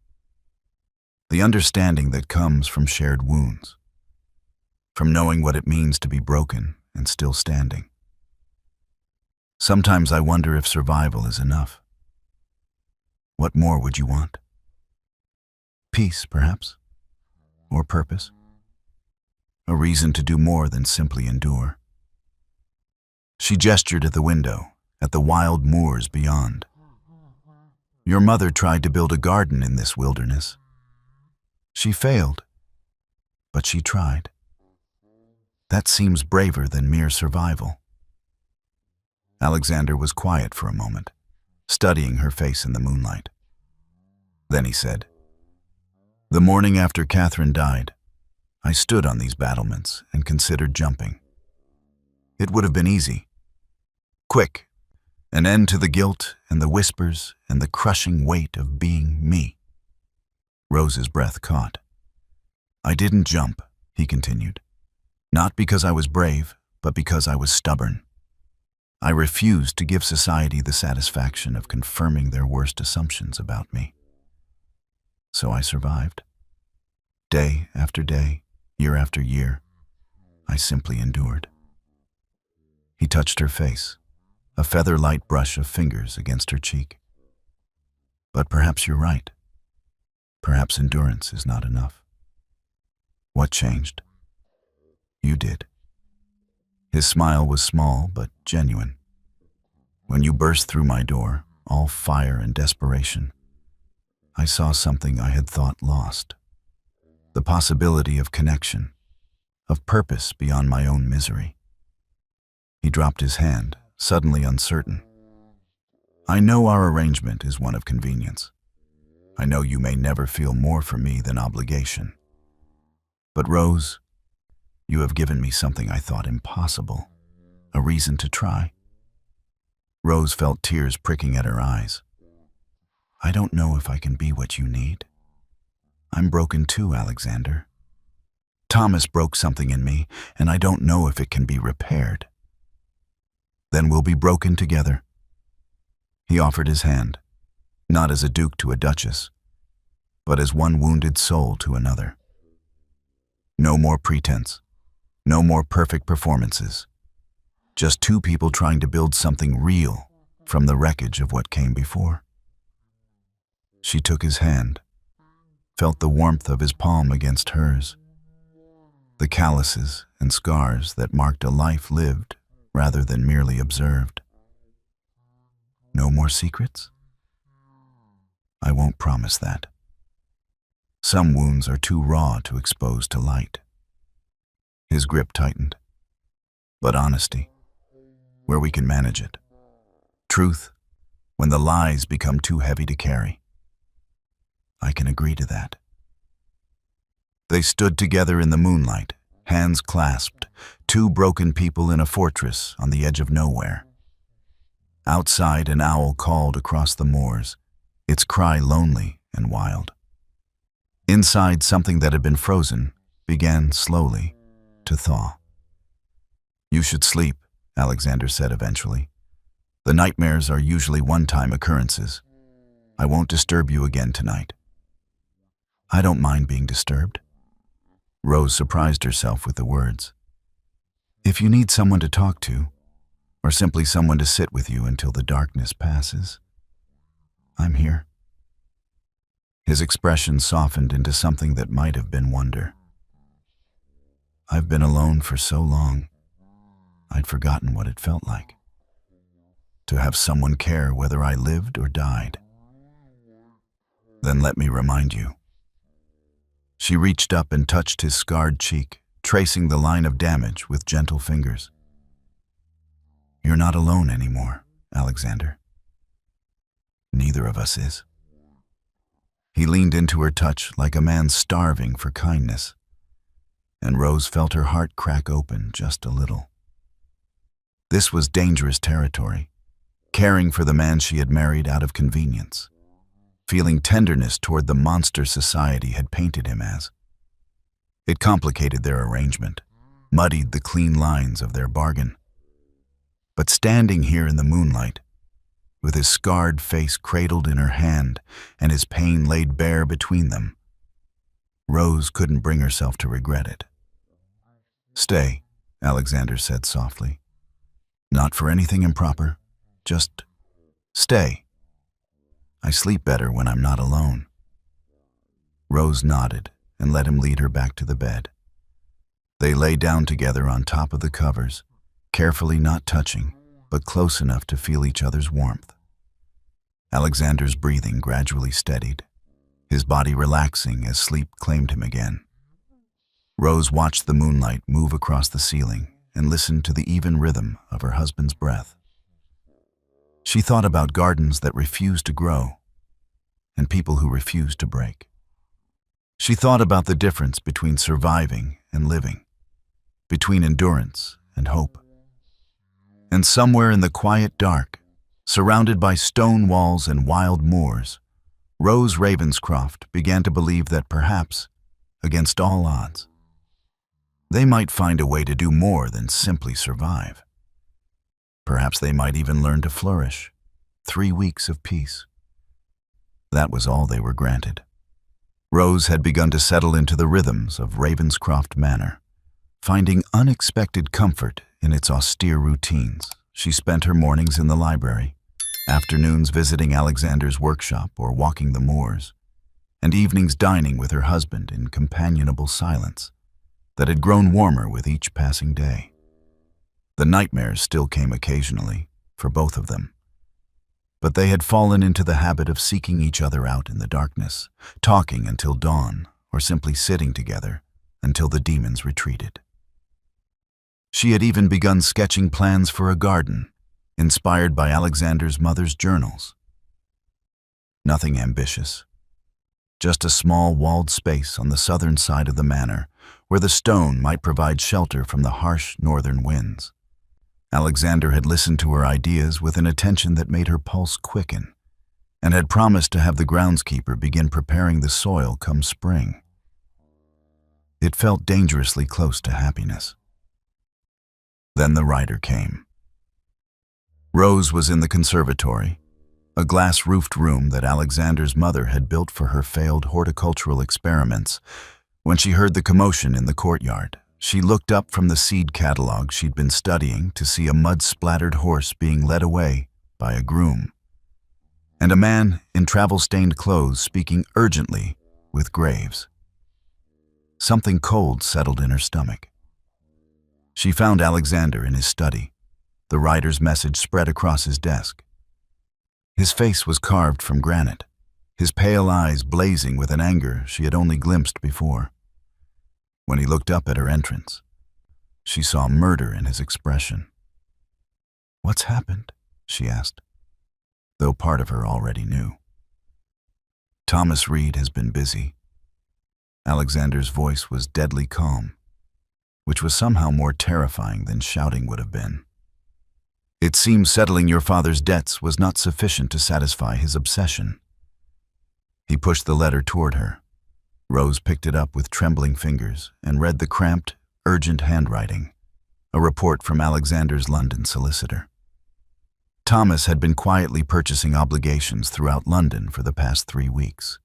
A: The understanding that comes from shared wounds, from knowing what it means to be broken and still standing. Sometimes I wonder if survival is enough. What more would you want? Peace, perhaps? Or purpose? A reason to do more than simply endure. She gestured at the window, at the wild moors beyond. "Your mother tried to build a garden in this wilderness. She failed, but she tried. That seems braver than mere survival." Alexander was quiet for a moment, studying her face in the moonlight. Then he said, "The morning after Catherine died, I stood on these battlements and considered jumping. It would have been easy. Quick, an end to the guilt and the whispers and the crushing weight of being me." Rose's breath caught. "I didn't jump," he continued. "Not because I was brave, but because I was stubborn. I refused to give society the satisfaction of confirming their worst assumptions about me. So I survived. Day after day, year after year, I simply endured." He touched her face, a feather-light brush of fingers against her cheek. "But perhaps you're right. Perhaps endurance is not enough." "What changed?" "You did." His smile was small but genuine. "When you burst through my door, all fire and desperation, I saw something I had thought lost. The possibility of connection, of purpose beyond my own misery." He dropped his hand, suddenly uncertain. "I know our arrangement is one of convenience. I know you may never feel more for me than obligation. But Rose, you have given me something I thought impossible, a reason to try." Rose felt tears pricking at her eyes. "I don't know if I can be what you need. I'm broken too, Alexander. Thomas broke something in me, and I don't know if it can be repaired." "Then we'll be broken together." He offered his hand, not as a duke to a duchess, but as one wounded soul to another. No more pretense, no more perfect performances. Just two people trying to build something real from the wreckage of what came before. She took his hand, felt the warmth of his palm against hers, the calluses and scars that marked a life lived rather than merely observed. "No more secrets?" "I won't promise that. Some wounds are too raw to expose to light." His grip tightened. "But honesty, where we can manage it. Truth, when the lies become too heavy to carry." I can agree to that." They stood together in the moonlight, hands clasped, two broken people in a fortress on the edge of nowhere. Outside, an owl called across the moors, its cry lonely and wild. Inside, something that had been frozen began slowly to thaw. "You should sleep," Alexander said eventually. "The nightmares are usually one-time occurrences. I won't disturb you again tonight." "I don't mind being disturbed." Rose surprised herself with the words. "If you need someone to talk to, or simply someone to sit with you until the darkness passes, I'm here." His expression softened into something that might have been wonder. "I've been alone for so long, I'd forgotten what it felt like. To have someone care whether I lived or died." "Then let me remind you." She reached up and touched his scarred cheek, tracing the line of damage with gentle fingers. "You're not alone anymore, Alexander. Neither of us is." He leaned into her touch like a man starving for kindness, and Rose felt her heart crack open just a little. This was dangerous territory, caring for the man she had married out of convenience, feeling tenderness toward the monster society had painted him as. It complicated their arrangement, muddied the clean lines of their bargain. But standing here in the moonlight, with his scarred face cradled in her hand and his pain laid bare between them, Rose couldn't bring herself to regret it. "Stay," Alexander said softly. "Not for anything improper, just stay. I sleep better when I'm not alone." Rose nodded and let him lead her back to the bed. They lay down together on top of the covers, carefully not touching, but close enough to feel each other's warmth. Alexander's breathing gradually steadied, his body relaxing as sleep claimed him again. Rose watched the moonlight move across the ceiling and listened to the even rhythm of her husband's breath. She thought about gardens that refused to grow and people who refused to break. She thought about the difference between surviving and living, between endurance and hope. And somewhere in the quiet dark, surrounded by stone walls and wild moors, Rose Ravenscroft began to believe that perhaps, against all odds, they might find a way to do more than simply survive. Perhaps they might even learn to flourish. 3 weeks of peace. That was all they were granted. Rose had begun to settle into the rhythms of Ravenscroft Manor, finding unexpected comfort in its austere routines. She spent her mornings in the library, afternoons visiting Alexander's workshop or walking the moors, and evenings dining with her husband in companionable silence that had grown warmer with each passing day. The nightmares still came occasionally, for both of them, but they had fallen into the habit of seeking each other out in the darkness, talking until dawn, or simply sitting together until the demons retreated. She had even begun sketching plans for a garden, inspired by Alexander's mother's journals. Nothing ambitious, just a small walled space on the southern side of the manor where the stone might provide shelter from the harsh northern winds. Alexander had listened to her ideas with an attention that made her pulse quicken, and had promised to have the groundskeeper begin preparing the soil come spring. It felt dangerously close to happiness. Then the writer came. Rose was in the conservatory, a glass-roofed room that Alexander's mother had built for her failed horticultural experiments. When she heard the commotion in the courtyard, she looked up from the seed catalog she'd been studying to see a mud-splattered horse being led away by a groom, and a man in travel-stained clothes speaking urgently with Graves. Something cold settled in her stomach. She found Alexander in his study, the writer's message spread across his desk. His face was carved from granite, his pale eyes blazing with an anger she had only glimpsed before. When he looked up at her entrance, she saw murder in his expression. "What's happened?" she asked, though part of her already knew. Thomas Reed has been busy. Alexander's voice was deadly calm, which was somehow more terrifying than shouting would have been. It seems settling your father's debts was not sufficient to satisfy his obsession. He pushed the letter toward her. Rose picked it up with trembling fingers and read the cramped, urgent handwriting, a report from Alexander's London solicitor. Thomas had been quietly purchasing obligations throughout London for the past 3 weeks.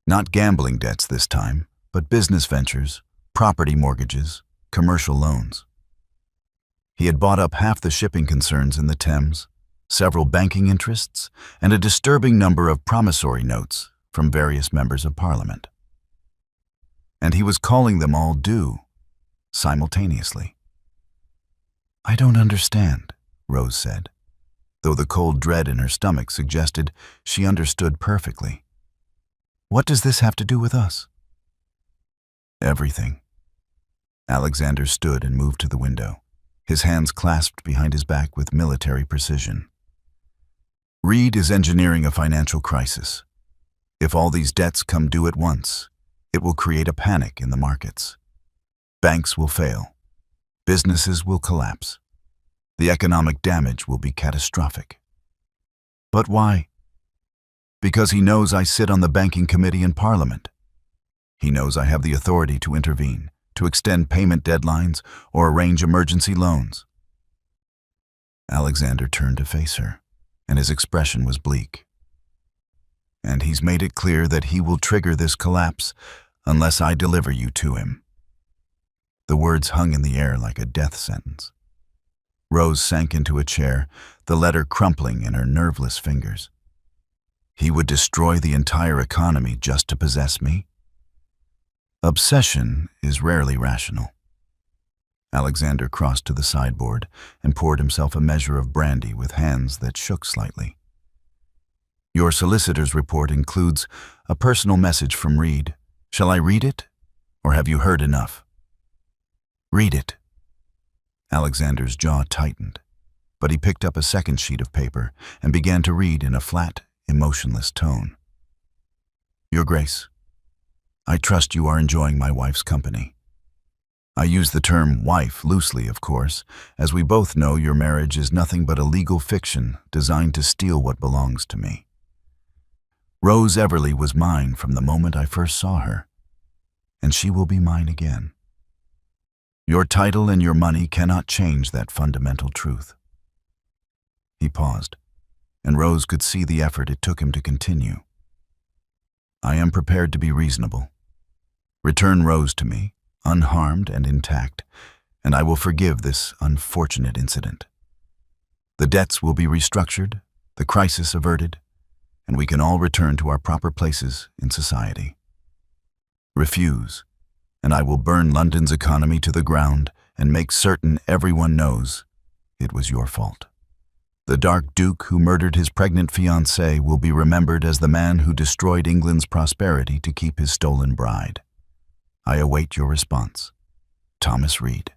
A: Not gambling debts this time, but business ventures, property mortgages, commercial loans. He had bought up half the shipping concerns in the Thames, several banking interests, and a disturbing number of promissory notes from various members of Parliament. And he was calling them all due, simultaneously. "I don't understand," Rose said, though the cold dread in her stomach suggested she understood perfectly. "What does this have to do with us?" "Everything." Alexander stood and moved to the window, his hands clasped behind his back with military precision. "Reed is engineering a financial crisis. If all these debts come due at once, it will create a panic in the markets. Banks will fail. Businesses will collapse. The economic damage will be catastrophic." "But why?" "Because he knows I sit on the banking committee in Parliament. He knows I have the authority to intervene, to extend payment deadlines or arrange emergency loans." Alexander turned to face her, and his expression was bleak. "And he's made it clear that he will trigger this collapse unless I deliver you to him." The words hung in the air like a death sentence. Rose sank into a chair, the letter crumpling in her nerveless fingers. He would destroy the entire economy just to possess me? Obsession is rarely rational. Alexander crossed to the sideboard and poured himself a measure of brandy with hands that shook slightly. "Your solicitor's report includes a personal message from Reed. Shall I read it, or have you heard enough?" "Read it." Alexander's jaw tightened, but he picked up a second sheet of paper and began to read in a flat, emotionless tone. "Your Grace, I trust you are enjoying my wife's company. I use the term wife loosely, of course, as we both know your marriage is nothing but a legal fiction designed to steal what belongs to me. Rose Everly was mine from the moment I first saw her, and she will be mine again. Your title and your money cannot change that fundamental truth." He paused, and Rose could see the effort it took him to continue. "I am prepared to be reasonable. Return Rose to me, unharmed and intact, and I will forgive this unfortunate incident. The debts will be restructured, the crisis averted, and we can all return to our proper places in society. Refuse, and I will burn London's economy to the ground and make certain everyone knows it was your fault. The dark duke who murdered his pregnant fiancée will be remembered as the man who destroyed England's prosperity to keep his stolen bride. I await your response. Thomas Reed."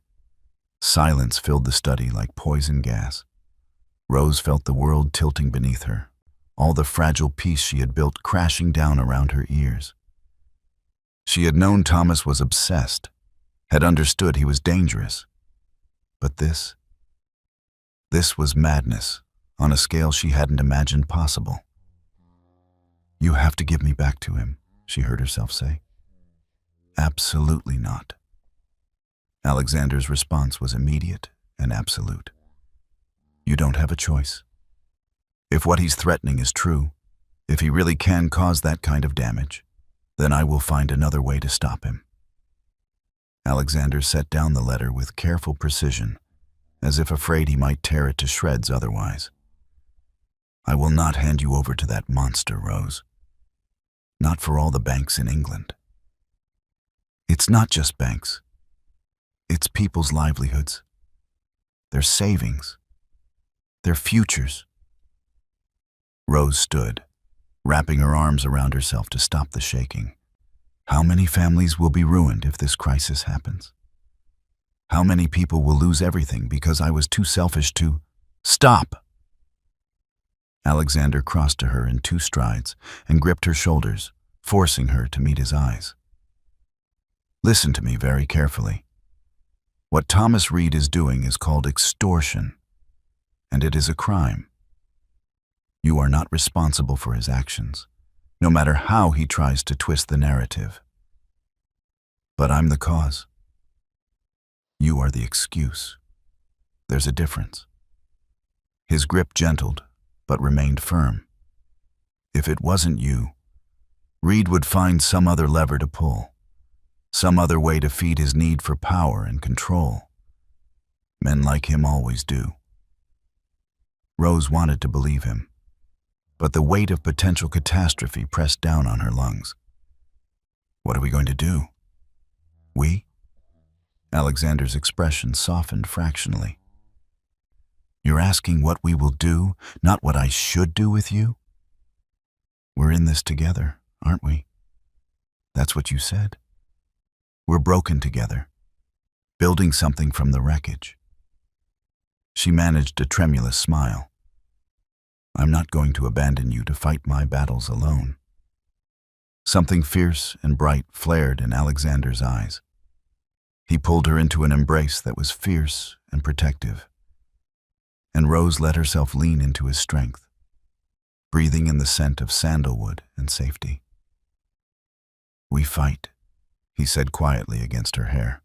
A: Silence filled the study like poison gas. Rose felt the world tilting beneath her, all the fragile peace she had built crashing down around her ears. She had known Thomas was obsessed, had understood he was dangerous. But this was madness on a scale she hadn't imagined possible. "You have to give me back to him," she heard herself say. "Absolutely not." Alexander's response was immediate and absolute. "You don't have a choice. If what he's threatening is true, if he really can cause that kind of damage, then I will find another way to stop him." Alexander set down the letter with careful precision, as if afraid he might tear it to shreds otherwise. "I will not hand you over to that monster, Rose. Not for all the banks in England. It's not just banks. It's people's livelihoods, their savings, their futures." Rose stood, wrapping her arms around herself to stop the shaking. How many families will be ruined if this crisis happens? How many people will lose everything because I was too selfish to... "Stop!" Alexander crossed to her in 2 strides and gripped her shoulders, forcing her to meet his eyes. Listen to me very carefully. What Thomas Reed is doing is called extortion, and it is a crime. You are not responsible for his actions, no matter how he tries to twist the narrative. But I'm the cause. You are the excuse. There's a difference. His grip gentled, but remained firm. If it wasn't you, Reed would find some other lever to pull, some other way to feed his need for power and control. Men like him always do. Rose wanted to believe him, but the weight of potential catastrophe pressed down on her lungs. What are we going to do? We? Alexander's expression softened fractionally. You're asking what we will do, not what I should do with you? We're in this together, aren't we? That's what you said. We're broken together, building something from the wreckage. She managed a tremulous smile. I'm not going to abandon you to fight my battles alone. Something fierce and bright flared in Alexander's eyes. He pulled her into an embrace that was fierce and protective, and Rose let herself lean into his strength, breathing in the scent of sandalwood and safety. We fight, he said quietly against her hair.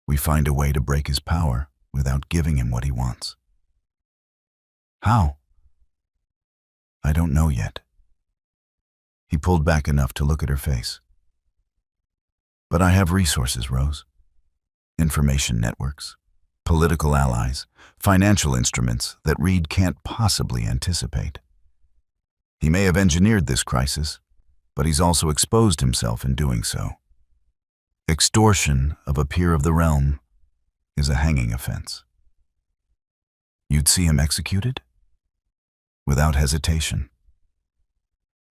A: We find a way to break his power without giving him what he wants. How? I don't know yet. He pulled back enough to look at her face. But I have resources, Rose. Information networks, political allies, financial instruments that Reed can't possibly anticipate. He may have engineered this crisis, but he's also exposed himself in doing so. Extortion of a peer of the realm is a hanging offense. You'd see him executed? Without hesitation.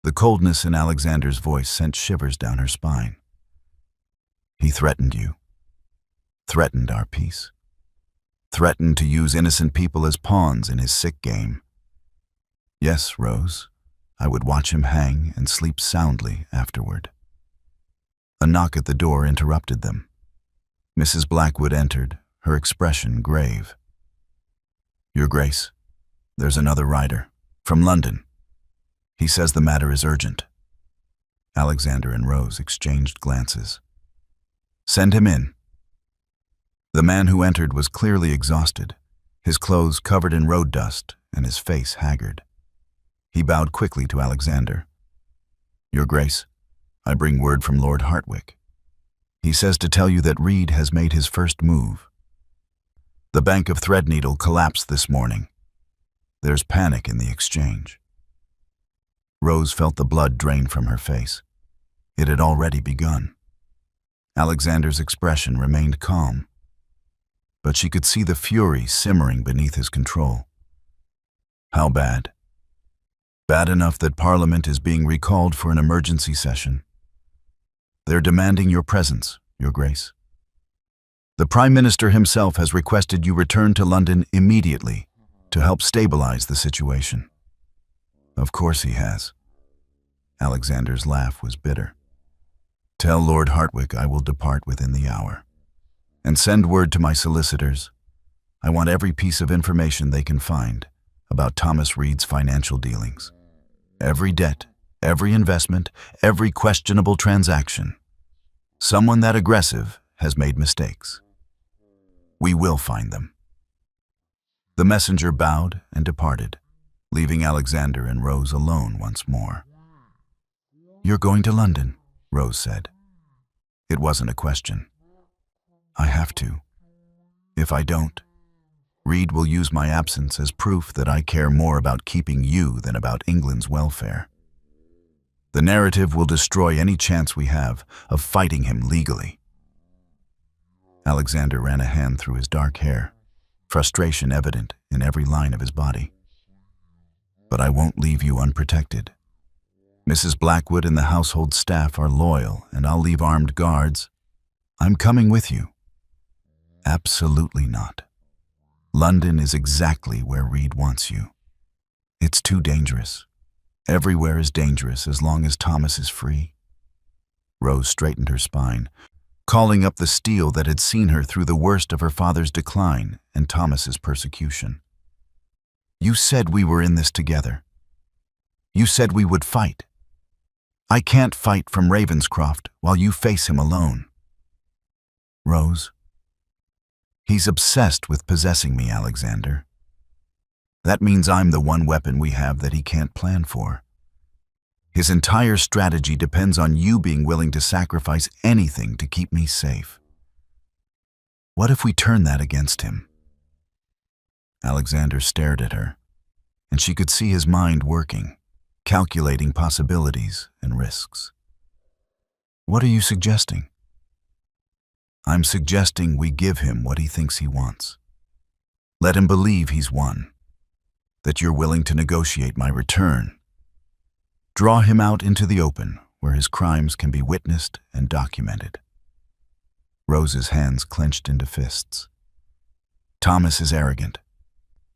A: The coldness in Alexander's voice sent shivers down her spine. He threatened you. Threatened our peace. Threatened to use innocent people as pawns in his sick game. Yes, Rose, I would watch him hang and sleep soundly afterward. A knock at the door interrupted them. Mrs. Blackwood entered, her expression grave. Your Grace, there's another rider, from London. He says the matter is urgent. Alexander and Rose exchanged glances. Send him in. The man who entered was clearly exhausted, his clothes covered in road dust and his face haggard. He bowed quickly to Alexander. Your Grace, I bring word from Lord Hartwick. He says to tell you that Reed has made his first move. The Bank of Threadneedle collapsed this morning. There's panic in the exchange. Rose felt the blood drain from her face. It had already begun. Alexander's expression remained calm, but she could see the fury simmering beneath his control. How bad? Bad enough that Parliament is being recalled for an emergency session. They're demanding your presence, Your Grace. The Prime Minister himself has requested you return to London immediately to help stabilize the situation. Of course he has. Alexander's laugh was bitter. Tell Lord Hartwick I will depart within the hour. And send word to my solicitors. I want every piece of information they can find about Thomas Reed's financial dealings. Every debt, every investment, every questionable transaction. Someone that aggressive has made mistakes. We will find them. The messenger bowed and departed, leaving Alexander and Rose alone once more. You're going to London, Rose said. It wasn't a question. I have to. If I don't, Reed will use my absence as proof that I care more about keeping you than about England's welfare. The narrative will destroy any chance we have of fighting him legally. Alexander ran a hand through his dark hair, frustration evident in every line of his body. But I won't leave you unprotected. Mrs. Blackwood and the household staff are loyal, and I'll leave armed guards. I'm coming with you. Absolutely not. London is exactly where Reed wants you. It's too dangerous. Everywhere is dangerous as long as Thomas is free. Rose straightened her spine, calling up the steel that had seen her through the worst of her father's decline and Thomas's persecution. You said we were in this together. You said we would fight. I can't fight from Ravenscroft while you face him alone. Rose, he's obsessed with possessing me, Alexander. That means I'm the one weapon we have that he can't plan for. His entire strategy depends on you being willing to sacrifice anything to keep me safe. What if we turn that against him? Alexander stared at her, and she could see his mind working, calculating possibilities and risks. What are you suggesting? I'm suggesting we give him what he thinks he wants. Let him believe he's won, that you're willing to negotiate my return. Draw him out into the open, where his crimes can be witnessed and documented. Rose's hands clenched into fists. Thomas is arrogant.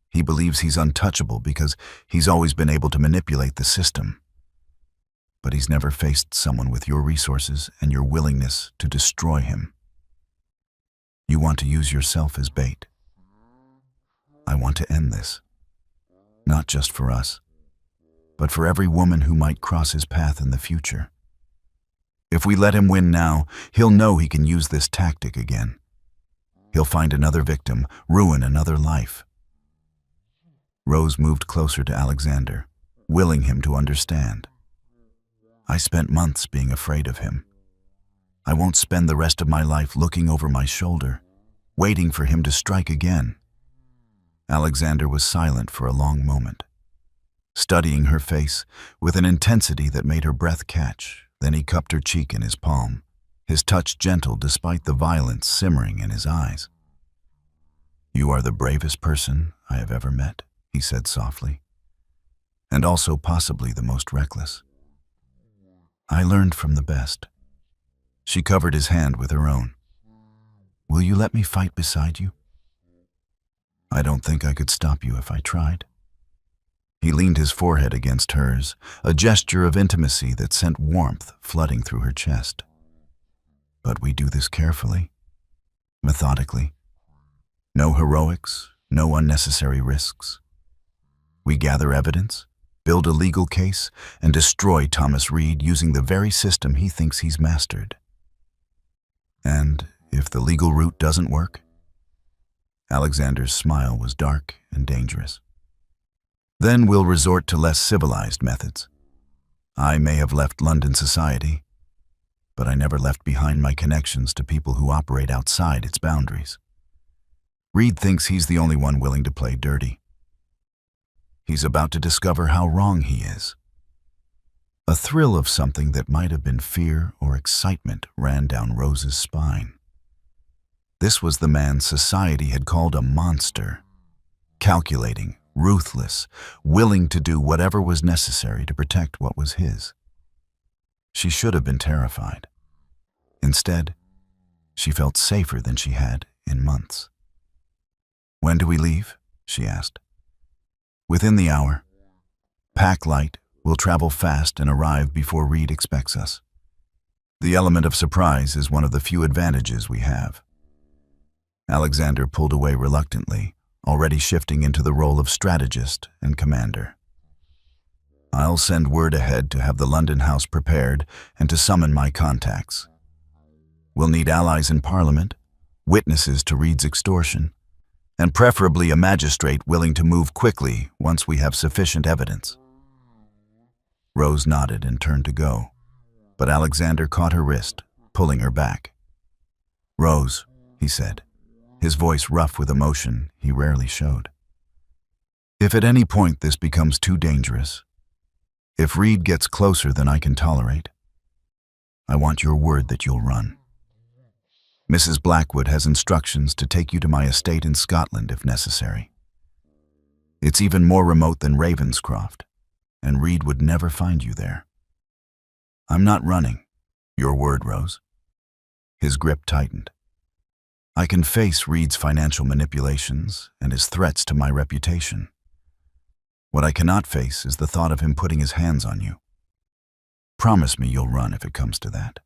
A: He believes he's untouchable because he's always been able to manipulate the system. But he's never faced someone with your resources and your willingness to destroy him. You want to use yourself as bait. I want to end this. Not just for us, but for every woman who might cross his path in the future. If we let him win now, he'll know he can use this tactic again. He'll find another victim, ruin another life. Rose moved closer to Alexander, willing him to understand. I spent months being afraid of him. I won't spend the rest of my life looking over my shoulder, waiting for him to strike again. Alexander was silent for a long moment, studying her face with an intensity that made her breath catch. Then he cupped her cheek in his palm, his touch gentle despite the violence simmering in his eyes. You are the bravest person I have ever met, he said softly, and also possibly the most reckless. I learned from the best. She covered his hand with her own. Will you let me fight beside you? I don't think I could stop you if I tried. He leaned his forehead against hers, a gesture of intimacy that sent warmth flooding through her chest. But we do this carefully, methodically. No heroics, no unnecessary risks. We gather evidence, build a legal case, and destroy Thomas Reed using the very system he thinks he's mastered. And if the legal route doesn't work? Alexander's smile was dark and dangerous. Then we'll resort to less civilized methods. I may have left London society, but I never left behind my connections to people who operate outside its boundaries. Reed thinks he's the only one willing to play dirty. He's about to discover how wrong he is. A thrill of something that might have been fear or excitement ran down Rose's spine. This was the man society had called a monster, calculating, ruthless, willing to do whatever was necessary to protect what was his. She should have been terrified. Instead, she felt safer than she had in months. When do we leave? She asked. Within the hour. Pack light, we'll travel fast and arrive before Reed expects us. The element of surprise is one of the few advantages we have. Alexander pulled away reluctantly, already shifting into the role of strategist and commander. I'll send word ahead to have the London house prepared and to summon my contacts. We'll need allies in Parliament, witnesses to Reed's extortion, and preferably a magistrate willing to move quickly once we have sufficient evidence. Rose nodded and turned to go, but Alexander caught her wrist, pulling her back. Rose, he said, his voice rough with emotion he rarely showed. If at any point this becomes too dangerous, if Reed gets closer than I can tolerate, I want your word that you'll run. Mrs. Blackwood has instructions to take you to my estate in Scotland if necessary. It's even more remote than Ravenscroft, and Reed would never find you there. I'm not running. Your word, Rose. His grip tightened. I can face Reed's financial manipulations and his threats to my reputation. What I cannot face is the thought of him putting his hands on you. Promise me you'll run if it comes to that."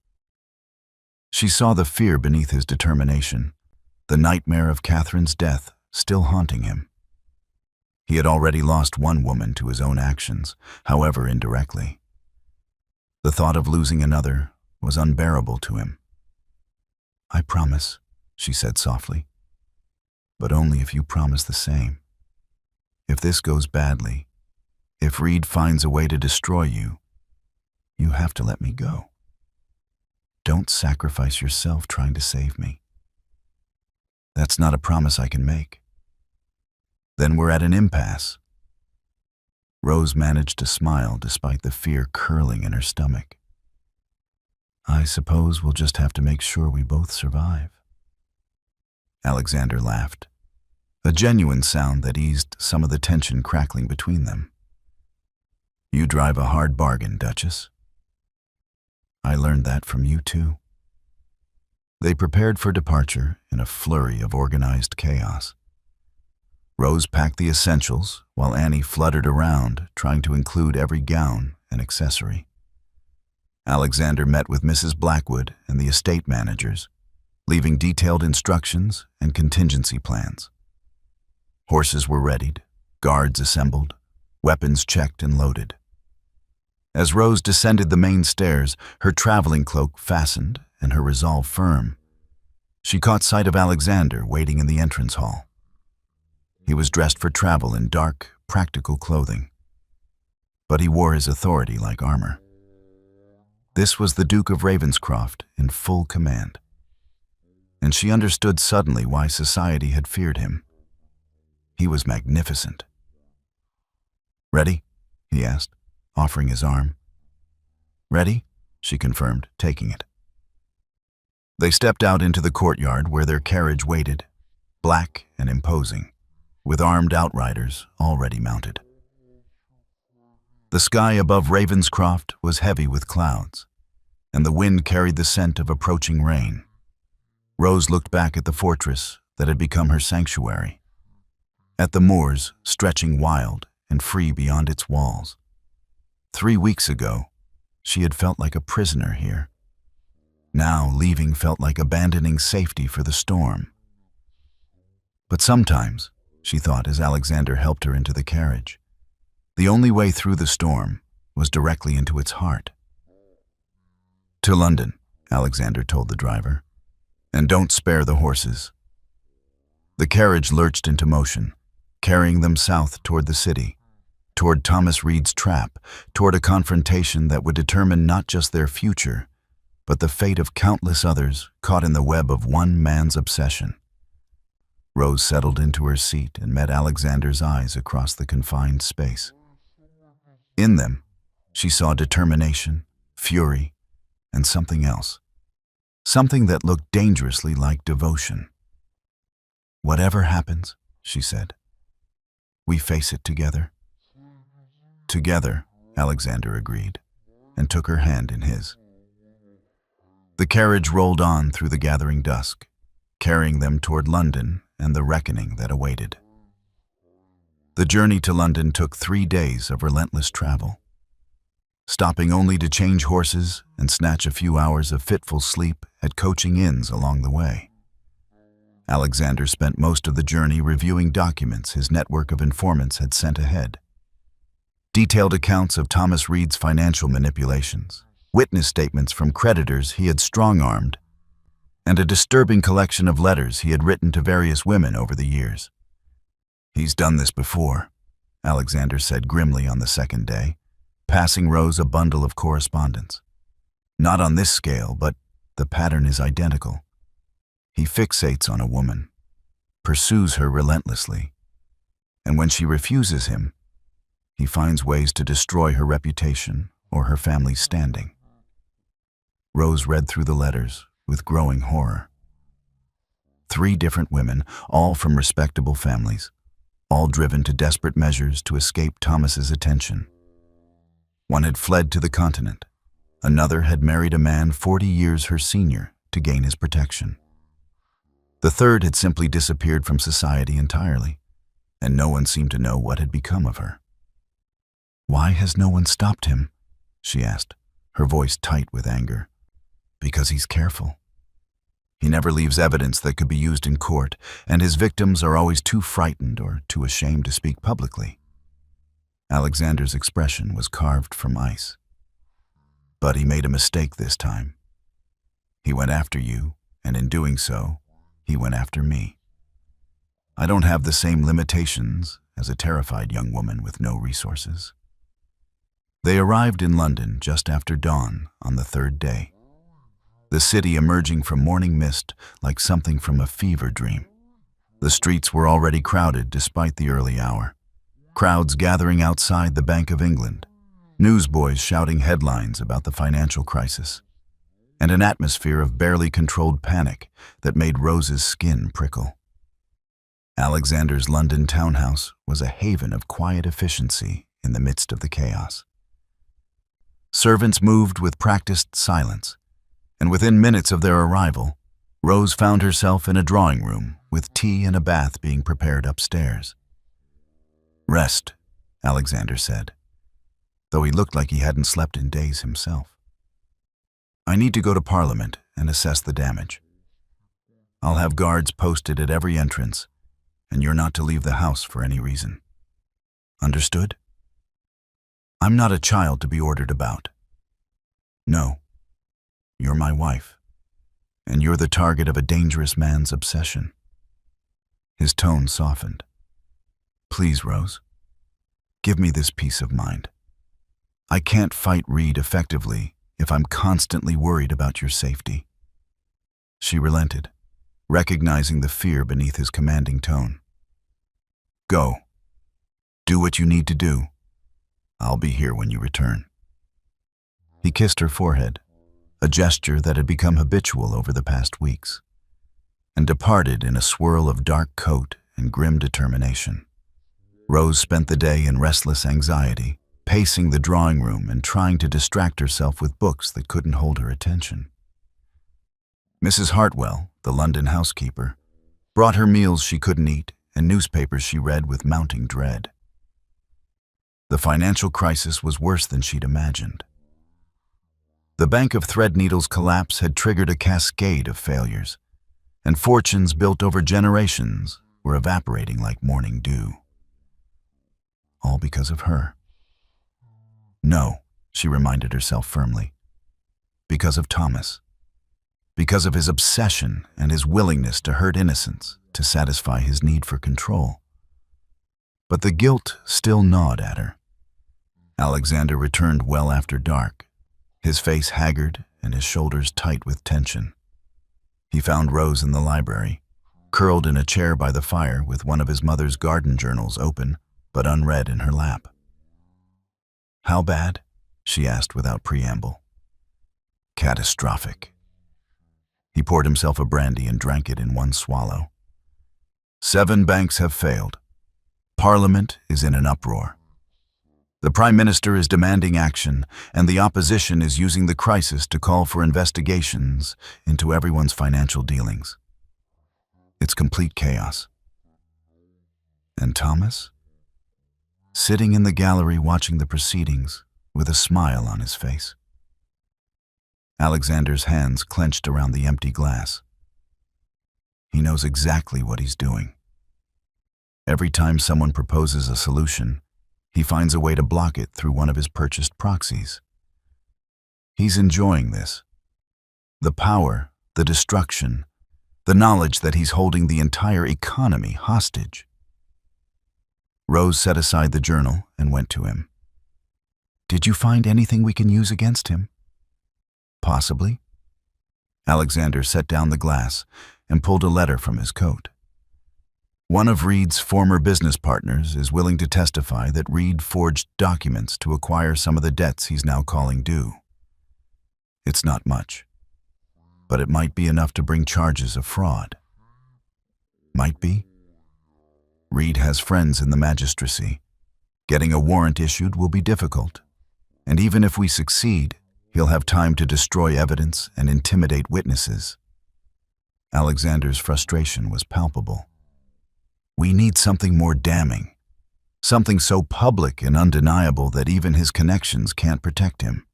A: She saw the fear beneath his determination, the nightmare of Catherine's death still haunting him. He had already lost one woman to his own actions, however indirectly. The thought of losing another was unbearable to him. "I promise," she said softly, "but only if you promise the same. If this goes badly, if Reed finds a way to destroy you, you have to let me go. Don't sacrifice yourself trying to save me." "That's not a promise I can make." "Then we're at an impasse." Rose managed to smile despite the fear curling in her stomach. "I suppose we'll just have to make sure we both survive." Alexander laughed, a genuine sound that eased some of the tension crackling between them. "You drive a hard bargain, Duchess." "I learned that from you too." They prepared for departure in a flurry of organized chaos. Rose packed the essentials while Annie fluttered around, trying to include every gown and accessory. Alexander met with Mrs. Blackwood and the estate managers, leaving detailed instructions and contingency plans. Horses were readied, guards assembled, weapons checked and loaded. As Rose descended the main stairs, her traveling cloak fastened and her resolve firm, she caught sight of Alexander waiting in the entrance hall. He was dressed for travel in dark, practical clothing, but he wore his authority like armor. This was the Duke of Ravenscroft in full command, and she understood suddenly why society had feared him. He was magnificent. "Ready?" he asked, offering his arm. "Ready?" she confirmed, taking it. They stepped out into the courtyard where their carriage waited, black and imposing, with armed outriders already mounted. The sky above Ravenscroft was heavy with clouds, and the wind carried the scent of approaching rain. Rose looked back at the fortress that had become her sanctuary, at the moors stretching wild and free beyond its walls. 3 weeks ago, she had felt like a prisoner here. Now, leaving felt like abandoning safety for the storm. But sometimes, she thought as Alexander helped her into the carriage, the only way through the storm was directly into its heart. "To London," Alexander told the driver, "and don't spare the horses." The carriage lurched into motion, carrying them south toward the city, toward Thomas Reed's trap, toward a confrontation that would determine not just their future, but the fate of countless others caught in the web of one man's obsession. Rose settled into her seat and met Alexander's eyes across the confined space. In them, she saw determination, fury, and something else. Something that looked dangerously like devotion. "Whatever happens," she said, "we face it together." "Together," Alexander agreed, and took her hand in his. The carriage rolled on through the gathering dusk, carrying them toward London and the reckoning that awaited. The journey to London took 3 days of relentless travel, stopping only to change horses and snatch a few hours of fitful sleep at coaching inns along the way. Alexander spent most of the journey reviewing documents his network of informants had sent ahead. Detailed accounts of Thomas Reed's financial manipulations, witness statements from creditors he had strong-armed, and a disturbing collection of letters he had written to various women over the years. "He's done this before," Alexander said grimly on the second day, passing Rose a bundle of correspondence. "Not on this scale, but the pattern is identical. He fixates on a woman, pursues her relentlessly, and when she refuses him, he finds ways to destroy her reputation or her family's standing." Rose read through the letters with growing horror. 3 different women, all from respectable families, all driven to desperate measures to escape Thomas's attention. One had fled to the continent. Another had married a man 40 years her senior to gain his protection. The third had simply disappeared from society entirely, and no one seemed to know what had become of her. "Why has no one stopped him?" she asked, her voice tight with anger. "Because he's careful. He never leaves evidence that could be used in court, and his victims are always too frightened or too ashamed to speak publicly." Alexander's expression was carved from ice. "But he made a mistake this time. He went after you, and in doing so, he went after me. I don't have the same limitations as a terrified young woman with no resources." They arrived in London just after dawn on the third day, the city emerging from morning mist like something from a fever dream. The streets were already crowded despite the early hour, crowds gathering outside the Bank of England, newsboys shouting headlines about the financial crisis, and an atmosphere of barely controlled panic that made Rose's skin prickle. Alexander's London townhouse was a haven of quiet efficiency in the midst of the chaos. Servants moved with practiced silence, and within minutes of their arrival, Rose found herself in a drawing room with tea and a bath being prepared upstairs. "Rest," Alexander said, though he looked like he hadn't slept in days himself. "I need to go to Parliament and assess the damage. I'll have guards posted at every entrance, and you're not to leave the house for any reason. Understood? I'm not a child to be ordered about. No, you're my wife, and you're the target of a dangerous man's obsession." His tone softened. "Please, Rose, give me this peace of mind. I can't fight Reed effectively if I'm constantly worried about your safety." She relented, recognizing the fear beneath his commanding tone. "Go. Do what you need to do. I'll be here when you return." He kissed her forehead, a gesture that had become habitual over the past weeks, and departed in a swirl of dark coat and grim determination. Rose spent the day in restless anxiety, pacing the drawing room and trying to distract herself with books that couldn't hold her attention. Mrs. Hartwell, the London housekeeper, brought her meals she couldn't eat and newspapers she read with mounting dread. The financial crisis was worse than she'd imagined. The Bank of Threadneedle's collapse had triggered a cascade of failures, and fortunes built over generations were evaporating like morning dew. All because of her. No, she reminded herself firmly. Because of Thomas. Because of his obsession and his willingness to hurt innocents to satisfy his need for control. But the guilt still gnawed at her. Alexander returned well after dark, his face haggard and his shoulders tight with tension. He found Rose in the library, curled in a chair by the fire with one of his mother's garden journals open but unread in her lap. "How bad?" she asked without preamble. "Catastrophic." He poured himself a brandy and drank it in one swallow. 7 banks have failed. Parliament is in an uproar. The Prime Minister is demanding action, and the opposition is using the crisis to call for investigations into everyone's financial dealings. It's complete chaos. And Thomas? Sitting in the gallery watching the proceedings with a smile on his face. Alexander's hands clenched around the empty glass. He knows exactly what he's doing. Every time someone proposes a solution, he finds a way to block it through one of his purchased proxies. He's enjoying this. The power, the destruction, the knowledge that he's holding the entire economy hostage. Rose set aside the journal and went to him. "Did you find anything we can use against him?" "Possibly." Alexander set down the glass and pulled a letter from his coat. One of Reed's former business partners is willing to testify that Reed forged documents to acquire some of the debts he's now calling due. It's not much, but it might be enough to bring charges of fraud. Might be. Reed has friends in the magistracy. Getting a warrant issued will be difficult, and even if we succeed, he'll have time to destroy evidence and intimidate witnesses. Alexander's frustration was palpable. "We need something more damning. Something so public and undeniable that even his connections can't protect him.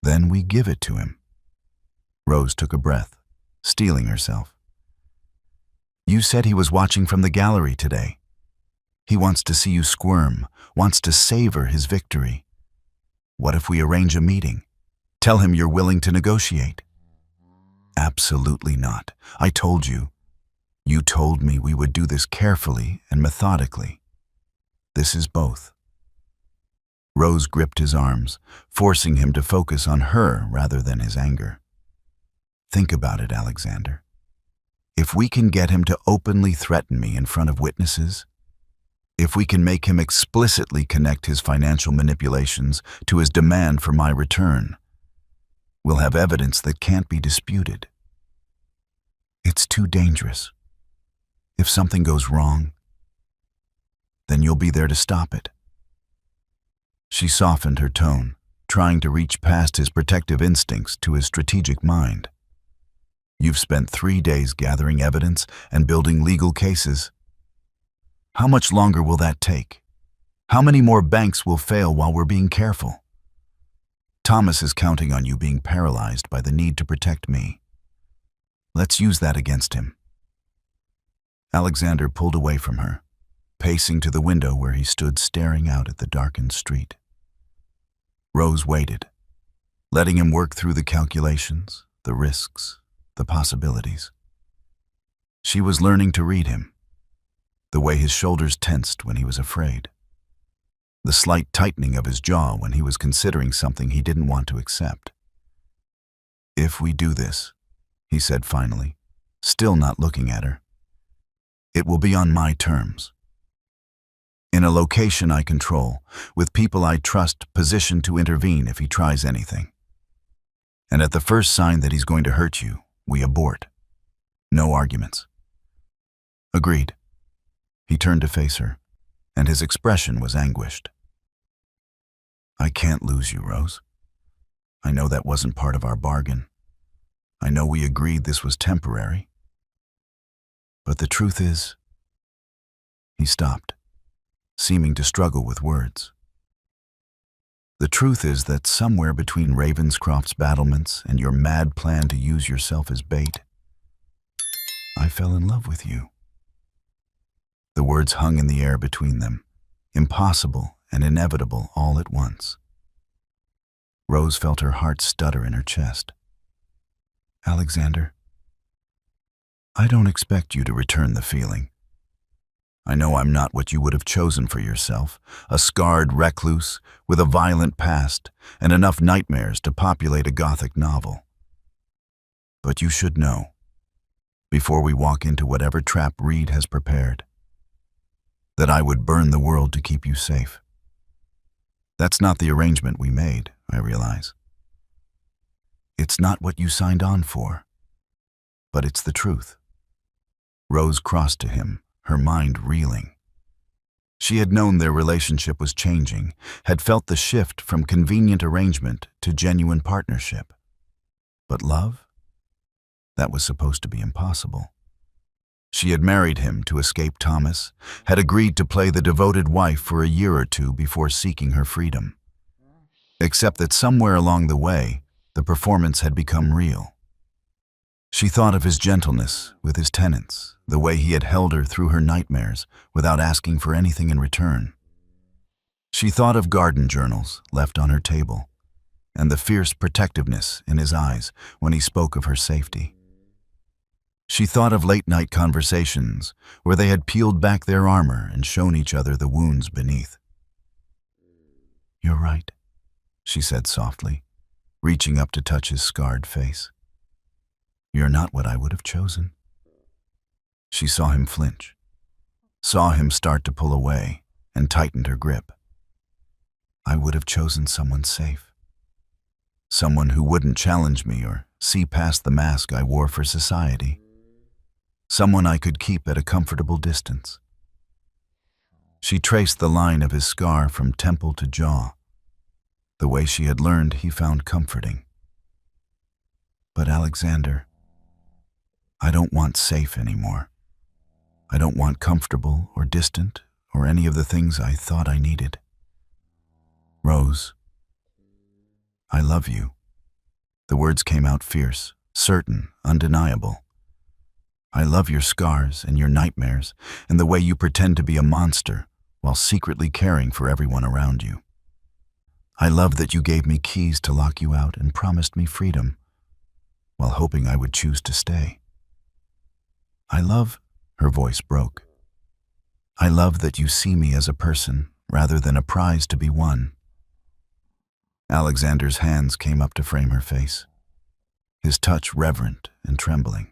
A: Then we give it to him. Rose took a breath, steeling herself. You said he was watching from the gallery today. He wants to see you squirm, wants to savor his victory. What if we arrange a meeting? Tell him you're willing to negotiate. Absolutely not. I told you. You told me we would do this carefully and methodically. This is both. Rose gripped his arms, forcing him to focus on her rather than his anger. Think about it, Alexander. If we can get him to openly threaten me in front of witnesses, if we can make him explicitly connect his financial manipulations to his demand for my return, we'll have evidence that can't be disputed. It's too dangerous. If something goes wrong, then you'll be there to stop it. She softened her tone, trying to reach past his protective instincts to his strategic mind. You've spent 3 days gathering evidence and building legal cases. How much longer will that take? How many more banks will fail while we're being careful? Thomas is counting on you being paralyzed by the need to protect me. Let's use that against him. Alexander pulled away from her, pacing to the window where he stood staring out at the darkened street. Rose waited, letting him work through the calculations, the risks, the possibilities. She was learning to read him, the way his shoulders tensed when he was afraid, the slight tightening of his jaw when he was considering something he didn't want to accept. If we do this, he said finally, still not looking at her, it will be on my terms. In a location I control, with people I trust positioned to intervene if he tries anything. And at the first sign that he's going to hurt you, we abort. No arguments. Agreed. He turned to face her, and his expression was anguished. I can't lose you, Rose. I know that wasn't part of our bargain. I know we agreed this was temporary. But the truth is, he stopped, seeming to struggle with words. The truth is that somewhere between Ravenscroft's battlements and your mad plan to use yourself as bait, I fell in love with you. The words hung in the air between them, impossible and inevitable all at once. Rose felt her heart stutter in her chest. Alexander, I don't expect you to return the feeling. I know I'm not what you would have chosen for yourself, a scarred recluse with a violent past and enough nightmares to populate a Gothic novel. But you should know, before we walk into whatever trap Reed has prepared, that I would burn the world to keep you safe. That's not the arrangement we made, I realize. It's not what you signed on for, but it's the truth. Rose crossed to him, her mind reeling. She had known their relationship was changing, had felt the shift from convenient arrangement to genuine partnership. But love? That was supposed to be impossible. She had married him to escape Thomas, had agreed to play the devoted wife for a year or two before seeking her freedom. Except that somewhere along the way, the performance had become real. She thought of his gentleness with his tenants, the way he had held her through her nightmares without asking for anything in return. She thought of garden journals left on her table, and the fierce protectiveness in his eyes when he spoke of her safety. She thought of late-night conversations where they had peeled back their armor and shown each other the wounds beneath. You're right, she said softly, reaching up to touch his scarred face. You're not what I would have chosen. She saw him flinch, saw him start to pull away, and tightened her grip. I would have chosen someone safe. Someone who wouldn't challenge me or see past the mask I wore for society. Someone I could keep at a comfortable distance. She traced the line of his scar from temple to jaw, the way she had learned he found comforting. But Alexander, I don't want safe anymore. I don't want comfortable or distant or any of the things I thought I needed. Rose, I love you. The words came out fierce, certain, undeniable. I love your scars and your nightmares and the way you pretend to be a monster while secretly caring for everyone around you. I love that you gave me keys to lock you out and promised me freedom while hoping I would choose to stay. I love, her voice broke. I love that you see me as a person rather than a prize to be won. Alexander's hands came up to frame her face, his touch reverent and trembling.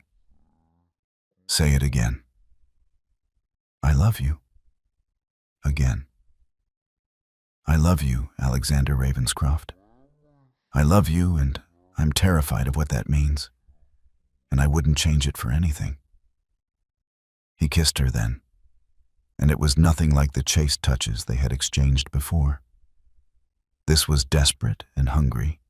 A: Say it again. I love you. Again. I love you, Alexander Ravenscroft. I love you, and I'm terrified of what that means, and I wouldn't change it for anything. He kissed her then, and it was nothing like the chaste touches they had exchanged before. This was desperate and hungry.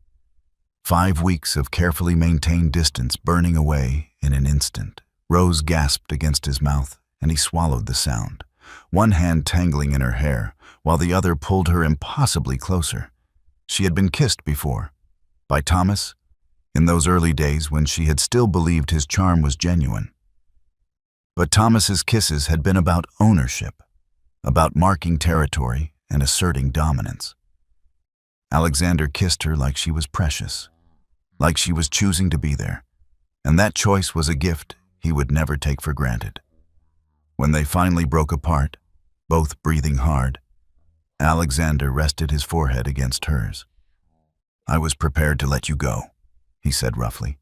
A: 5 weeks of carefully maintained distance burning away in an instant. Rose gasped against his mouth, and he swallowed the sound, one hand tangling in her hair, while the other pulled her impossibly closer. She had been kissed before, by Thomas, in those early days when she had still believed his charm was genuine. But Thomas's kisses had been about ownership, about marking territory and asserting dominance. Alexander kissed her like she was precious, like she was choosing to be there, and that choice was a gift he would never take for granted. When they finally broke apart, both breathing hard, Alexander rested his forehead against hers. I was prepared to let you go, he said roughly.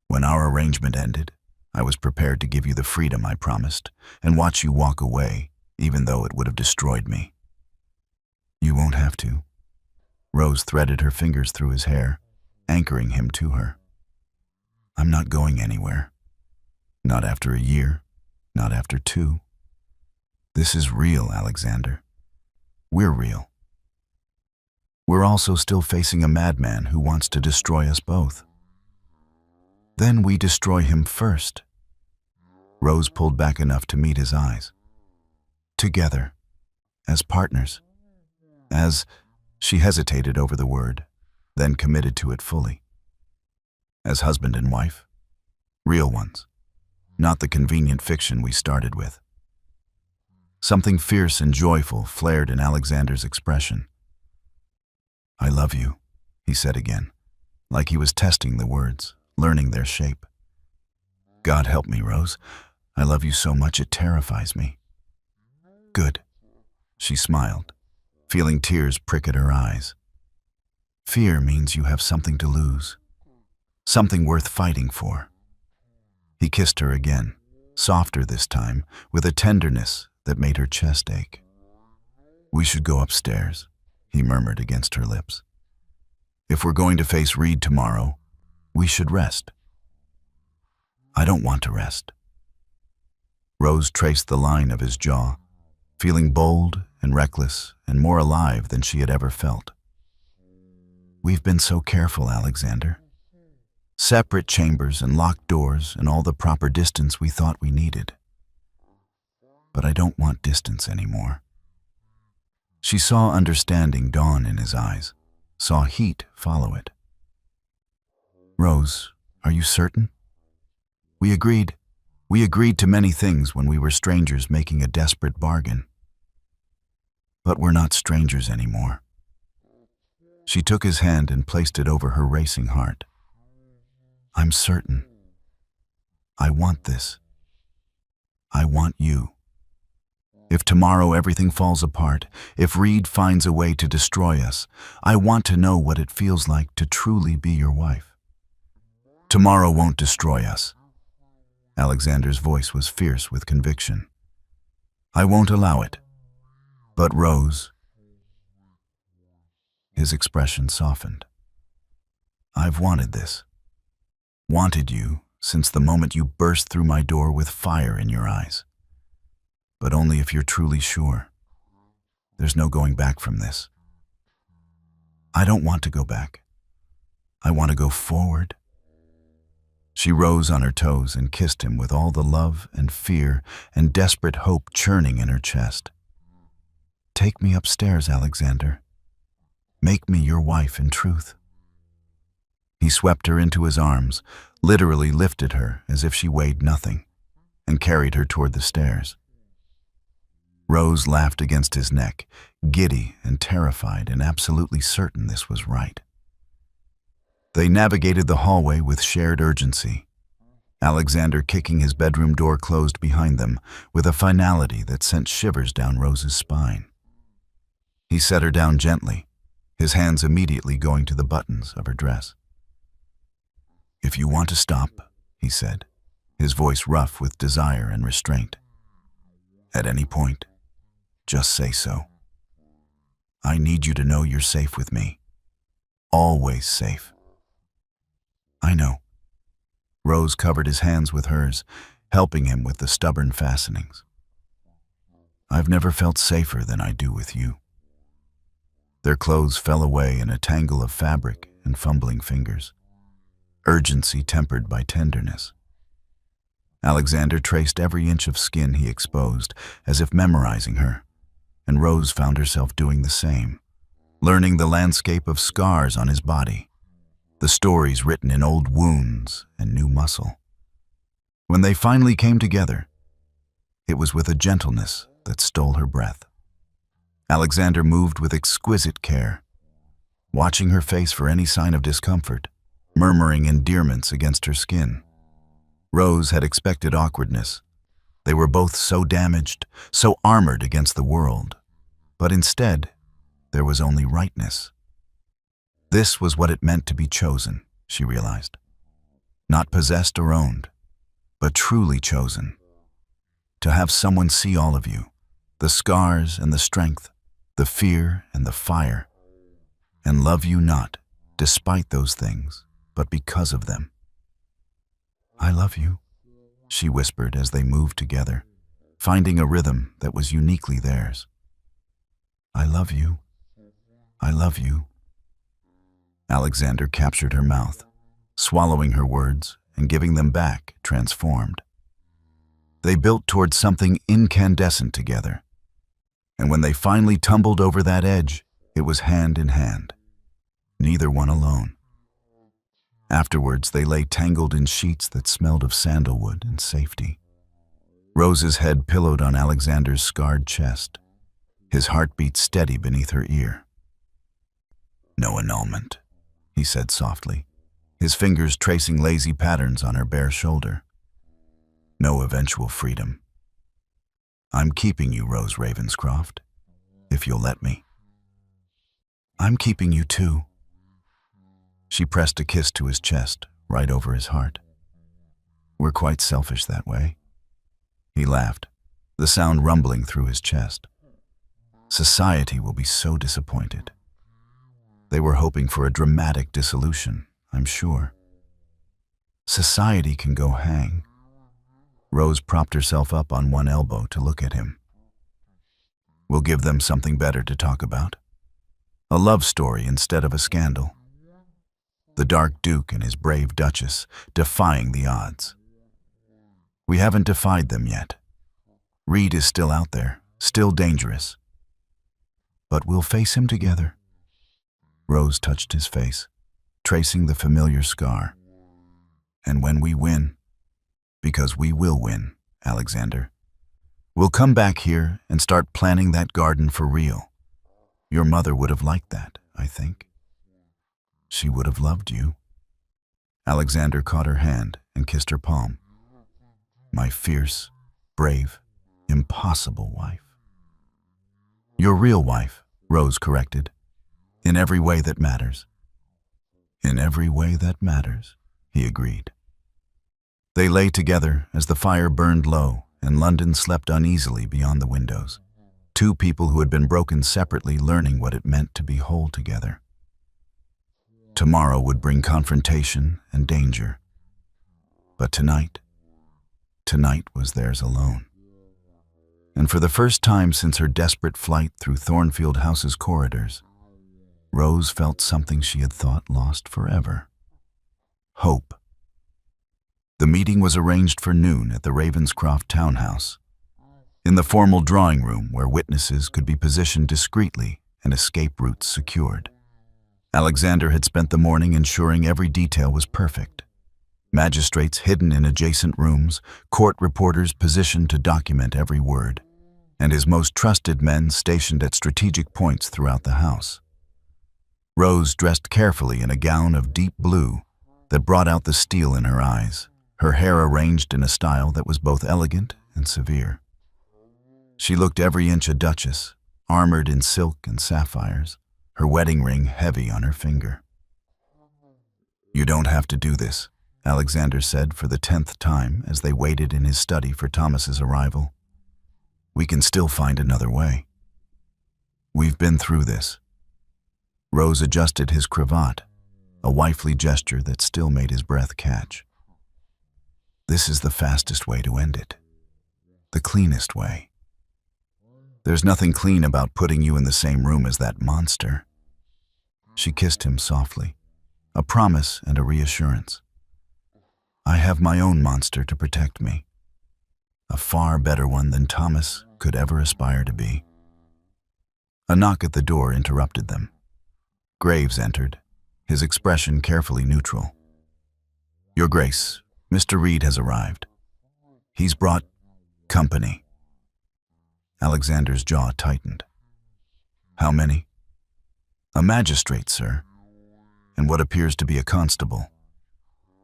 A: When our arrangement ended, I was prepared to give you the freedom I promised and watch you walk away, even though it would have destroyed me. You won't have to. Rose threaded her fingers through his hair, anchoring him to her. I'm not going anywhere. Not after a year, not after 2. This is real, Alexander. We're real. We're also still facing a madman who wants to destroy us both. Then we destroy him first. Rose pulled back enough to meet his eyes. Together, as partners, as she hesitated over the word, then committed to it fully. As husband and wife, real ones, not the convenient fiction we started with. Something fierce and joyful flared in Alexander's expression. I love you, he said again, like he was testing the words, learning their shape. God help me, Rose. I love you so much it terrifies me. Good, she smiled, feeling tears prick at her eyes. Fear means you have something to lose, something worth fighting for. He kissed her again, softer this time, with a tenderness that made her chest ache. We should go upstairs, he murmured against her lips. If we're going to face Reed tomorrow, we should rest. I don't want to rest. Rose traced the line of his jaw, feeling bold and reckless and more alive than she had ever felt. We've been so careful, Alexander. Separate chambers and locked doors and all the proper distance we thought we needed. But I don't want distance anymore. She saw understanding dawn in his eyes, saw heat follow it. Rose, are you certain? We agreed to many things when we were strangers making a desperate bargain. But we're not strangers anymore. She took his hand and placed it over her racing heart. I'm certain. I want this. I want you. If tomorrow everything falls apart, if Reed finds a way to destroy us, I want to know what it feels like to truly be your wife. Tomorrow won't destroy us. Alexander's voice was fierce with conviction. I won't allow it. But Rose... His expression softened. I've wanted this. Wanted you since the moment you burst through my door with fire in your eyes. But only if you're truly sure. There's no going back from this. I don't want to go back. I want to go forward. She rose on her toes and kissed him with all the love and fear and desperate hope churning in her chest. Take me upstairs, Alexander. Make me your wife in truth." He swept her into his arms, literally lifted her as if she weighed nothing, and carried her toward the stairs. Rose laughed against his neck, giddy and terrified and absolutely certain this was right. They navigated the hallway with shared urgency, Alexander kicking his bedroom door closed behind them with a finality that sent shivers down Rose's spine. He set her down gently, his hands immediately going to the buttons of her dress. "If you want to stop," he said, his voice rough with desire and restraint, "at any point, just say so. I need you to know you're safe with me. Always safe." "I know." Rose covered his hands with hers, helping him with the stubborn fastenings. "I've never felt safer than I do with you." Their clothes fell away in a tangle of fabric and fumbling fingers, urgency tempered by tenderness. Alexander traced every inch of skin he exposed, as if memorizing her, and Rose found herself doing the same, learning the landscape of scars on his body, the stories written in old wounds and new muscle. When they finally came together, it was with a gentleness that stole her breath. Alexander moved with exquisite care, watching her face for any sign of discomfort, murmuring endearments against her skin. Rose had expected awkwardness. They were both so damaged, so armored against the world. But instead, there was only rightness. This was what it meant to be chosen, she realized. Not possessed or owned, but truly chosen. To have someone see all of you, the scars and the strength, the fear and the fire, and love you not despite those things, but because of them. "I love you," she whispered as they moved together, finding a rhythm that was uniquely theirs. "I love you. I love you." Alexander captured her mouth, swallowing her words and giving them back, transformed. They built towards something incandescent together, and when they finally tumbled over that edge, it was hand in hand, neither one alone. Afterwards, they lay tangled in sheets that smelled of sandalwood and safety. Rose's head pillowed on Alexander's scarred chest, his heartbeat steady beneath her ear. "No annulment," he said softly, his fingers tracing lazy patterns on her bare shoulder. "No eventual freedom. I'm keeping you, Rose Ravenscroft, if you'll let me." "I'm keeping you too." She pressed a kiss to his chest, right over his heart. "We're quite selfish that way." He laughed, the sound rumbling through his chest. "Society will be so disappointed. They were hoping for a dramatic dissolution, I'm sure." "Society can go hang." Rose propped herself up on one elbow to look at him. "We'll give them something better to talk about. A love story instead of a scandal. The Dark Duke and his brave Duchess defying the odds. We haven't defied them yet. Reed is still out there, still dangerous. But we'll face him together." Rose touched his face, tracing the familiar scar. "And when we win, because we will win, Alexander, we'll come back here and start planning that garden for real. Your mother would have liked that, I think. She would have loved you." Alexander caught her hand and kissed her palm. "My fierce, brave, impossible wife." "Your real wife," Rose corrected. "In every way that matters." "In every way that matters," he agreed. They lay together as the fire burned low and London slept uneasily beyond the windows. Two people who had been broken separately learning what it meant to be whole together. Tomorrow would bring confrontation and danger. But tonight was theirs alone. And for the first time since her desperate flight through Thornfield House's corridors, Rose felt something she had thought lost forever. Hope. The meeting was arranged for noon at the Ravenscroft townhouse. in the formal drawing room where witnesses could be positioned discreetly and escape routes secured. Alexander had spent the morning ensuring every detail was perfect. Magistrates hidden in adjacent rooms, court reporters positioned to document every word, and his most trusted men stationed at strategic points throughout the house. Rose dressed carefully in a gown of deep blue that brought out the steel in her eyes, her hair arranged in a style that was both elegant and severe. She looked every inch a duchess, armored in silk and sapphires, her wedding ring heavy on her finger. "You don't have to do this," Alexander said for the 10th time as they waited in his study for Thomas's arrival. "We can still find another way. We've been through this." Rose adjusted his cravat, a wifely gesture that still made his breath catch. "This is the fastest way to end it. The cleanest way. There's nothing clean about putting you in the same room as that monster." She kissed him softly, a promise and a reassurance. "I have my own monster to protect me, a far better one than Thomas could ever aspire to be." A knock at the door interrupted them. Graves entered, his expression carefully neutral. "Your Grace, Mr. Reed has arrived. He's brought company." Alexander's jaw tightened. "How many?" "A magistrate, sir, and what appears to be a constable.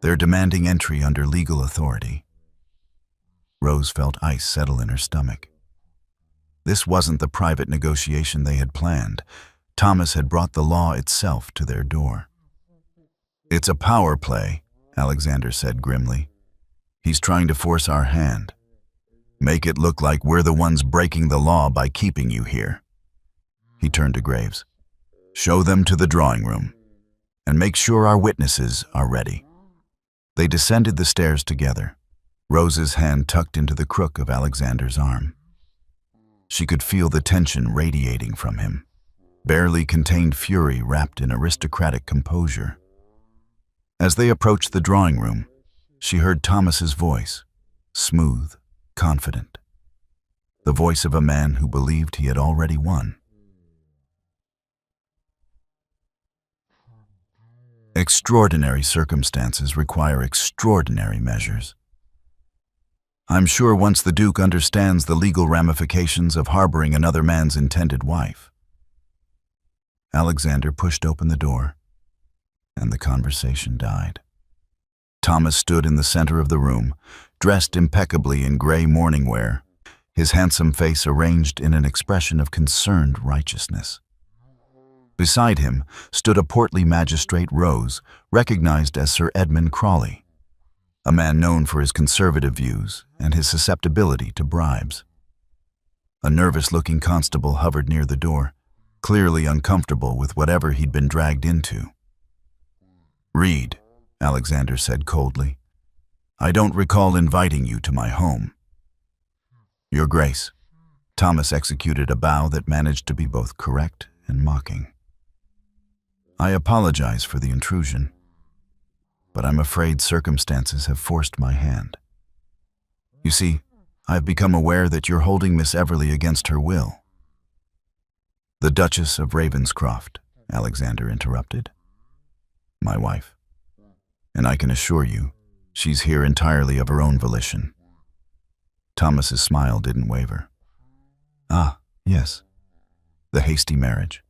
A: They're demanding entry under legal authority." Rose felt ice settle in her stomach. This wasn't the private negotiation they had planned. Thomas had brought the law itself to their door. "It's a power play," Alexander said grimly. "He's trying to force our hand. Make it look like we're the ones breaking the law by keeping you here." He turned to Graves. "Show them to the drawing room, and make sure our witnesses are ready." They descended the stairs together, Rose's hand tucked into the crook of Alexander's arm. She could feel the tension radiating from him, barely contained fury wrapped in aristocratic composure. As they approached the drawing room, she heard Thomas's voice, smooth, confident. The voice of a man who believed he had already won. Extraordinary circumstances require extraordinary measures. I'm sure once the Duke understands the legal ramifications of harboring another man's intended wife. Alexander pushed open the door, and the conversation died. Thomas stood in the center of the room, dressed impeccably in gray morning wear, his handsome face arranged in an expression of concerned righteousness. Beside him stood a portly magistrate, Rose, recognized as Sir Edmund Crawley, a man known for his conservative views and his susceptibility to bribes. A nervous-looking constable hovered near the door, clearly uncomfortable with whatever he'd been dragged into. "Reed," Alexander said coldly, "I don't recall inviting you to my home." "Your Grace." Thomas executed a bow that managed to be both correct and mocking. "I apologize for the intrusion, but I'm afraid circumstances have forced my hand. You see, I've become aware that you're holding Miss Everly against her will." "The Duchess of Ravenscroft," Alexander interrupted. "My wife. And I can assure you, she's here entirely of her own volition." Thomas's smile didn't waver. "Ah, yes. The hasty marriage.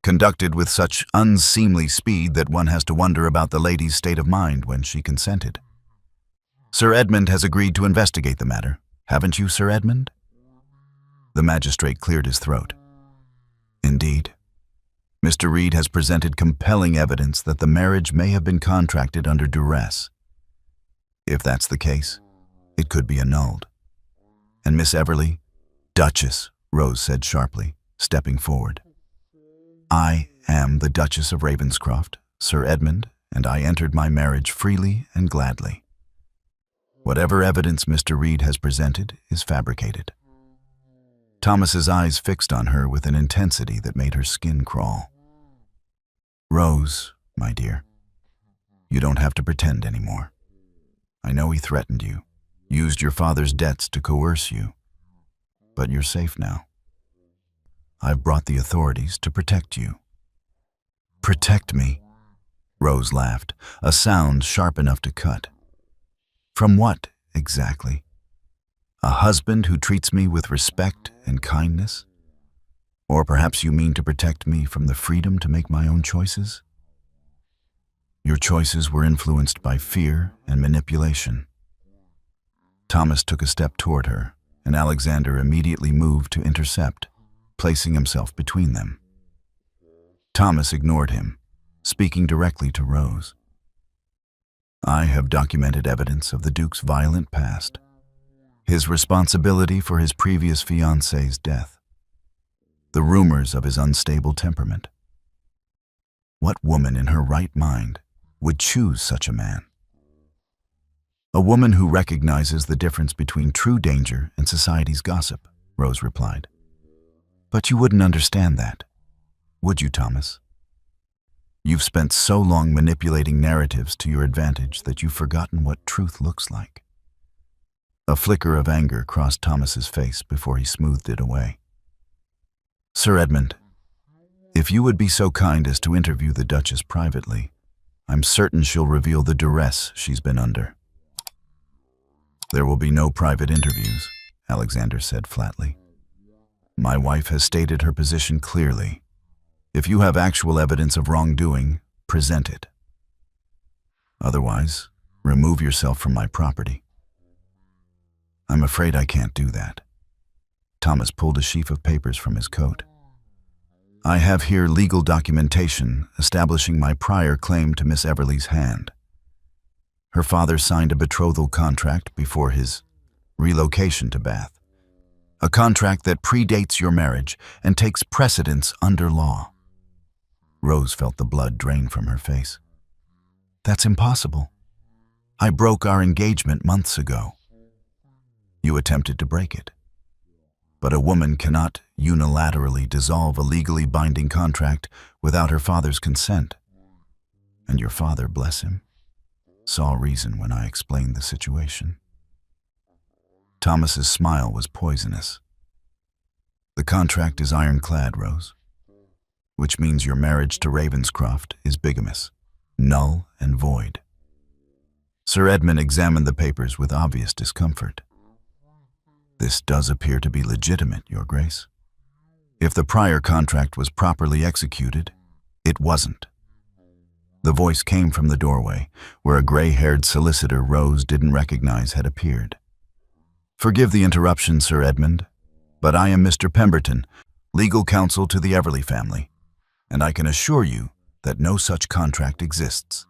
A: Conducted with such unseemly speed that one has to wonder about the lady's state of mind when she consented. Sir Edmund has agreed to investigate the matter, haven't you, Sir Edmund?" The magistrate cleared his throat. "Indeed. Mr. Reed has presented compelling evidence that the marriage may have been contracted under duress. If that's the case, it could be annulled. And Miss Everly—" "Duchess," Rose said sharply, stepping forward. "I am the Duchess of Ravenscroft, Sir Edmund, and I entered my marriage freely and gladly. Whatever evidence Mr. Reed has presented is fabricated." Thomas's eyes fixed on her with an intensity that made her skin crawl. "Rose, my dear, you don't have to pretend anymore. I know he threatened you, used your father's debts to coerce you. but you're safe now. I've brought the authorities to protect you." "Protect me?" Rose laughed, a sound sharp enough to cut. "From what, exactly? A husband who treats me with respect and kindness? Or perhaps you mean to protect me from the freedom to make my own choices?" "Your choices were influenced by fear and manipulation." Thomas took a step toward her, and Alexander immediately moved to intercept, placing himself between them. Thomas ignored him, speaking directly to Rose. "I have documented evidence of the Duke's violent past, his responsibility for his previous fiancée's death, the rumors of his unstable temperament. What woman in her right mind would choose such a man? A woman who recognizes the difference between true danger and society's gossip," Rose replied. "But you wouldn't understand that, would you, Thomas? You've spent so long manipulating narratives to your advantage that you've forgotten what truth looks like." A flicker of anger crossed Thomas's face before he smoothed it away. "Sir Edmund, if you would be so kind as to interview the Duchess privately, I'm certain she'll reveal the duress she's been under." "There will be no private interviews," Alexander said flatly. "My wife has stated her position clearly. If you have actual evidence of wrongdoing, present it. Otherwise, remove yourself from my property." "I'm afraid I can't do that." Thomas pulled a sheaf of papers from his coat. "I have here legal documentation establishing my prior claim to Miss Everly's hand. Her father signed a betrothal contract before his relocation to Bath, a contract that predates your marriage and takes precedence under law." Rose felt the blood drain from her face. "That's impossible. I broke our engagement months ago." "You attempted to break it. But a woman cannot unilaterally dissolve a legally binding contract without her father's consent. And your father, bless him, saw reason when I explained the situation." Thomas's smile was poisonous. "The contract is ironclad, Rose, which means your marriage to Ravenscroft is bigamous, null and void." Sir Edmund examined the papers with obvious discomfort. "This does appear to be legitimate, Your Grace. If the prior contract was properly executed, it wasn't." The voice came from the doorway, where a gray-haired solicitor Rose didn't recognize had appeared. "Forgive the interruption, Sir Edmund, but I am Mr. Pemberton, legal counsel to the Everly family, and I can assure you that no such contract exists."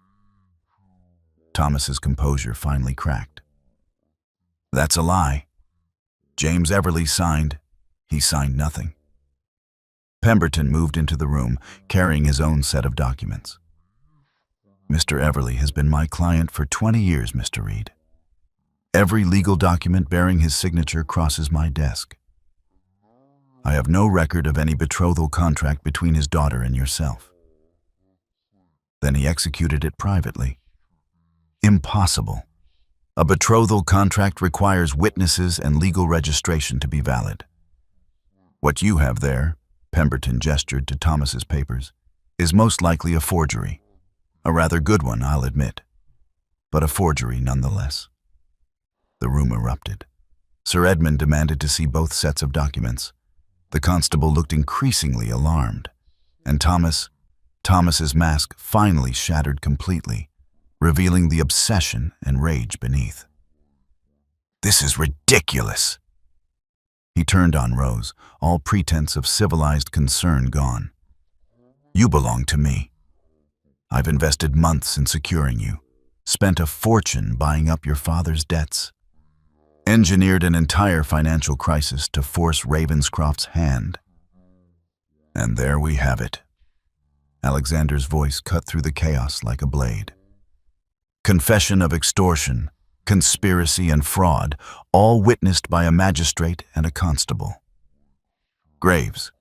A: Thomas's composure finally cracked. "That's a lie. James Everly signed. He signed nothing." Pemberton moved into the room, carrying his own set of documents. "Mr. Everly has been my client for 20 years, Mr. Reed. Every legal document bearing his signature crosses my desk. I have no record of any betrothal contract between his daughter and yourself." "Then he executed it privately." "Impossible. A betrothal contract requires witnesses and legal registration to be valid. What you have there," Pemberton gestured to Thomas's papers, "is most likely a forgery. A rather good one, I'll admit, but a forgery nonetheless." The room erupted. Sir Edmund demanded to see both sets of documents. The constable looked increasingly alarmed, and Thomas's mask finally shattered completely, revealing the obsession and rage beneath. "This is ridiculous!" He turned on Rose, all pretense of civilized concern gone. "You belong to me. I've invested months in securing you, spent a fortune buying up your father's debts, engineered an entire financial crisis to force Ravenscroft's hand. And there we have it." Alexander's voice cut through the chaos like a blade. "Confession of extortion, conspiracy, and fraud, all witnessed by a magistrate and a constable. Graves,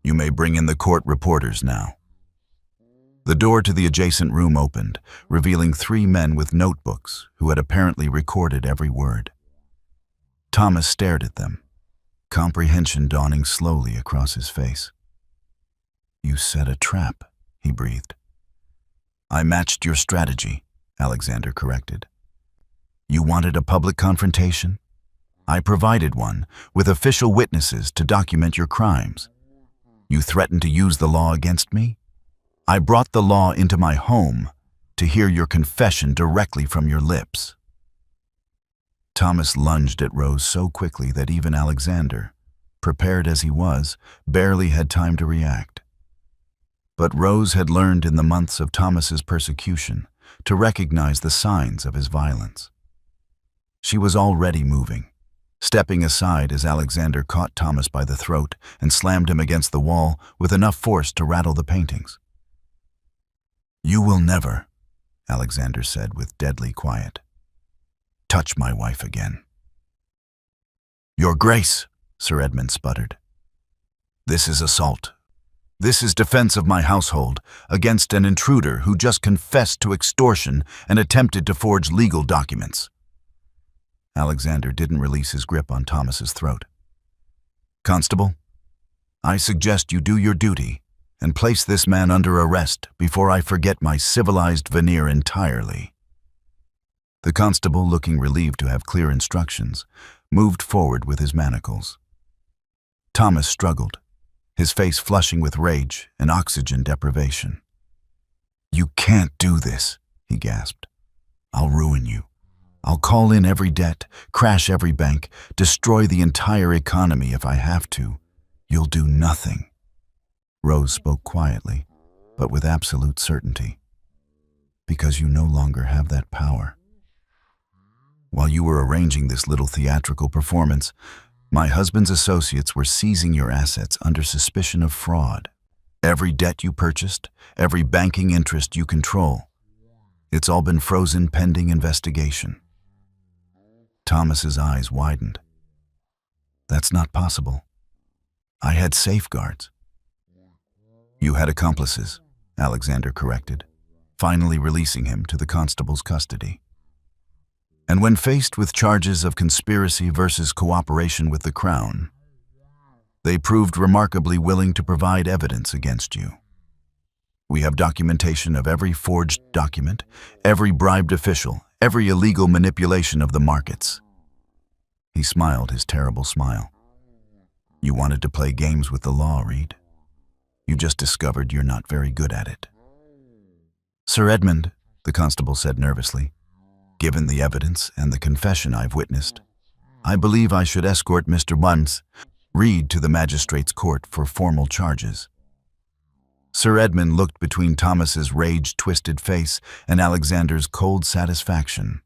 A: you may bring in the court reporters now." The door to the adjacent room opened, revealing 3 men with notebooks who had apparently recorded every word. Thomas stared at them, comprehension dawning slowly across his face. "You set a trap," he breathed. "I matched your strategy," Alexander corrected. "You wanted a public confrontation? I provided one, with official witnesses to document your crimes. You threatened to use the law against me? I brought the law into my home to hear your confession directly from your lips." Thomas lunged at Rose so quickly that even Alexander, prepared as he was, barely had time to react. But Rose had learned in the months of Thomas's persecution to recognize the signs of his violence. She was already moving, stepping aside as Alexander caught Thomas by the throat and slammed him against the wall with enough force to rattle the paintings. "You will never," Alexander said with deadly quiet, "touch my wife again." "Your Grace," Sir Edmund sputtered. "This is assault. This is defense of my household against an intruder who just confessed to extortion and attempted to forge legal documents." Alexander didn't release his grip on Thomas's throat. "Constable, I suggest you do your duty and place this man under arrest before I forget my civilized veneer entirely." The constable, looking relieved to have clear instructions, moved forward with his manacles. Thomas struggled, his face flushing with rage and oxygen deprivation. "You can't do this," he gasped. "I'll ruin you. I'll call in every debt, crash every bank, destroy the entire economy if I have to. You'll do nothing." Rose spoke quietly, but with absolute certainty. "Because you no longer have that power. While you were arranging this little theatrical performance, my husband's associates were seizing your assets under suspicion of fraud. Every debt you purchased, every banking interest you control, it's all been frozen pending investigation." Thomas's eyes widened. "That's not possible. I had safeguards." "You had accomplices," Alexander corrected, finally releasing him to the constable's custody. "And when faced with charges of conspiracy versus cooperation with the Crown, they proved remarkably willing to provide evidence against you. We have documentation of every forged document, every bribed official, every illegal manipulation of the markets." He smiled his terrible smile. "You wanted to play games with the law, Reed. You just discovered you're not very good at it." "Sir Edmund," the constable said nervously, "given the evidence and the confession I've witnessed, I believe I should escort Mr. Reed to the magistrate's court for formal charges." Sir Edmund looked between Thomas's rage-twisted face and Alexander's cold satisfaction,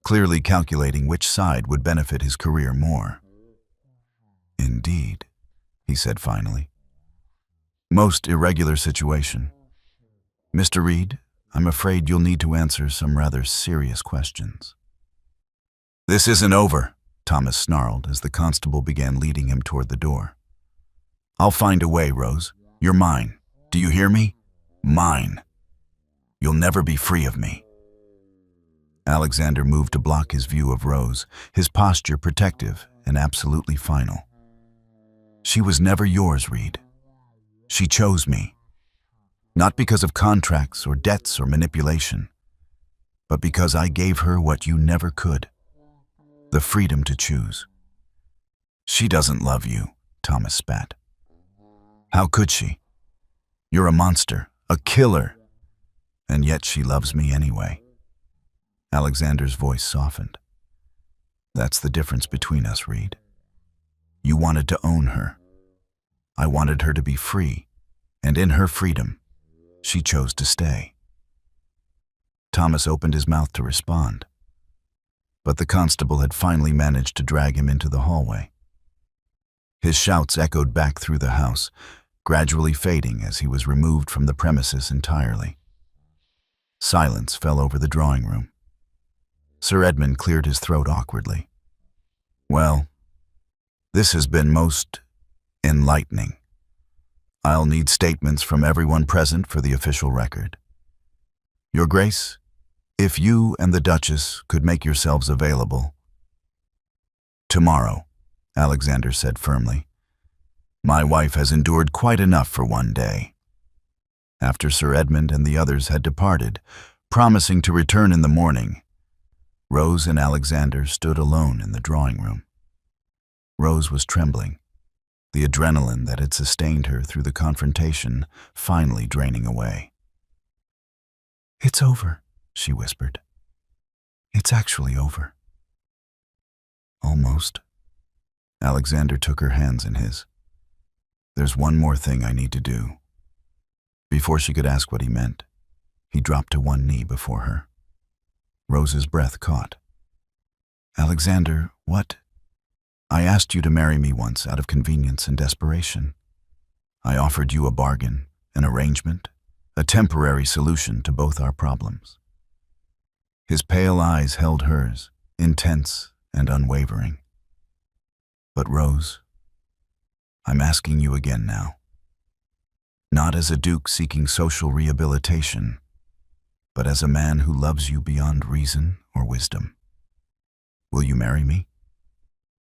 A: clearly calculating which side would benefit his career more. "Indeed," he said finally. "Most irregular situation. Mr. Reed, I'm afraid you'll need to answer some rather serious questions." "This isn't over," Thomas snarled as the constable began leading him toward the door. "I'll find a way, Rose. You're mine. Do you hear me? Mine. You'll never be free of me." Alexander moved to block his view of Rose, his posture protective and absolutely final. "She was never yours, Reed. She chose me. Not because of contracts or debts or manipulation, but because I gave her what you never could, the freedom to choose." "She doesn't love you," Thomas spat. "How could she? You're a monster, a killer, and yet she loves me anyway." Alexander's voice softened. "That's the difference between us, Reed. You wanted to own her. I wanted her to be free, and in her freedom, she chose to stay." Thomas opened his mouth to respond, but the constable had finally managed to drag him into the hallway. His shouts echoed back through the house, gradually fading as he was removed from the premises entirely. Silence fell over the drawing room. Sir Edmund cleared his throat awkwardly. "Well, this has been most enlightening. I'll need statements from everyone present for the official record. Your Grace, if you and the Duchess could make yourselves available tomorrow, Alexander said firmly. My wife has endured quite enough for one day. After Sir Edmund and the others had departed, promising to return in the morning, Rose and Alexander stood alone in the drawing room. Rose was trembling, the adrenaline that had sustained her through the confrontation finally draining away. "It's over," she whispered. "It's actually over." "Almost." Alexander took her hands in his. "There's one more thing I need to do." Before she could ask what he meant, he dropped to one knee before her. Rose's breath caught. "Alexander, what?" "I asked you to marry me once out of convenience and desperation. I offered you a bargain, an arrangement, a temporary solution to both our problems." His pale eyes held hers, intense and unwavering. "But Rose, I'm asking you again now. Not as a duke seeking social rehabilitation, but as a man who loves you beyond reason or wisdom. Will you marry me?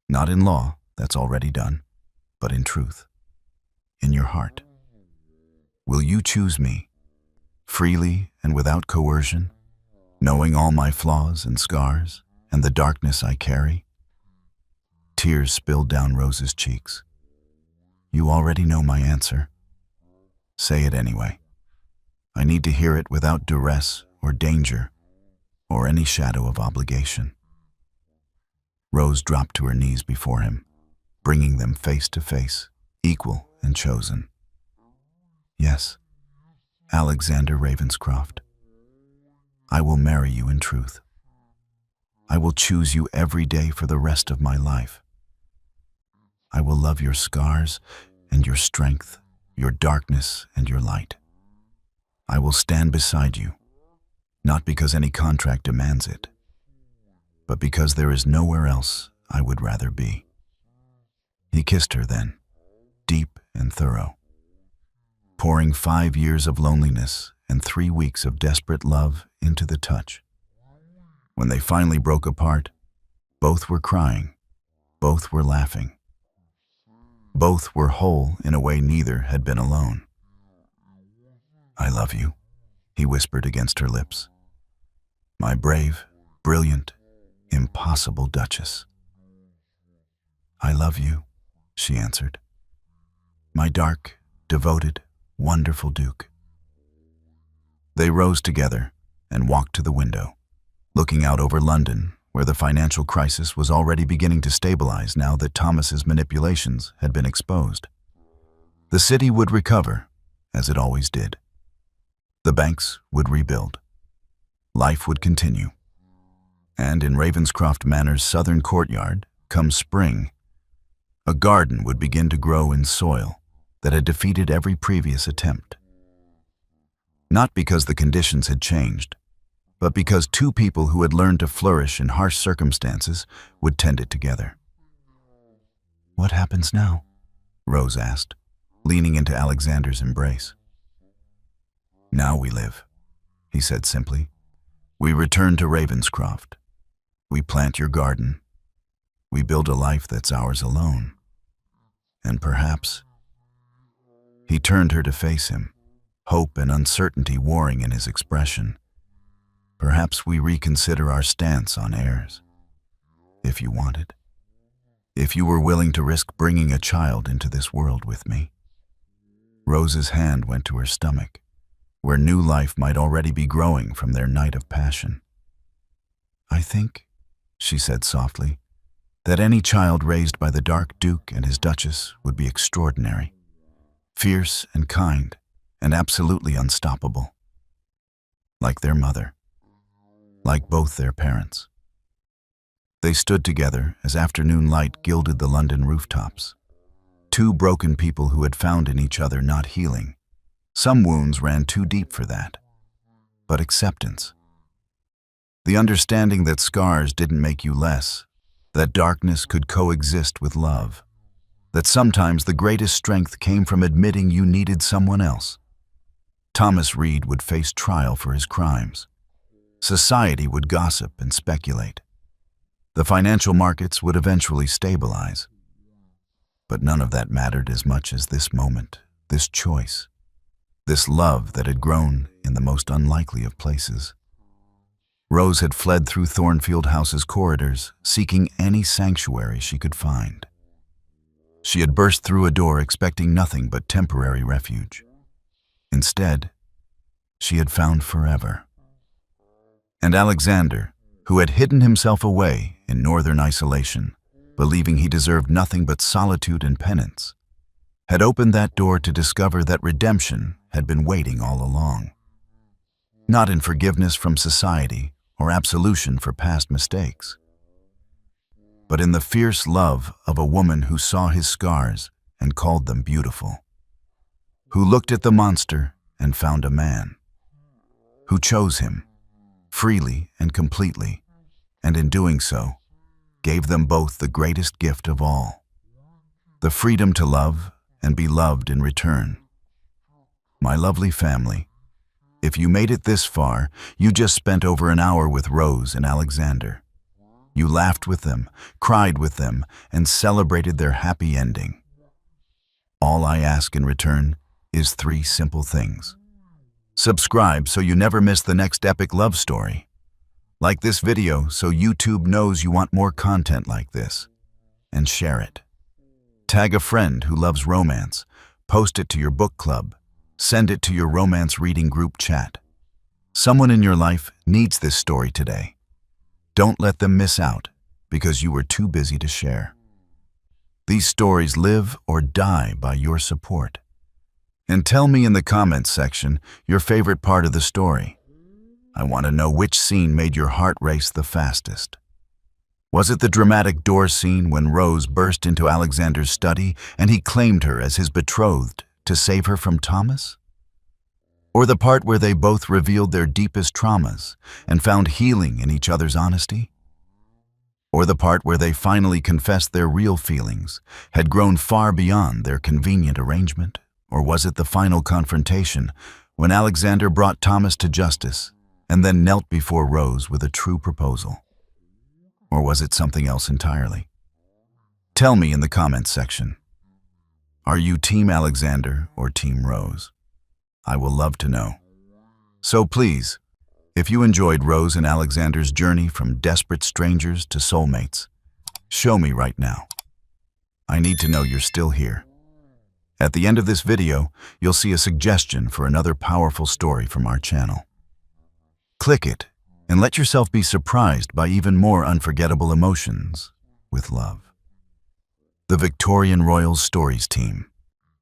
A: Not in law, that's already done, but in truth, in your heart. Will you choose me, freely and without coercion, knowing all my flaws and scars and the darkness I carry?" Tears spilled down Rose's cheeks. "You already know my answer. Say it anyway. I need to hear it without duress or danger or any shadow of obligation." Rose dropped to her knees before him, bringing them face to face, equal and chosen. "Yes, Alexander Ravenscroft. I will marry you in truth. I will choose you every day for the rest of my life. I will love your scars and your strength, your darkness and your light. I will stand beside you, not because any contract demands it, but because there is nowhere else I would rather be." He kissed her then, deep and thorough, pouring 5 years of loneliness and 3 weeks of desperate love into the touch. When they finally broke apart, both were crying, both were laughing. Both were whole in a way neither had been alone. "I love you," he whispered against her lips. "My brave, brilliant, impossible Duchess." "I love you," she answered. "My dark, devoted, wonderful Duke." They rose together and walked to the window, looking out over London, where the financial crisis was already beginning to stabilize now that Thomas's manipulations had been exposed. The city would recover, as it always did. The banks would rebuild. Life would continue. And in Ravenscroft Manor's southern courtyard, come spring, a garden would begin to grow in soil that had defeated every previous attempt. Not because the conditions had changed, but because two people who had learned to flourish in harsh circumstances would tend it together. "What happens now?" Rose asked, leaning into Alexander's embrace. "Now we live," he said simply. "We return to Ravenscroft. We plant your garden. We build a life that's ours alone. And perhaps—" He turned her to face him, hope and uncertainty warring in his expression. "Perhaps we reconsider our stance on heirs. If you wanted. If you were willing to risk bringing a child into this world with me." Rose's hand went to her stomach, where new life might already be growing from their night of passion. "I think," she said softly, "that any child raised by the Dark Duke and his Duchess would be extraordinary, fierce and kind, and absolutely unstoppable. Like their mother. Like both their parents." They stood together as afternoon light gilded the London rooftops. Two broken people who had found in each other not healing. Some wounds ran too deep for that. But acceptance. The understanding that scars didn't make you less, that darkness could coexist with love, that sometimes the greatest strength came from admitting you needed someone else. Thomas Reed would face trial for his crimes. Society would gossip and speculate. The financial markets would eventually stabilize. But none of that mattered as much as this moment, this choice, this love that had grown in the most unlikely of places. Rose had fled through Thornfield House's corridors, seeking any sanctuary she could find. She had burst through a door expecting nothing but temporary refuge. Instead, she had found forever. And Alexander, who had hidden himself away in northern isolation, believing he deserved nothing but solitude and penance, had opened that door to discover that redemption had been waiting all along. Not in forgiveness from society or absolution for past mistakes, but in the fierce love of a woman who saw his scars and called them beautiful, who looked at the monster and found a man, who chose him freely and completely, and in doing so, gave them both the greatest gift of all, the freedom to love and be loved in return. My lovely family, if you made it this far, you just spent over an hour with Rose and Alexander. You laughed with them, cried with them, and celebrated their happy ending. All I ask in return is 3 simple things. Subscribe so you never miss the next epic love story. Like this video so YouTube knows you want more content like this. And share it. Tag a friend who loves romance. Post it to your book club. Send it to your romance reading group chat. Someone in your life needs this story today. Don't let them miss out because you were too busy to share. These stories live or die by your support. And tell me in the comments section your favorite part of the story. I want to know which scene made your heart race the fastest. Was it the dramatic door scene when Rose burst into Alexander's study and he claimed her as his betrothed to save her from Thomas? Or the part where they both revealed their deepest traumas and found healing in each other's honesty? Or the part where they finally confessed their real feelings had grown far beyond their convenient arrangement? Or was it the final confrontation when Alexander brought Thomas to justice and then knelt before Rose with a true proposal? Or was it something else entirely? Tell me in the comments section. Are you Team Alexander or Team Rose? I will love to know. So please, if you enjoyed Rose and Alexander's journey from desperate strangers to soulmates, show me right now. I need to know you're still here. At the end of this video, you'll see a suggestion for another powerful story from our channel. Click it and let yourself be surprised by even more unforgettable emotions with love. The Victorian Royal Stories team.